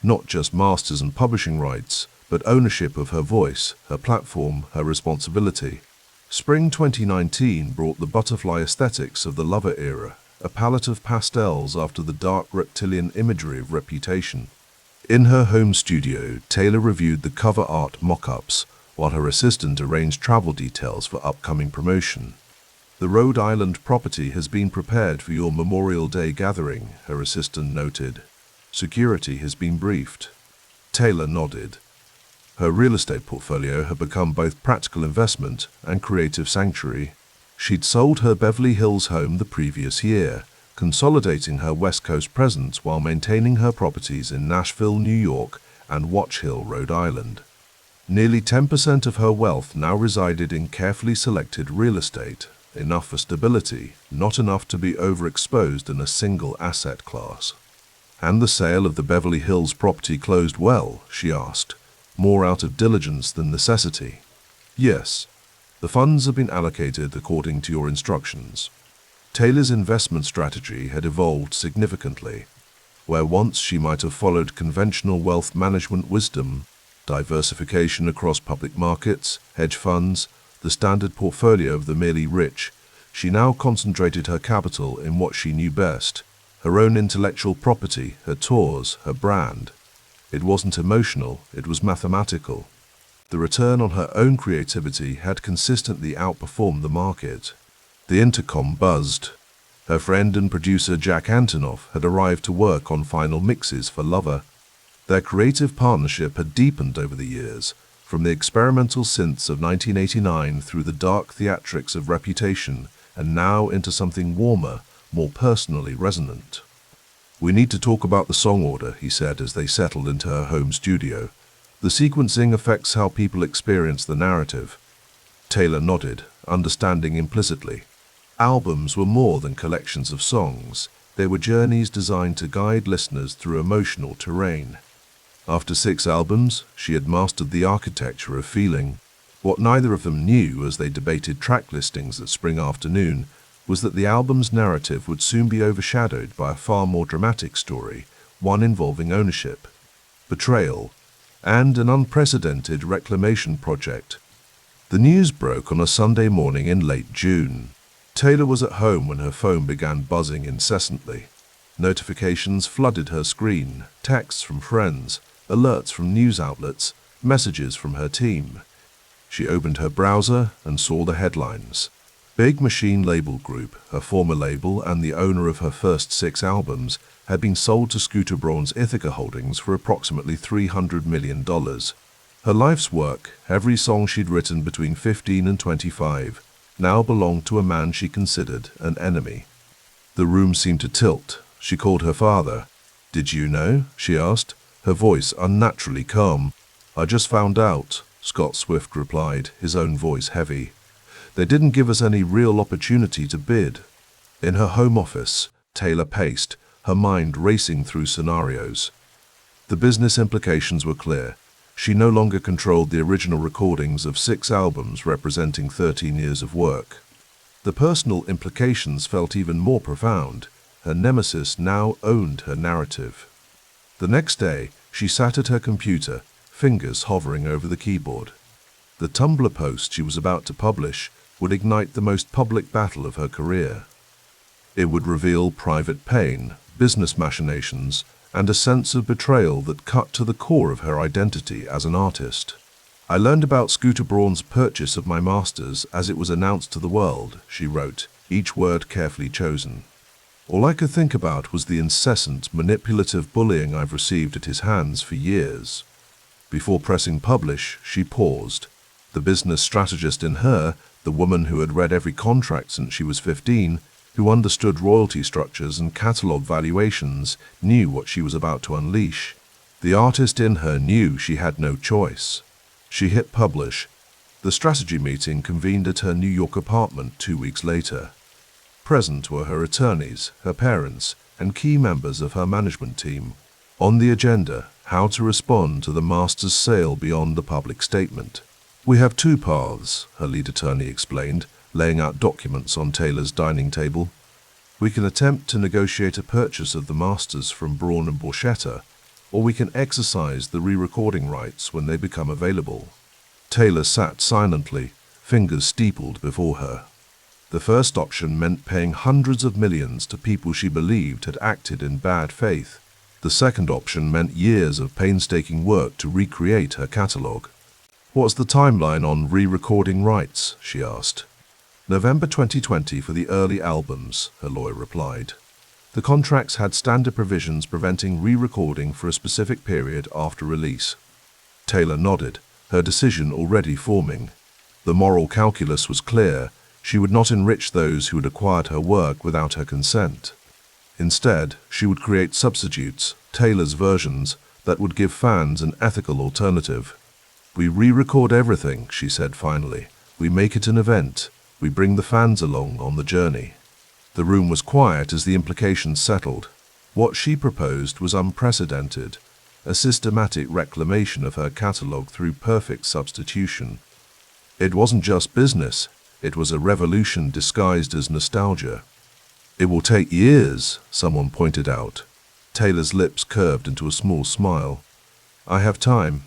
Not just masters and publishing rights, but ownership of her voice, her platform, her responsibility. Spring 2019 brought the butterfly aesthetics of the Lover era, a palette of pastels after the dark reptilian imagery of Reputation. In her home studio, Taylor reviewed the cover art mock-ups, while her assistant arranged travel details for upcoming promotion. The Rhode Island property has been prepared for your Memorial Day gathering, her assistant noted. Security has been briefed. Taylor nodded. Her real estate portfolio had become both practical investment and creative sanctuary. She'd sold her Beverly Hills home the previous year, consolidating her West Coast presence while maintaining her properties in Nashville, New York, and Watch Hill, Rhode Island. Nearly 10% of her wealth now resided in carefully selected real estate, enough for stability, not enough to be overexposed in a single asset class. And the sale of the Beverly Hills property closed well, she asked, more out of diligence than necessity. Yes, the funds have been allocated according to your instructions. Taylor's investment strategy had evolved significantly. Where once she might have followed conventional wealth management wisdom, diversification across public markets, hedge funds, the standard portfolio of the merely rich, she now concentrated her capital in what she knew best, her own intellectual property, her tours, her brand. It wasn't emotional, it was mathematical. The return on her own creativity had consistently outperformed the market. The intercom buzzed. Her friend and producer Jack Antonoff had arrived to work on final mixes for Lover. Their creative partnership had deepened over the years, from the experimental synths of 1989 through the dark theatrics of Reputation, and now into something warmer, more personally resonant. We need to talk about the song order, he said as they settled into her home studio. The sequencing affects how people experience the narrative. Taylor nodded, understanding implicitly. Albums were more than collections of songs. They were journeys designed to guide listeners through emotional terrain. After 6 albums, she had mastered the architecture of feeling. What neither of them knew as they debated track listings that spring afternoon was that the album's narrative would soon be overshadowed by a far more dramatic story, one involving ownership, betrayal, and an unprecedented reclamation project. The news broke on a Sunday morning in late June. Taylor was at home when her phone began buzzing incessantly. Notifications flooded her screen, texts from friends, alerts from news outlets, messages from her team. She opened her browser and saw the headlines. Big Machine Label Group, her former label and the owner of her first 6 albums, had been sold to Scooter Braun's Ithaca Holdings for approximately $300 million. Her life's work, every song she'd written between 15 and 25, now belonged to a man she considered an enemy. The room seemed to tilt. She called her father. "Did you know?" she asked, her voice unnaturally calm. "I just found out," Scott Swift replied, his own voice heavy. "They didn't give us any real opportunity to bid." In her home office, Taylor paced, her mind racing through scenarios. The business implications were clear. She no longer controlled the original recordings of 6 albums representing 13 years of work. The personal implications felt even more profound. Her nemesis now owned her narrative. The next day, she sat at her computer, fingers hovering over the keyboard. The Tumblr post she was about to publish would ignite the most public battle of her career. It would reveal private pain, business machinations, and a sense of betrayal that cut to the core of her identity as an artist. "I learned about Scooter Braun's purchase of my masters as it was announced to the world," she wrote, each word carefully chosen. "All I could think about was the incessant, manipulative bullying I've received at his hands for years." Before pressing publish, she paused. The business strategist in her, the woman who had read every contract since she was 15, who understood royalty structures and catalog valuations, knew what she was about to unleash. The artist in her knew she had no choice. She hit publish. The strategy meeting convened at her New York apartment 2 weeks later. Present were her attorneys, her parents, and key members of her management team. On the agenda, how to respond to the master's sale beyond the public statement. "We have 2 paths," her lead attorney explained, laying out documents on Taylor's dining table. "We can attempt to negotiate a purchase of the masters from Braun and Borchetta, or we can exercise the re-recording rights when they become available." Taylor sat silently, fingers steepled before her. The first option meant paying hundreds of millions to people she believed had acted in bad faith. The second option meant years of painstaking work to recreate her catalogue. "What's the timeline on re-recording rights?" she asked. "November 2020 for the early albums," her lawyer replied. The contracts had standard provisions preventing re-recording for a specific period after release. Taylor nodded, her decision already forming. The moral calculus was clear. She would not enrich those who had acquired her work without her consent. Instead, she would create substitutes, Taylor's versions, that would give fans an ethical alternative. "We re-record everything," she said finally. "We make it an event. We bring the fans along on the journey." The room was quiet as the implications settled. What she proposed was unprecedented, a systematic reclamation of her catalogue through perfect substitution. It wasn't just business, it was a revolution disguised as nostalgia. "It will take years," someone pointed out. Taylor's lips curved into a small smile. "I have time."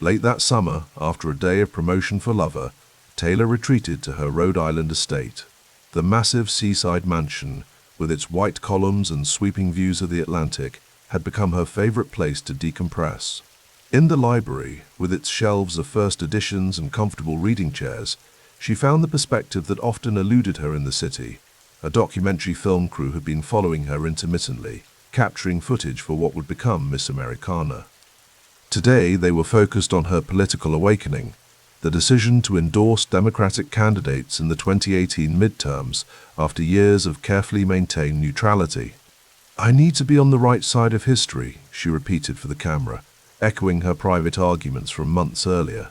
Late that summer, after a day of promotion for Lover, Taylor retreated to her Rhode Island estate. The massive seaside mansion, with its white columns and sweeping views of the Atlantic, had become her favorite place to decompress. In the library, with its shelves of first editions and comfortable reading chairs, she found the perspective that often eluded her in the city. A documentary film crew had been following her intermittently, capturing footage for what would become Miss Americana. Today, they were focused on her political awakening, the decision to endorse Democratic candidates in the 2018 midterms after years of carefully maintained neutrality. "I need to be on the right side of history," she repeated for the camera, echoing her private arguments from months earlier.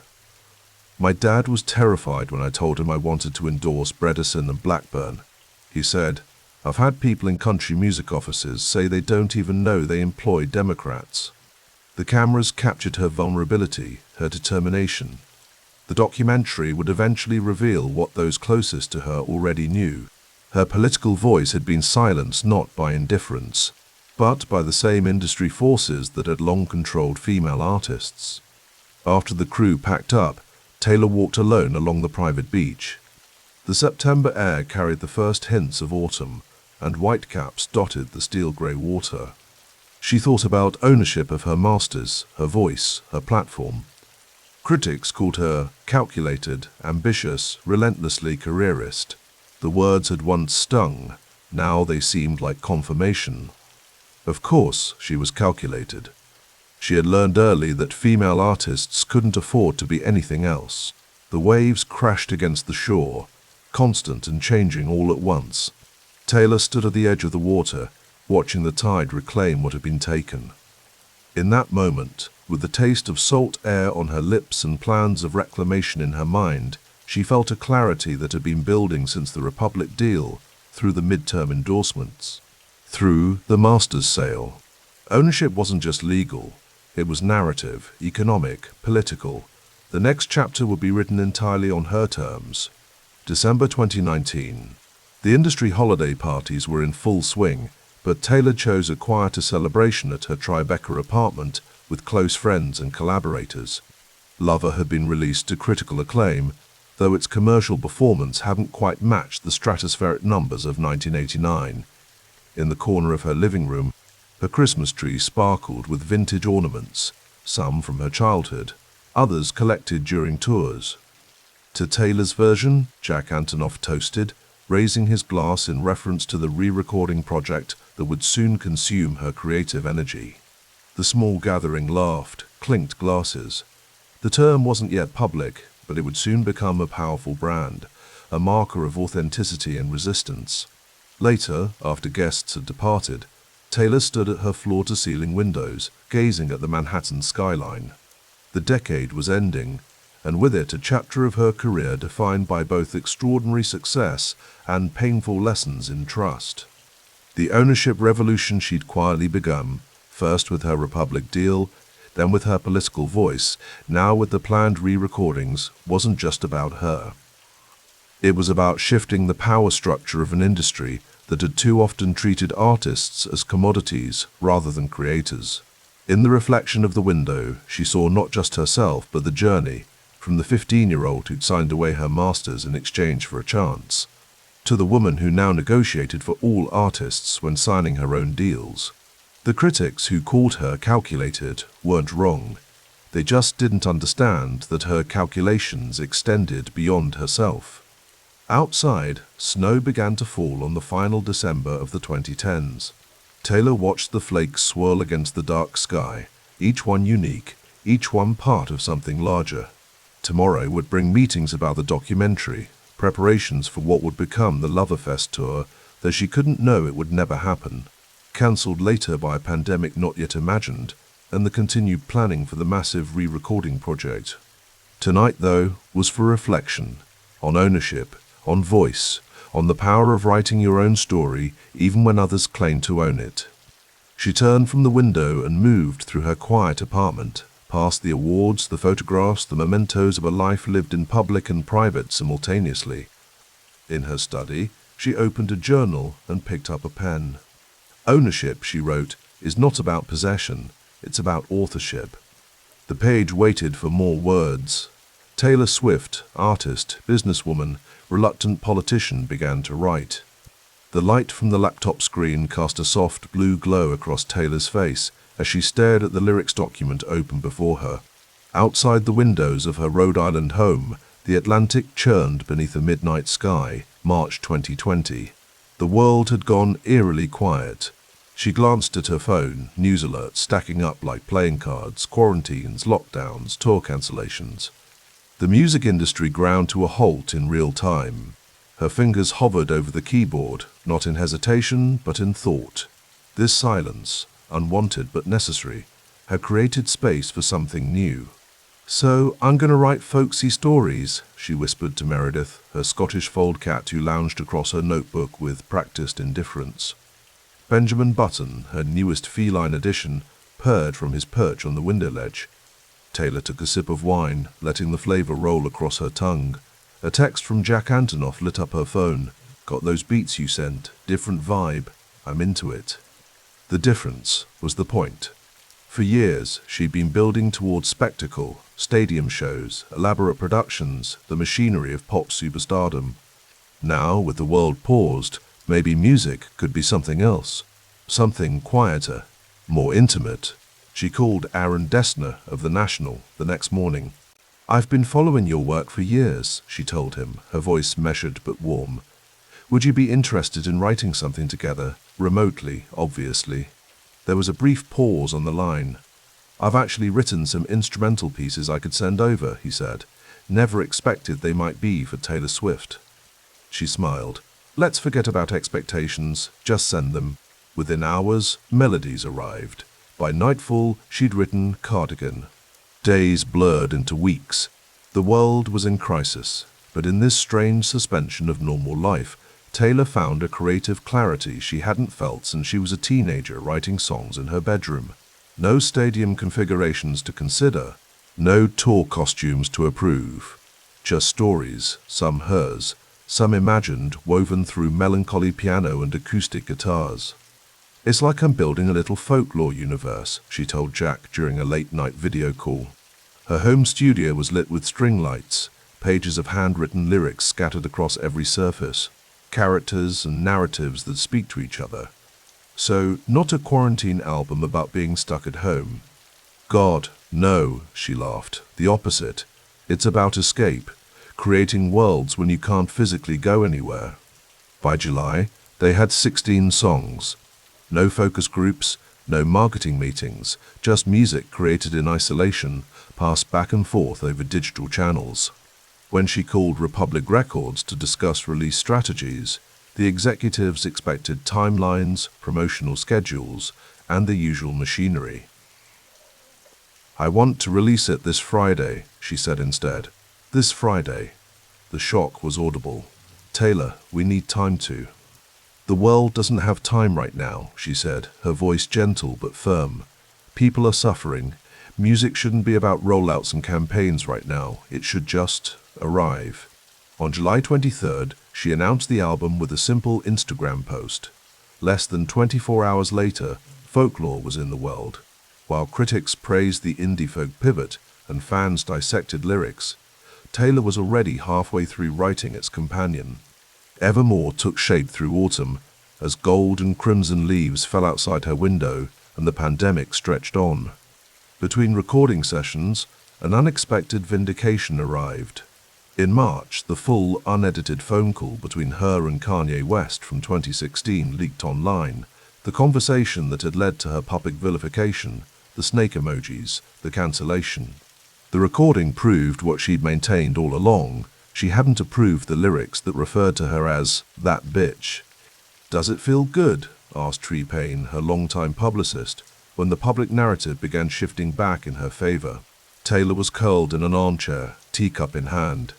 "My dad was terrified when I told him I wanted to endorse Bredesen and Blackburn. He said, 'I've had people in country music offices say they don't even know they employ Democrats.'" The cameras captured her vulnerability, her determination. The documentary would eventually reveal what those closest to her already knew. Her political voice had been silenced not by indifference, but by the same industry forces that had long controlled female artists. After the crew packed up, Taylor walked alone along the private beach. The September air carried the first hints of autumn, and whitecaps dotted the steel-grey water. She thought about ownership of her masters, her voice, her platform. Critics called her calculated, ambitious, relentlessly careerist. The words had once stung, now they seemed like confirmation. Of course, she was calculated. She had learned early that female artists couldn't afford to be anything else. The waves crashed against the shore, constant and changing all at once. Taylor stood at the edge of the water, watching the tide reclaim what had been taken. In that moment, with the taste of salt air on her lips and plans of reclamation in her mind, she felt a clarity that had been building since the Republic deal, through the midterm endorsements, through the master's sale. Ownership wasn't just legal, it was narrative, economic, political. The next chapter would be written entirely on her terms. December 2019. The industry holiday parties were in full swing, but Taylor chose a quieter celebration at her Tribeca apartment with close friends and collaborators. Lover had been released to critical acclaim, though its commercial performance hadn't quite matched the stratospheric numbers of 1989. In the corner of her living room, her Christmas tree sparkled with vintage ornaments, some from her childhood, others collected during tours. To Taylor's version, Jack Antonoff toasted, raising his glass in reference to the re-recording project that would soon consume her creative energy. The small gathering laughed, clinked glasses. The term wasn't yet public, but it would soon become a powerful brand, a marker of authenticity and resistance. Later, after guests had departed, Taylor stood at her floor-to-ceiling windows, gazing at the Manhattan skyline. The decade was ending, and with it a chapter of her career defined by both extraordinary success and painful lessons in trust. The ownership revolution she'd quietly begun, first with her Republic deal, then with her political voice, now with the planned re-recordings, wasn't just about her. It was about shifting the power structure of an industry that had too often treated artists as commodities rather than creators. In the reflection of the window, she saw not just herself but the journey, from the 15-year-old who'd signed away her masters in exchange for a chance, to the woman who now negotiated for all artists when signing her own deals. The critics who called her calculated weren't wrong. They just didn't understand that her calculations extended beyond herself. Outside, snow began to fall on the final December of the 2010s. Taylor watched the flakes swirl against the dark sky, each one unique, each one part of something larger. Tomorrow would bring meetings about the documentary, preparations for what would become the Loverfest tour, though she couldn't know it would never happen. Cancelled later by a pandemic not yet imagined, and the continued planning for the massive re-recording project. Tonight, though, was for reflection, on ownership, on voice, on the power of writing your own story even when others claim to own it. She turned from the window and moved through her quiet apartment, past the awards, the photographs, the mementos of a life lived in public and private simultaneously. In her study, she opened a journal and picked up a pen. Ownership, she wrote, is not about possession, it's about authorship. The page waited for more words. Taylor Swift, artist, businesswoman, reluctant politician, began to write. The light from the laptop screen cast a soft blue glow across Taylor's face as she stared at the lyrics document open before her. Outside the windows of her Rhode Island home, the Atlantic churned beneath a midnight sky, March 2020. The world had gone eerily quiet. She glanced at her phone, news alerts stacking up like playing cards, quarantines, lockdowns, tour cancellations. The music industry ground to a halt in real time. Her fingers hovered over the keyboard, not in hesitation, but in thought. This silence, unwanted but necessary, had created space for something new. "So I'm going to write folksy stories," she whispered to Meredith, her Scottish fold cat who lounged across her notebook with practiced indifference. Benjamin Button, her newest feline addition, purred from his perch on the window ledge. Taylor took a sip of wine, letting the flavor roll across her tongue. A text from Jack Antonoff lit up her phone. "Got those beats you sent, different vibe, I'm into it." The difference was the point. For years, she'd been building towards spectacle, stadium shows, elaborate productions, the machinery of pop superstardom. Now, with the world paused, maybe music could be something else. Something quieter, more intimate. She called Aaron Dessner of The National the next morning. "I've been following your work for years," she told him, her voice measured but warm. "Would you be interested in writing something together? Remotely, obviously." There was a brief pause on the line. "I've actually written some instrumental pieces I could send over," he said. "Never expected they might be for Taylor Swift." She smiled. "Let's forget about expectations, just send them." Within hours, melodies arrived. By nightfall, she'd written Cardigan. Days blurred into weeks. The world was in crisis, but in this strange suspension of normal life, Taylor found a creative clarity she hadn't felt since she was a teenager writing songs in her bedroom. No stadium configurations to consider, no tour costumes to approve. Just stories, some hers, some imagined, woven through melancholy piano and acoustic guitars. "It's like I'm building a little folklore universe," she told Jack during a late-night video call. Her home studio was lit with string lights, pages of handwritten lyrics scattered across every surface, characters and narratives that speak to each other. So, not a quarantine album about being stuck at home. "God, no," she laughed. "The opposite. It's about escape, creating worlds when you can't physically go anywhere." By July, they had 16 songs. No focus groups, no marketing meetings, just music created in isolation, passed back and forth over digital channels. When she called Republic Records to discuss release strategies, the executives expected timelines, promotional schedules, and the usual machinery. "I want to release it this Friday," she said instead. "This Friday." The shock was audible. "Taylor, we need time to." "The world doesn't have time right now," she said, her voice gentle but firm. "People are suffering. Music shouldn't be about rollouts and campaigns right now. It should just arrive." On July 23rd, she announced the album with a simple Instagram post. Less than 24 hours later, Folklore was in the world. While critics praised the indie folk pivot and fans dissected lyrics, Taylor was already halfway through writing its companion. Evermore took shape through autumn, as gold and crimson leaves fell outside her window and the pandemic stretched on. Between recording sessions, an unexpected vindication arrived. In March, the full, unedited phone call between her and Kanye West from 2016 leaked online, the conversation that had led to her public vilification, the snake emojis, the cancellation. The recording proved what she'd maintained all along. She hadn't approved the lyrics that referred to her as "that bitch." "Does it feel good?" asked Tree Payne, her longtime publicist, when the public narrative began shifting back in her favor. Taylor was curled in an armchair, teacup in hand.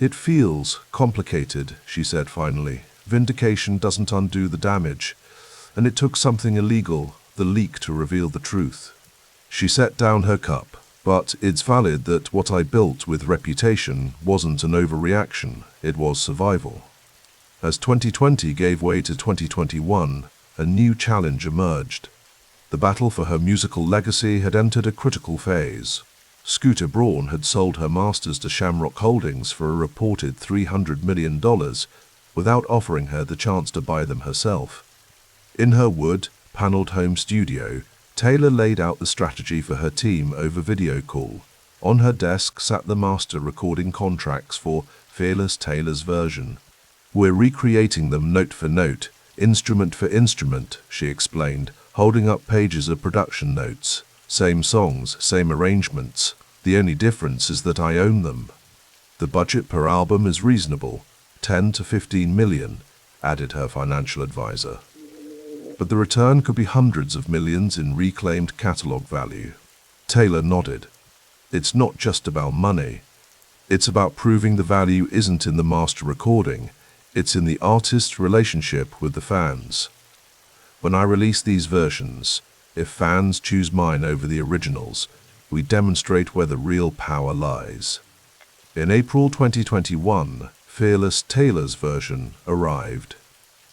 "It feels complicated," she said finally. "Vindication doesn't undo the damage, and it took something illegal, the leak, to reveal the truth." She set down her cup. "But it's valid that what I built with Reputation wasn't an overreaction, it was survival." As 2020 gave way to 2021, a new challenge emerged. The battle for her musical legacy had entered a critical phase. Scooter Braun had sold her masters to Shamrock Holdings for a reported $300 million without offering her the chance to buy them herself. In her wood, paneled home studio, Taylor laid out the strategy for her team over video call. On her desk sat the master recording contracts for Fearless Taylor's version. "We're recreating them note for note, instrument for instrument," she explained, holding up pages of production notes. "Same songs, same arrangements. The only difference is that I own them." "The budget per album is reasonable, 10 to 15 million, added her financial advisor. "But the return could be hundreds of millions in reclaimed catalog value." Taylor nodded. "It's not just about money. It's about proving the value isn't in the master recording, it's in the artist's relationship with the fans. When I release these versions, if fans choose mine over the originals, we demonstrate where the real power lies." In April 2021, Fearless Taylor's version arrived.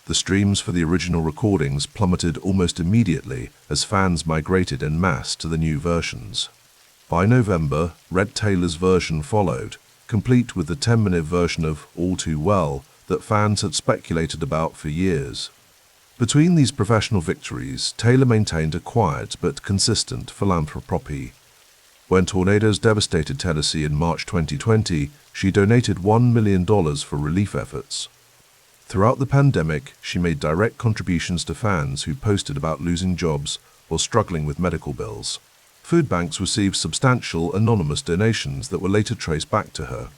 The streams for the original recordings plummeted almost immediately as fans migrated en masse to the new versions. By November, Red Taylor's version followed, complete with the 10-minute version of All Too Well that fans had speculated about for years. Between these professional victories, Taylor maintained a quiet but consistent philanthropy. When tornadoes devastated Tennessee in March 2020, she donated $1 million for relief efforts. Throughout the pandemic, she made direct contributions to fans who posted about losing jobs or struggling with medical bills. Food banks received substantial anonymous donations that were later traced back to her.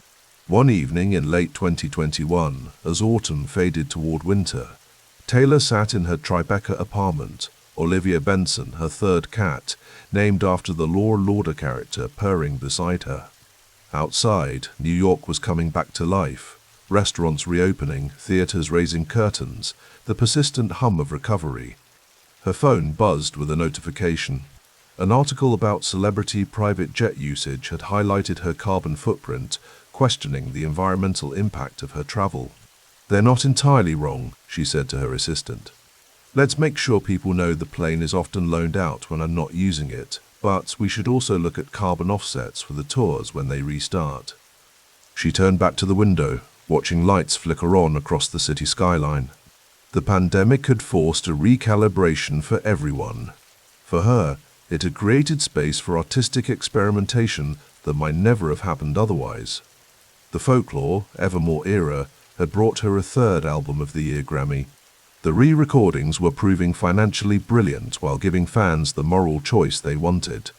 One evening in late 2021, as autumn faded toward winter, Taylor sat in her Tribeca apartment, Olivia Benson, her third cat, named after the Law & Order character, purring beside her. Outside, New York was coming back to life. Restaurants reopening, theaters raising curtains, the persistent hum of recovery. Her phone buzzed with a notification. An article about celebrity private jet usage had highlighted her carbon footprint, questioning the environmental impact of her travel. "They're not entirely wrong," she said to her assistant. "Let's make sure people know the plane is often loaned out when I'm not using it, but we should also look at carbon offsets for the tours when they restart." She turned back to the window, watching lights flicker on across the city skyline. The pandemic had forced a recalibration for everyone. For her, it had created space for artistic experimentation that might never have happened otherwise. The Folklore, Evermore era had brought her a third Album of the Year Grammy. The re-recordings were proving financially brilliant while giving fans the moral choice they wanted.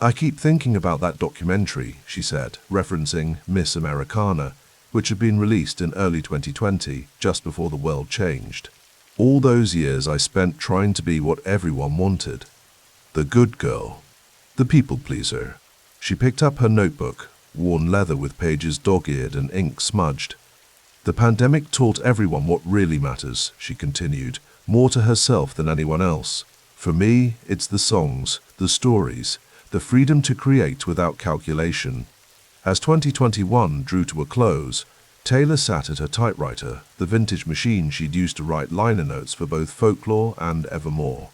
"I keep thinking about that documentary," she said, referencing Miss Americana, which had been released in early 2020, just before the world changed. "All those years I spent trying to be what everyone wanted. The good girl. The people pleaser." She picked up her notebook, worn leather with pages dog-eared and ink smudged. "The pandemic taught everyone what really matters," she continued, more to herself than anyone else. "For me, it's the songs, the stories, the freedom to create without calculation." As 2021 drew to a close, Taylor sat at her typewriter, the vintage machine she'd used to write liner notes for both Folklore and Evermore.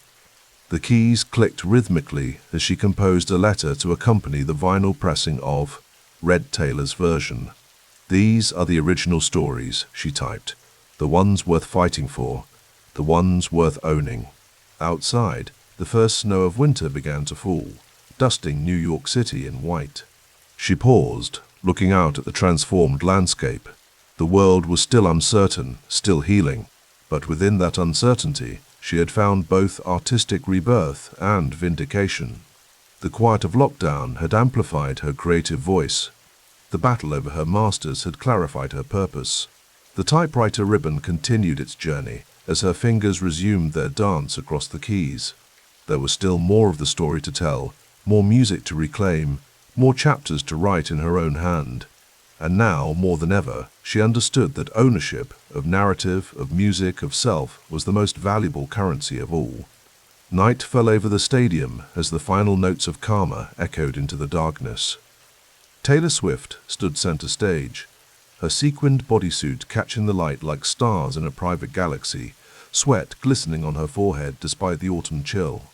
The keys clicked rhythmically as she composed a letter to accompany the vinyl pressing of Red Taylor's version. "These are the original stories," she typed, "the ones worth fighting for, the ones worth owning." Outside, the first snow of winter began to fall, dusting New York City in white. She paused, looking out at the transformed landscape. The world was still uncertain, still healing, but within that uncertainty, she had found both artistic rebirth and vindication. The quiet of lockdown had amplified her creative voice. The battle over her masters had clarified her purpose. The typewriter ribbon continued its journey as her fingers resumed their dance across the keys. There was still more of the story to tell, more music to reclaim, more chapters to write in her own hand. And now, more than ever, she understood that ownership of narrative, of music, of self was the most valuable currency of all. Night fell over the stadium as the final notes of Karma echoed into the darkness. Taylor Swift stood center stage, her sequined bodysuit catching the light like stars in a private galaxy, sweat glistening on her forehead despite the autumn chill.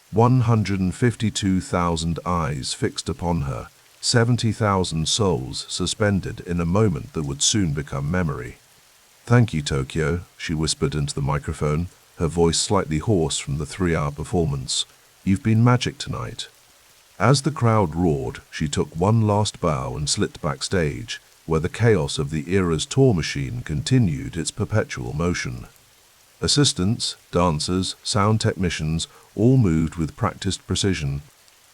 152,000 eyes fixed upon her, 70,000 souls suspended in a moment that would soon become memory. "Thank you, Tokyo," she whispered into the microphone, her voice slightly hoarse from the 3-hour performance. "You've been magic tonight." As the crowd roared, she took one last bow and slipped backstage, where the chaos of the era's tour machine continued its perpetual motion. Assistants, dancers, sound technicians all moved with practiced precision,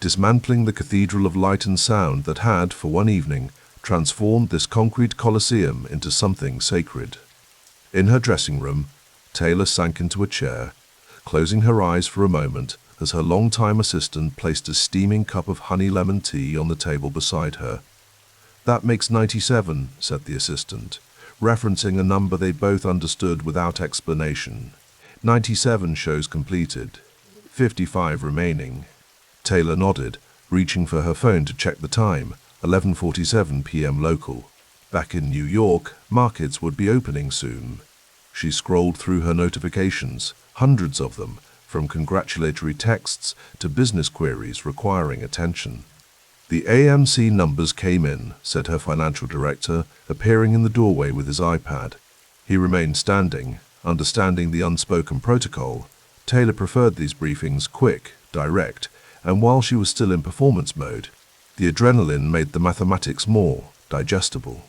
dismantling the cathedral of light and sound that had, for one evening, transformed this concrete coliseum into something sacred. In her dressing room, Taylor sank into a chair, closing her eyes for a moment as her longtime assistant placed a steaming cup of honey lemon tea on the table beside her. "That makes 97, said the assistant, referencing a number they both understood without explanation. 97 shows completed, 55 remaining." Taylor nodded, reaching for her phone to check the time, 11:47 p.m. local. Back in New York, markets would be opening soon. She scrolled through her notifications, hundreds of them, from congratulatory texts to business queries requiring attention. "The AMC numbers came in," said her financial director, appearing in the doorway with his iPad. He remained standing, understanding the unspoken protocol. Taylor preferred these briefings quick, direct, and while she was still in performance mode, The adrenaline made the mathematics more digestible.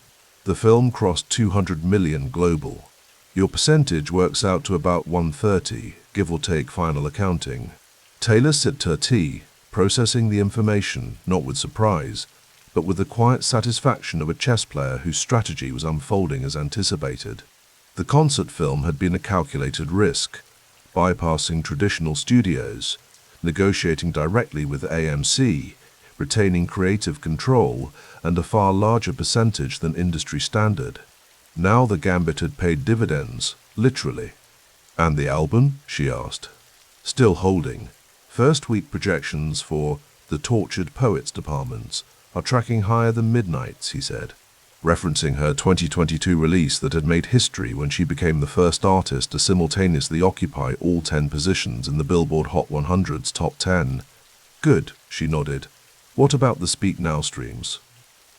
The film crossed 200 million global. Your percentage works out to about 130, give or take final accounting. Taylor sipped her tea, processing the information, not with surprise, but with the quiet satisfaction of a chess player whose strategy was unfolding as anticipated. The concert film had been a calculated risk, bypassing traditional studios, negotiating directly with AMC, retaining creative control and a far larger percentage than industry standard. Now the gambit had paid dividends, literally. "And the album?" she asked. Still holding. First week projections for the Tortured Poets departments are tracking higher than Midnight's, he said, referencing her 2022 release that had made history when she became the first artist to simultaneously occupy all 10 positions in the Billboard Hot 100's top 10. "Good," she nodded. "What about the Speak Now streams?"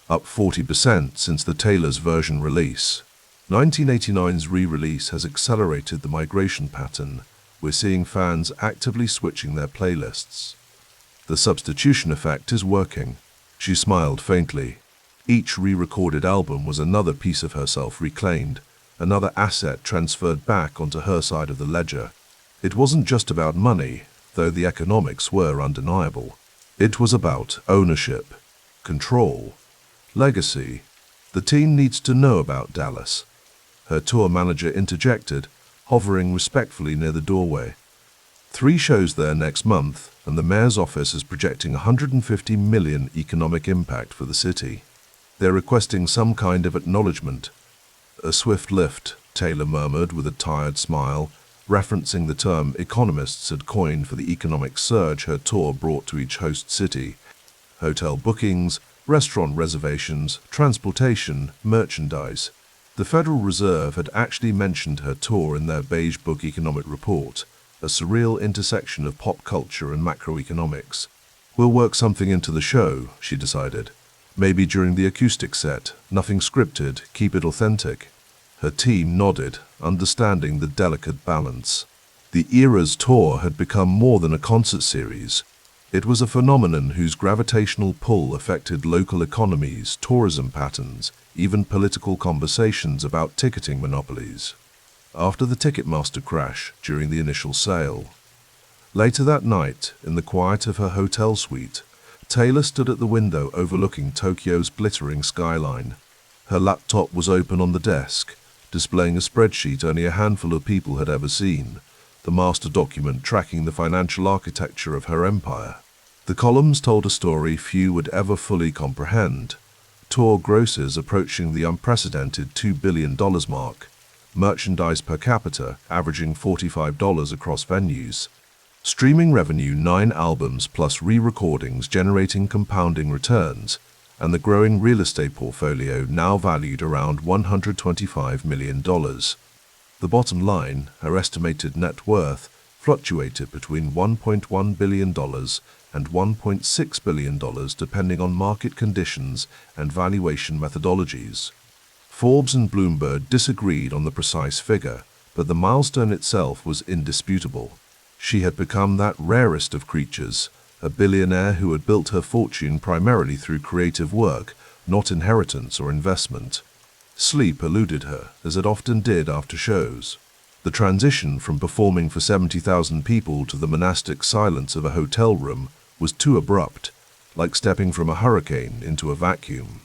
"Up 40% since the Taylor's version release. 1989's re-release has accelerated the migration pattern. We're seeing fans actively switching their playlists. The substitution effect is working." She smiled faintly. Each re-recorded album was another piece of herself reclaimed, another asset transferred back onto her side of the ledger. It wasn't just about money, though the economics were undeniable. It was about ownership, control, legacy. "The team needs to know about Dallas," her tour manager interjected, hovering respectfully near the doorway. 3 shows there next month, and the mayor's office is projecting $150 million economic impact for the city. They're requesting some kind of acknowledgement. "A swift lift," Taylor murmured with a tired smile, referencing the term economists had coined for the economic surge her tour brought to each host city. Hotel bookings, restaurant reservations, transportation, merchandise. The Federal Reserve had actually mentioned her tour in their Beige Book economic report, a surreal intersection of pop culture and macroeconomics. "We'll work something into the show," she decided. "Maybe during the acoustic set, nothing scripted, keep it authentic." Her team nodded, understanding the delicate balance. The Eras tour had become more than a concert series. It was a phenomenon whose gravitational pull affected local economies, tourism patterns, even political conversations about ticketing monopolies. After the Ticketmaster crash during the initial sale. Later that night, in the quiet of her hotel suite, Taylor stood at the window overlooking Tokyo's glittering skyline. Her laptop was open on the desk, displaying a spreadsheet only a handful of people had ever seen, the master document tracking the financial architecture of her empire. The columns told a story few would ever fully comprehend. Tour grosses approaching the unprecedented $2 billion mark, merchandise per capita averaging $45 across venues, streaming revenue 9 albums plus re-recordings generating compounding returns, and the growing real estate portfolio now valued around $125 million. The bottom line, her estimated net worth, fluctuated between $1.1 billion and $1.6 billion depending on market conditions and valuation methodologies. Forbes and Bloomberg disagreed on the precise figure, but the milestone itself was indisputable. She had become that rarest of creatures, a billionaire who had built her fortune primarily through creative work, not inheritance or investment. Sleep eluded her, as it often did after shows. The transition from performing for 70,000 people to the monastic silence of a hotel room was too abrupt, like stepping from a hurricane into a vacuum.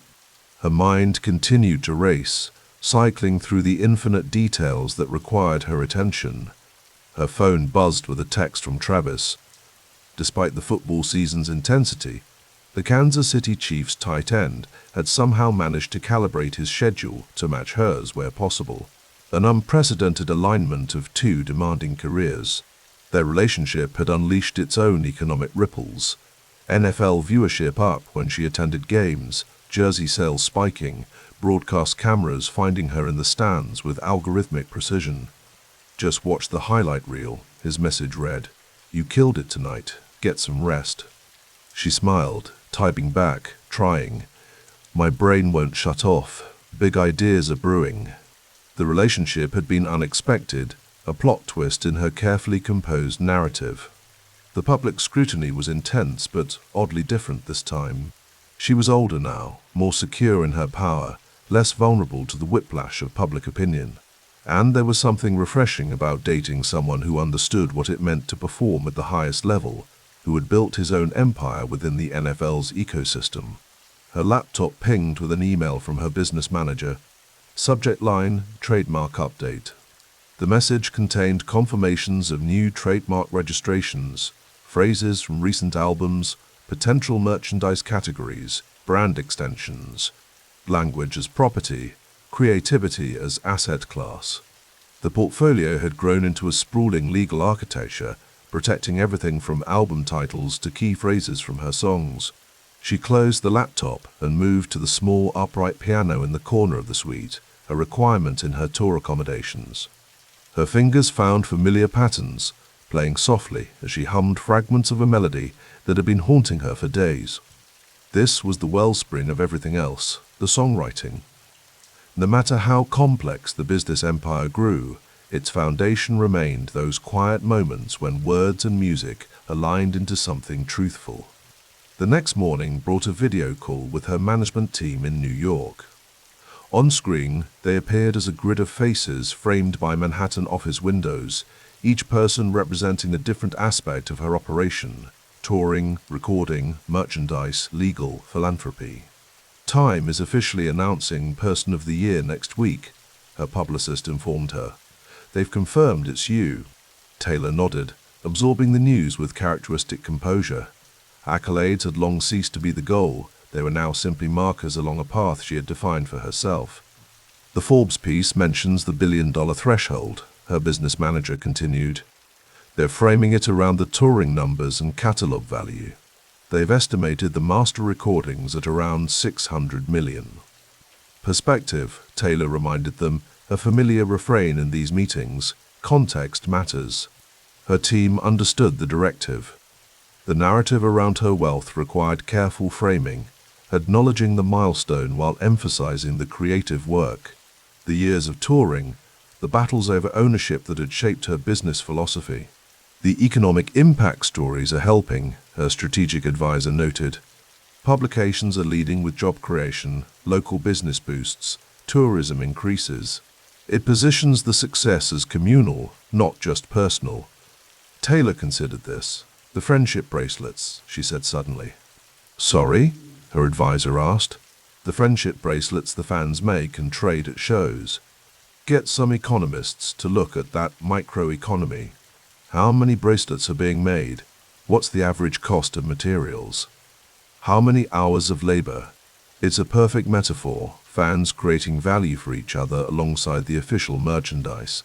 Her mind continued to race, cycling through the infinite details that required her attention. Her phone buzzed with a text from Travis. Despite the football season's intensity, the Kansas City Chiefs tight end had somehow managed to calibrate his schedule to match hers where possible. An unprecedented alignment of 2 demanding careers. Their relationship had unleashed its own economic ripples. NFL viewership up when she attended games, jersey sales spiking, broadcast cameras finding her in the stands with algorithmic precision. "Just watch the highlight reel," his message read. "You killed it tonight. Get some rest." She smiled, typing back, trying. "My brain won't shut off. Big ideas are brewing." The relationship had been unexpected, a plot twist in her carefully composed narrative. The public scrutiny was intense but oddly different this time. She was older now, more secure in her power, less vulnerable to the whiplash of public opinion. And there was something refreshing about dating someone who understood what it meant to perform at the highest level, who had built his own empire within the NFL's ecosystem. Her laptop pinged with an email from her business manager. Subject line, trademark update. The message contained confirmations of new trademark registrations, phrases from recent albums, potential merchandise categories, brand extensions, language as property, creativity as asset class. The portfolio had grown into a sprawling legal architecture, protecting everything from album titles to key phrases from her songs. She closed the laptop and moved to the small upright piano in the corner of the suite, a requirement in her tour accommodations. Her fingers found familiar patterns, playing softly as she hummed fragments of a melody that had been haunting her for days. This was the wellspring of everything else, the songwriting. No matter how complex the business empire grew, its foundation remained those quiet moments when words and music aligned into something truthful. The next morning brought a video call with her management team in New York. On screen, they appeared as a grid of faces framed by Manhattan office windows, each person representing a different aspect of her operation: touring, recording, merchandise, legal, philanthropy. Time is officially announcing Person of the Year next week, her publicist informed her. They've confirmed it's you. Taylor nodded, absorbing the news with characteristic composure. Accolades had long ceased to be the goal. They were now simply markers along a path she had defined for herself. The Forbes piece mentions the billion-dollar threshold, her business manager continued. They're framing it around the touring numbers and catalog value. They've estimated the master recordings at around 600 million. Perspective, Taylor reminded them, a familiar refrain in these meetings: context matters. Her team understood the directive. The narrative around her wealth required careful framing, acknowledging the milestone while emphasizing the creative work. The years of touring, the battles over ownership that had shaped her business philosophy. The economic impact stories are helping, her strategic advisor noted. Publications are leading with job creation, local business boosts, tourism increases. It positions the success as communal, not just personal. Taylor considered this. The friendship bracelets, she said suddenly. Sorry? Her advisor asked. The friendship bracelets the fans make and trade at shows. Get some economists to look at that microeconomy. How many bracelets are being made? What's the average cost of materials? How many hours of labor? It's a perfect metaphor, fans creating value for each other alongside the official merchandise.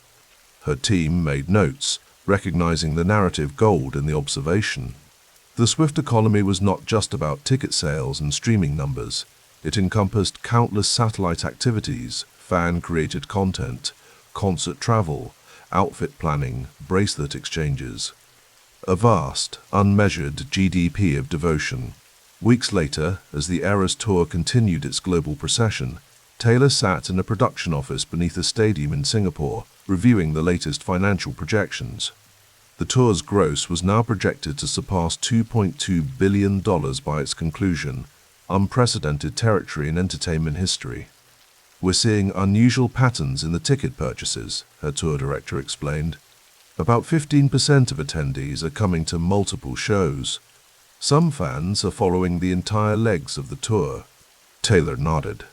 Her team made notes, recognizing the narrative gold in the observation. The Swift economy was not just about ticket sales and streaming numbers. It encompassed countless satellite activities, fan-created content, concert travel, outfit planning, bracelet exchanges. A vast, unmeasured GDP of devotion. Weeks later, as the Eras Tour continued its global procession, Taylor sat in a production office beneath a stadium in Singapore, reviewing the latest financial projections. The tour's gross was now projected to surpass $2.2 billion by its conclusion, unprecedented territory in entertainment history. We're seeing unusual patterns in the ticket purchases, her tour director explained. About 15% of attendees are coming to multiple shows. Some fans are following the entire legs of the tour. Taylor nodded.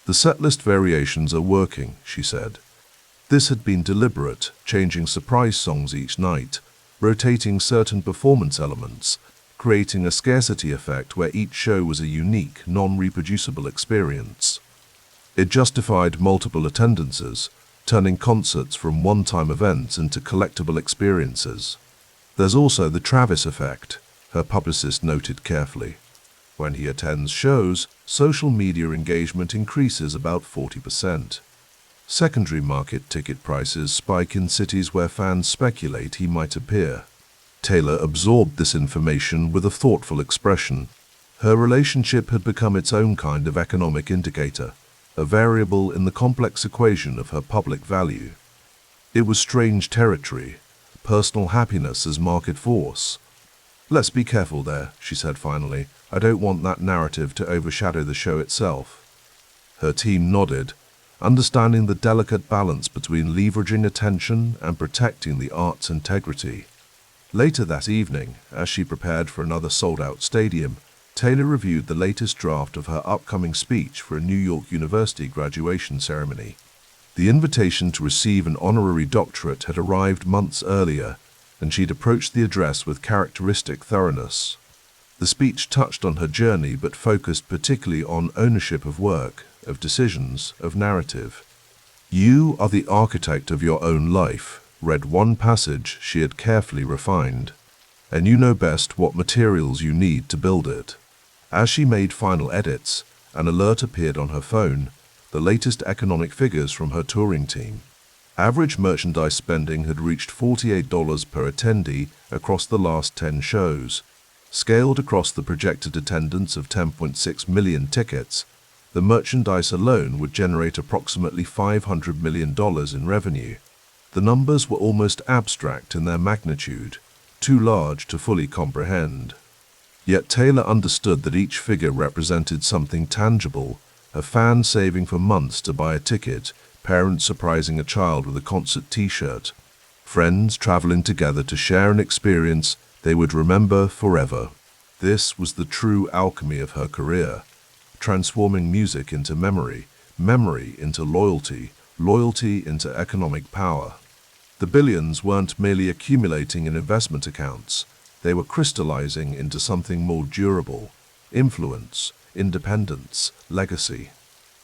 The setlist variations are working, she said. This had been deliberate, changing surprise songs each night, rotating certain performance elements, creating a scarcity effect where each show was a unique, non-reproducible experience. It justified multiple attendances, turning concerts from one-time events into collectible experiences. There's also the Travis effect, her publicist noted carefully. When he attends shows, social media engagement increases about 40%. Secondary market ticket prices spike in cities where fans speculate he might appear. Taylor absorbed this information with a thoughtful expression. Her relationship had become its own kind of economic indicator, a variable in the complex equation of her public value. It was strange territory, personal happiness as market force. "Let's be careful there," she said finally. "I don't want that narrative to overshadow the show itself." Her team nodded, understanding the delicate balance between leveraging attention and protecting the art's integrity. Later that evening, as she prepared for another sold-out stadium, Taylor reviewed the latest draft of her upcoming speech for a New York University graduation ceremony. The invitation to receive an honorary doctorate had arrived months earlier, and she'd approached the address with characteristic thoroughness. The speech touched on her journey but focused particularly on ownership of work, of decisions, of narrative. "You are the architect of your own life," read one passage she had carefully refined, "and you know best what materials you need to build it." As she made final edits, an alert appeared on her phone, the latest economic figures from her touring team. Average merchandise spending had reached $48 per attendee across the last 10 shows. Scaled across the projected attendance of 10.6 million tickets, the merchandise alone would generate approximately $500 million in revenue. The numbers were almost abstract in their magnitude, too large to fully comprehend. Yet Taylor understood that each figure represented something tangible: a fan saving for months to buy a ticket, parents surprising a child with a concert t-shirt, friends traveling together to share an experience they would remember forever. This was the true alchemy of her career, transforming music into memory, memory into loyalty, loyalty into economic power. The billions weren't merely accumulating in investment accounts, they were crystallizing into something more durable: influence, independence, legacy.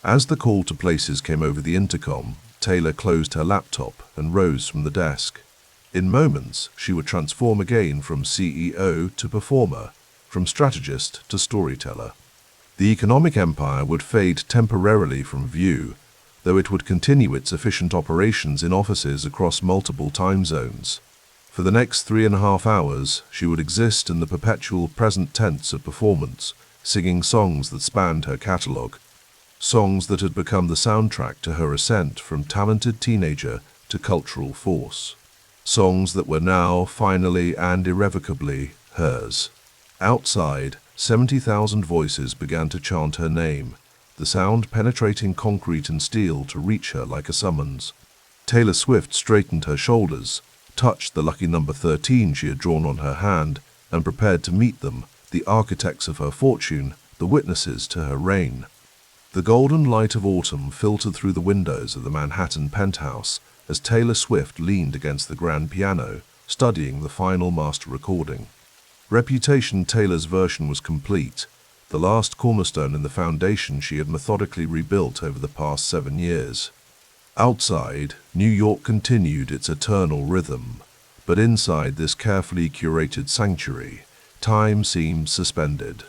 As the call to places came over the intercom, Taylor closed her laptop and rose from the desk. In moments, she would transform again from CEO to performer, from strategist to storyteller. The economic empire would fade temporarily from view, though it would continue its efficient operations in offices across multiple time zones. For the next 3.5 hours, she would exist in the perpetual present tense of performance, singing songs that spanned her catalogue, songs that had become the soundtrack to her ascent from talented teenager to cultural force, songs that were now, finally and irrevocably, hers. Outside, 70,000 voices began to chant her name, the sound penetrating concrete and steel to reach her like a summons. Taylor Swift straightened her shoulders, touched the lucky number 13 she had drawn on her hand, and prepared to meet them, the architects of her fortune, the witnesses to her reign. The golden light of autumn filtered through the windows of the Manhattan penthouse as Taylor Swift leaned against the grand piano, studying the final master recording. Reputation Taylor's version was complete, the last cornerstone in the foundation she had methodically rebuilt over the past 7 years. Outside, New York continued its eternal rhythm, but inside this carefully curated sanctuary, time seemed suspended.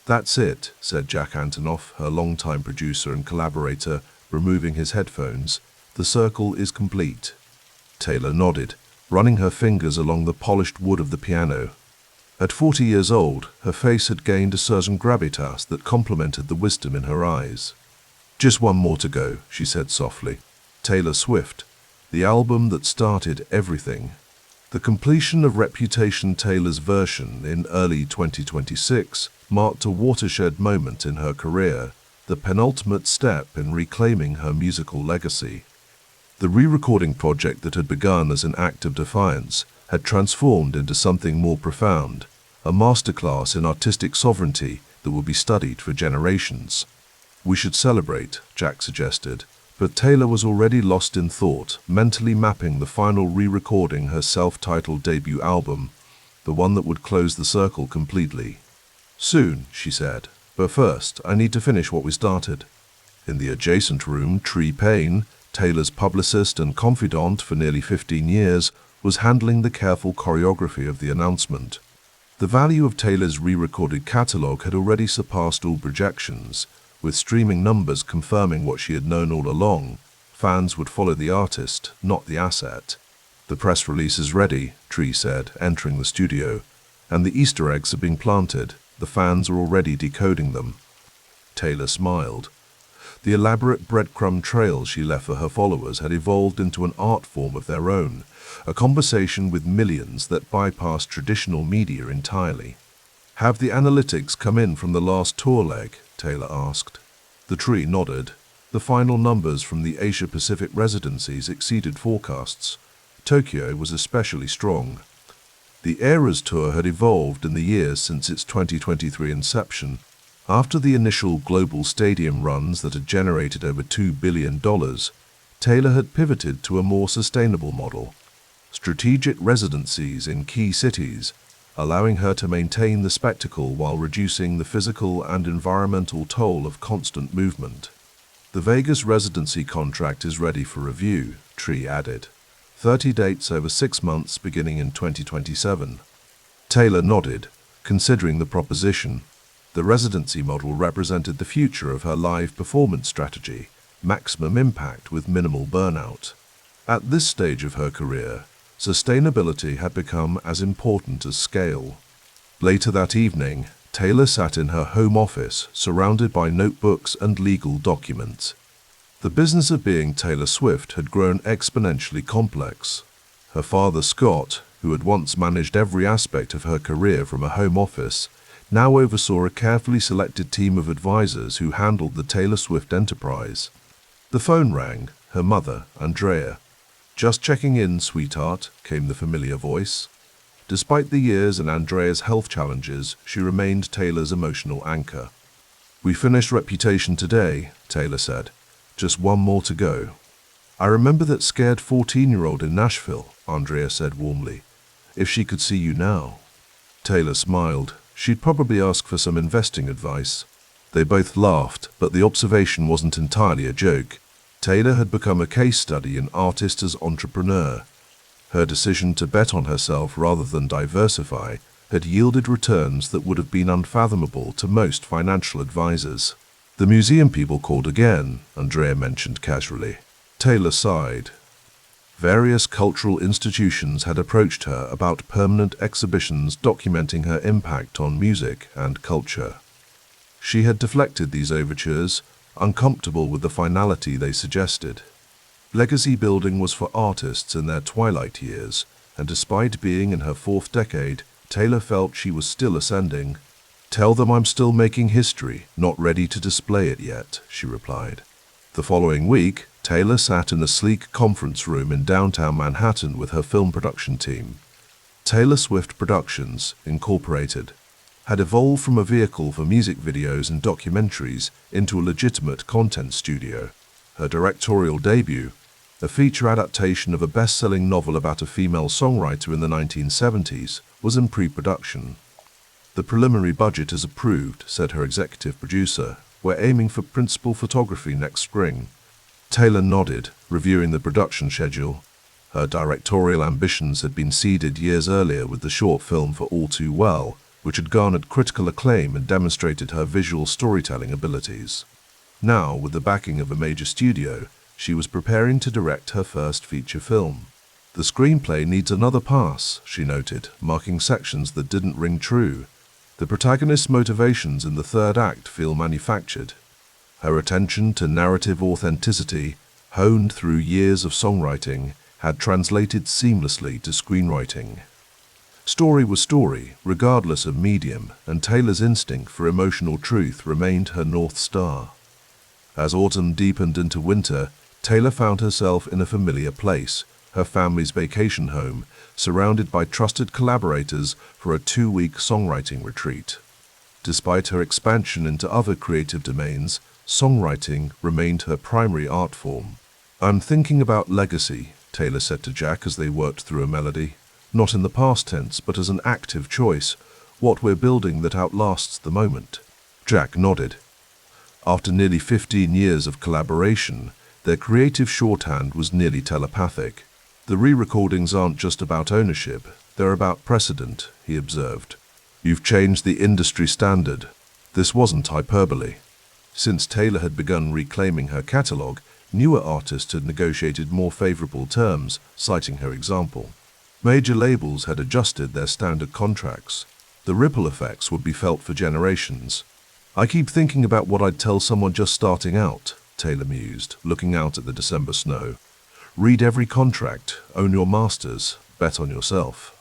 "That's it," said Jack Antonoff, her longtime producer and collaborator, removing his headphones. "The circle is complete." Taylor nodded, running her fingers along the polished wood of the piano. At 40 years old, her face had gained a certain gravitas that complemented the wisdom in her eyes. "Just one more to go," she said softly. Taylor Swift, the album that started everything. The completion of Reputation Taylor's version in early 2026 marked a watershed moment in her career, the penultimate step in reclaiming her musical legacy. The re-recording project that had begun as an act of defiance had transformed into something more profound, a masterclass in artistic sovereignty that would be studied for generations. "We should celebrate," Jack suggested, but Taylor was already lost in thought, mentally mapping the final re-recording her self-titled debut album, the one that would close the circle completely. "Soon," she said, "but first I need to finish what we started." In the adjacent room, Tree Payne, Taylor's publicist and confidant for nearly 15 years, was handling the careful choreography of the announcement. The value of Taylor's re-recorded catalogue had already surpassed all projections, with streaming numbers confirming what she had known all along: fans would follow the artist, not the asset. "The press release is ready," Tree said, entering the studio, "and the Easter eggs have been planted. The fans are already decoding them." Taylor smiled. The elaborate breadcrumb trail she left for her followers had evolved into an art form of their own, a conversation with millions that bypassed traditional media entirely. "Have the analytics come in from the last tour leg?" Taylor asked. The tree nodded. The final numbers from the Asia-Pacific residencies exceeded forecasts. Tokyo was especially strong. The Eras Tour had evolved in the years since its 2023 inception. After the initial global stadium runs that had generated over $2 billion, Taylor had pivoted to a more sustainable model. Strategic residencies in key cities, allowing her to maintain the spectacle while reducing the physical and environmental toll of constant movement. "The Vegas residency contract is ready for review," Tree added. 30 dates over 6 months beginning in 2027. Taylor nodded, considering the proposition. The residency model represented the future of her live performance strategy, maximum impact with minimal burnout. At this stage of her career, sustainability had become as important as scale. Later that evening, Taylor sat in her home office, surrounded by notebooks and legal documents. The business of being Taylor Swift had grown exponentially complex. Her father, Scott, who had once managed every aspect of her career from a home office, now oversaw a carefully selected team of advisors who handled the Taylor Swift enterprise. The phone rang, her mother, Andrea. "Just checking in, sweetheart," came the familiar voice. Despite the years and Andrea's health challenges, she remained Taylor's emotional anchor. "We finished Reputation today," Taylor said. "Just one more to go." "I remember that scared 14-year-old in Nashville," Andrea said warmly. "If she could see you now." Taylor smiled. She'd probably ask for some investing advice. They both laughed, but the observation wasn't entirely a joke. Taylor had become a case study in artist as entrepreneur. Her decision to bet on herself rather than diversify had yielded returns that would have been unfathomable to most financial advisors. "The museum people called again," Andrea mentioned casually. Taylor sighed. Various cultural institutions had approached her about permanent exhibitions documenting her impact on music and culture. She had deflected these overtures, uncomfortable with the finality they suggested. Legacy building was for artists in their twilight years, and despite being in her 4th decade, Taylor felt she was still ascending. "Tell them I'm still making history, not ready to display it yet," she replied. The following week, Taylor sat in the sleek conference room in downtown Manhattan with her film production team. Taylor Swift Productions, Incorporated, had evolved from a vehicle for music videos and documentaries into a legitimate content studio. Her directorial debut, a feature adaptation of a best-selling novel about a female songwriter in the 1970s, was in pre-production. "The preliminary budget is approved," said her executive producer. "We're aiming for principal photography next spring." Taylor nodded, reviewing the production schedule. Her directorial ambitions had been seeded years earlier with the short film for All Too Well, which had garnered critical acclaim and demonstrated her visual storytelling abilities. Now, with the backing of a major studio, she was preparing to direct her first feature film. "The screenplay needs another pass," she noted, marking sections that didn't ring true. "The protagonist's motivations in the 3rd act feel manufactured." Her attention to narrative authenticity, honed through years of songwriting, had translated seamlessly to screenwriting. Story was story, regardless of medium, and Taylor's instinct for emotional truth remained her North Star. As autumn deepened into winter, Taylor found herself in a familiar place, her family's vacation home, surrounded by trusted collaborators for a 2-week songwriting retreat. Despite her expansion into other creative domains, songwriting remained her primary art form. "I'm thinking about legacy," Taylor said to Jack as they worked through a melody. "Not in the past tense, but as an active choice, what we're building that outlasts the moment." Jack nodded. After nearly 15 years of collaboration, their creative shorthand was nearly telepathic. "The re-recordings aren't just about ownership, they're about precedent," he observed. "You've changed the industry standard." This wasn't hyperbole. Since Taylor had begun reclaiming her catalog, newer artists had negotiated more favorable terms, citing her example. Major labels had adjusted their standard contracts. The ripple effects would be felt for generations. "I keep thinking about what I'd tell someone just starting out," Taylor mused, looking out at the December snow. Read every contract, own your masters, bet on yourself.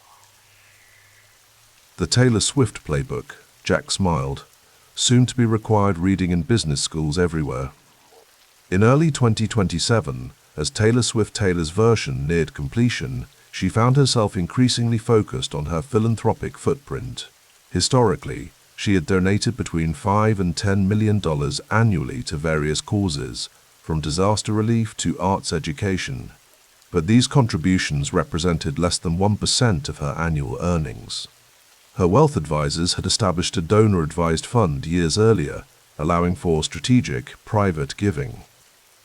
The Taylor Swift playbook, Jack smiled, soon to be required reading in business schools everywhere. In early 2027, as Taylor Swift Taylor's version neared completion, she found herself increasingly focused on her philanthropic footprint. Historically, she had donated between $5 and $10 million annually to various causes, from disaster relief to arts education. But these contributions represented less than 1% of her annual earnings. Her wealth advisors had established a donor-advised fund years earlier, allowing for strategic, private giving.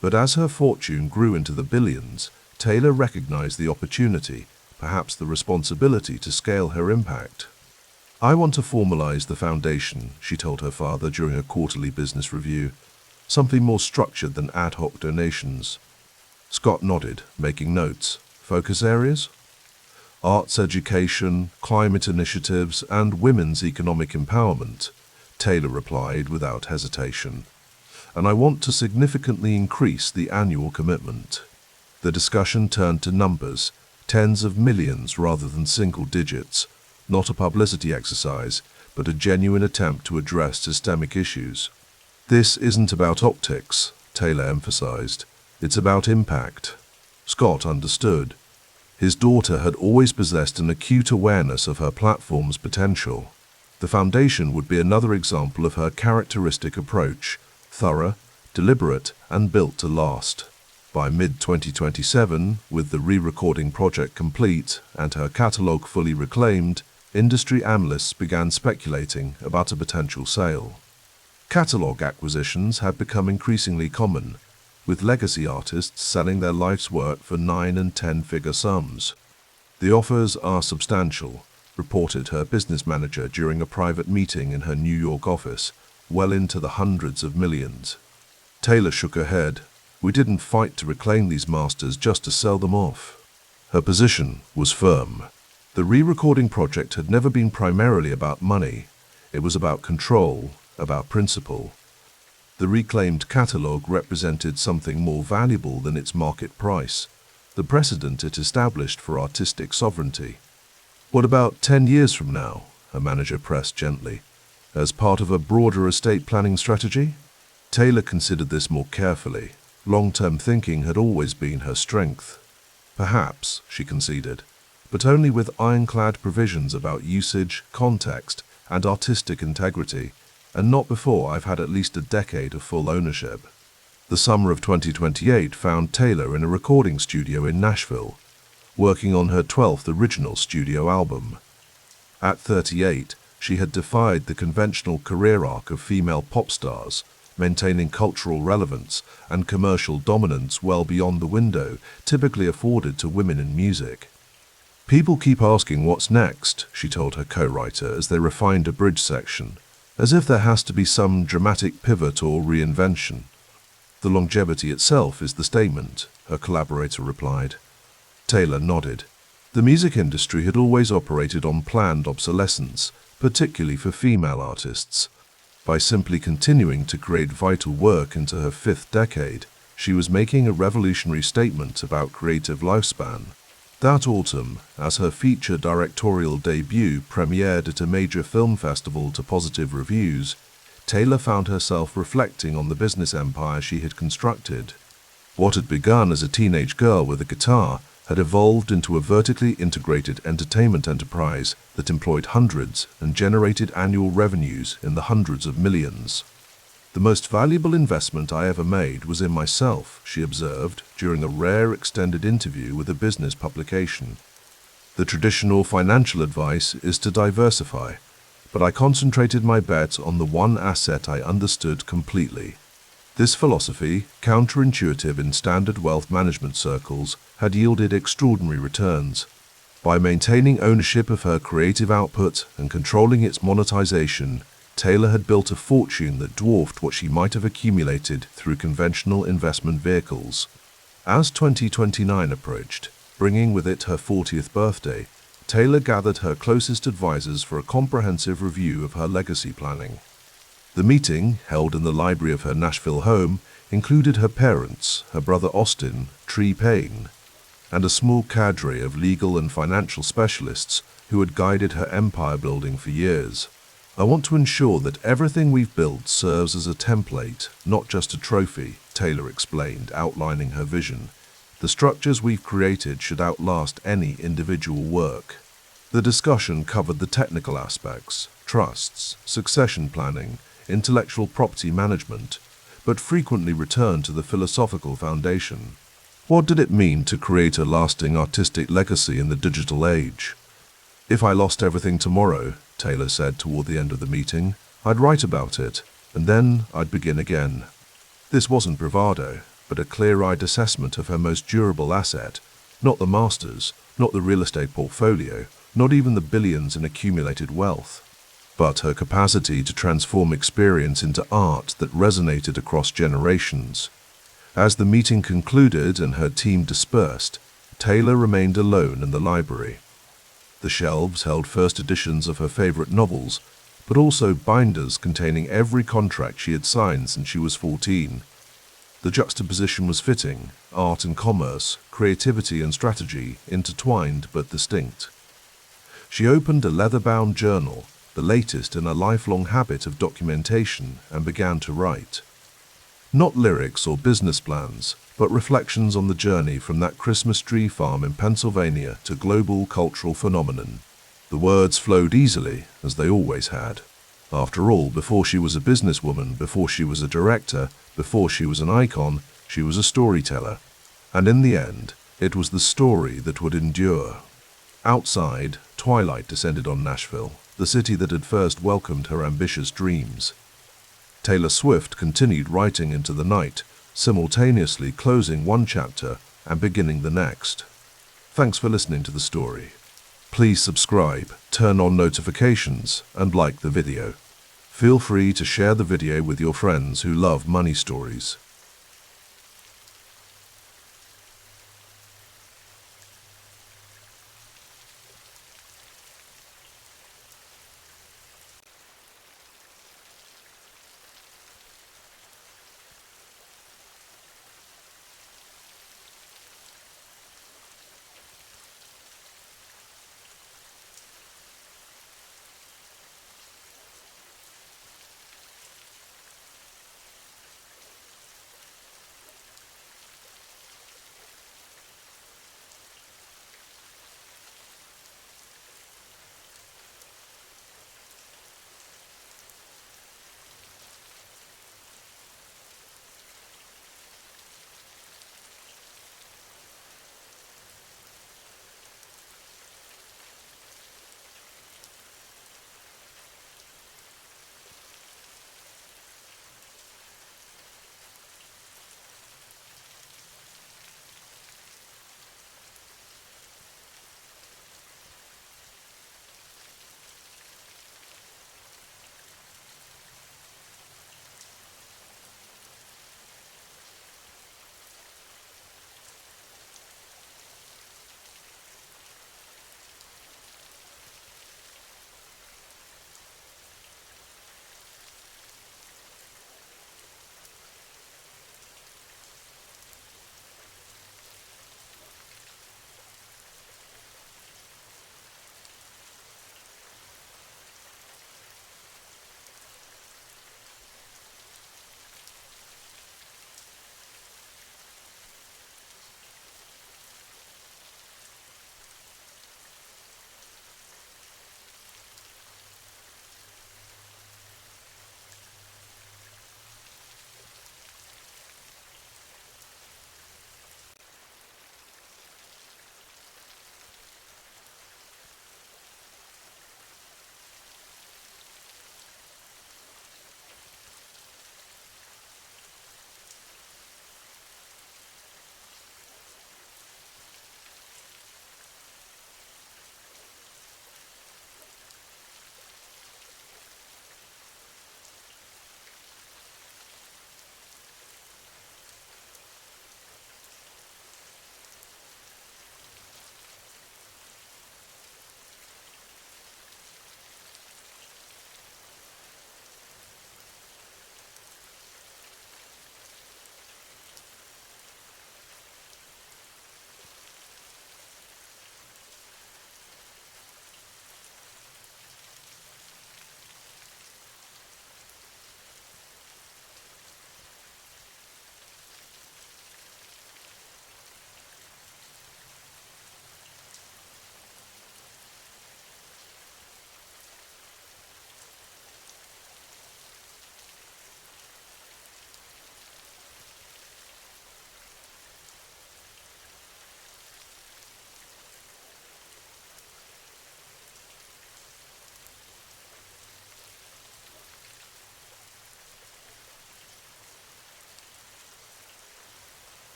But as her fortune grew into the billions, Taylor recognized the opportunity, perhaps the responsibility to scale her impact. "I want to formalize the foundation," she told her father during a quarterly business review. "Something more structured than ad hoc donations." Scott nodded, making notes. "Focus areas?" "Arts education, climate initiatives, and women's economic empowerment," Taylor replied without hesitation. "And I want to significantly increase the annual commitment." The discussion turned to numbers, tens of millions rather than single digits, not a publicity exercise, but a genuine attempt to address systemic issues. "This isn't about optics," Taylor emphasized. "It's about impact." Scott understood. His daughter had always possessed an acute awareness of her platform's potential. The foundation would be another example of her characteristic approach, thorough, deliberate, and built to last. By mid-2027, with the re-recording project complete and her catalog fully reclaimed, industry analysts began speculating about a potential sale. Catalog acquisitions had become increasingly common, with legacy artists selling their life's work for 9- and 10-figure sums. "The offers are substantial," reported her business manager during a private meeting in her New York office, "well into the hundreds of millions." Taylor shook her head. "We didn't fight to reclaim these masters just to sell them off." Her position was firm. The re-recording project had never been primarily about money. It was about control, about principle. The reclaimed catalog represented something more valuable than its market price, the precedent it established for artistic sovereignty. "What about 10 years from now?" her manager pressed gently. "As part of a broader estate planning strategy?" Taylor considered this more carefully. Long-term thinking had always been her strength. "Perhaps," she conceded, "but only with ironclad provisions about usage, context, and artistic integrity, and not before I've had at least a decade of full ownership." The summer of 2028 found Taylor in a recording studio in Nashville, working on her 12th original studio album. At 38, she had defied the conventional career arc of female pop stars, maintaining cultural relevance and commercial dominance well beyond the window typically afforded to women in music. "People keep asking what's next," she told her co-writer as they refined a bridge section, as if there has to be some dramatic pivot or reinvention. "The longevity itself is the statement," her collaborator replied. Taylor nodded. The music industry had always operated on planned obsolescence, particularly for female artists. By simply continuing to create vital work into her 5th decade, she was making a revolutionary statement about creative lifespan. That autumn, as her feature directorial debut premiered at a major film festival to positive reviews, Taylor found herself reflecting on the business empire she had constructed. What had begun as a teenage girl with a guitar had evolved into a vertically integrated entertainment enterprise that employed hundreds and generated annual revenues in the hundreds of millions. "The most valuable investment I ever made was in myself," she observed during a rare extended interview with a business publication. "The traditional financial advice is to diversify, but I concentrated my bet on the one asset I understood completely." This philosophy, counterintuitive in standard wealth management circles, had yielded extraordinary returns. By maintaining ownership of her creative output and controlling its monetization, Taylor had built a fortune that dwarfed what she might have accumulated through conventional investment vehicles. As 2029 approached, bringing with it her 40th birthday, Taylor gathered her closest advisors for a comprehensive review of her legacy planning. The meeting, held in the library of her Nashville home, included her parents, her brother Austin, Tree Payne, and a small cadre of legal and financial specialists who had guided her empire building for years. "I want to ensure that everything we've built serves as a template, not just a trophy," Taylor explained, outlining her vision. "The structures we've created should outlast any individual work." The discussion covered the technical aspects, trusts, succession planning, intellectual property management, but frequently returned to the philosophical foundation. What did it mean to create a lasting artistic legacy in the digital age? "If I lost everything tomorrow," Taylor said toward the end of the meeting, "I'd write about it, and then I'd begin again." This wasn't bravado, but a clear-eyed assessment of her most durable asset, not the masters, not the real estate portfolio, not even the billions in accumulated wealth, but her capacity to transform experience into art that resonated across generations. As the meeting concluded and her team dispersed, Taylor remained alone in the library. The shelves held first editions of her favorite novels, but also binders containing every contract she had signed since she was 14. The juxtaposition was fitting: art and commerce, creativity and strategy, intertwined but distinct. She opened a leather-bound journal, the latest in a lifelong habit of documentation, and began to write. Not lyrics or business plans, but reflections on the journey from that Christmas tree farm in Pennsylvania to global cultural phenomenon. The words flowed easily, as they always had. After all, before she was a businesswoman, before she was a director, before she was an icon, she was a storyteller. And in the end, it was the story that would endure. Outside, twilight descended on Nashville, the city that had first welcomed her ambitious dreams. Taylor Swift continued writing into the night, simultaneously closing one chapter and beginning the next. Thanks for listening to the story. Please subscribe, turn on notifications, and like the video. Feel free to share the video with your friends who love money stories.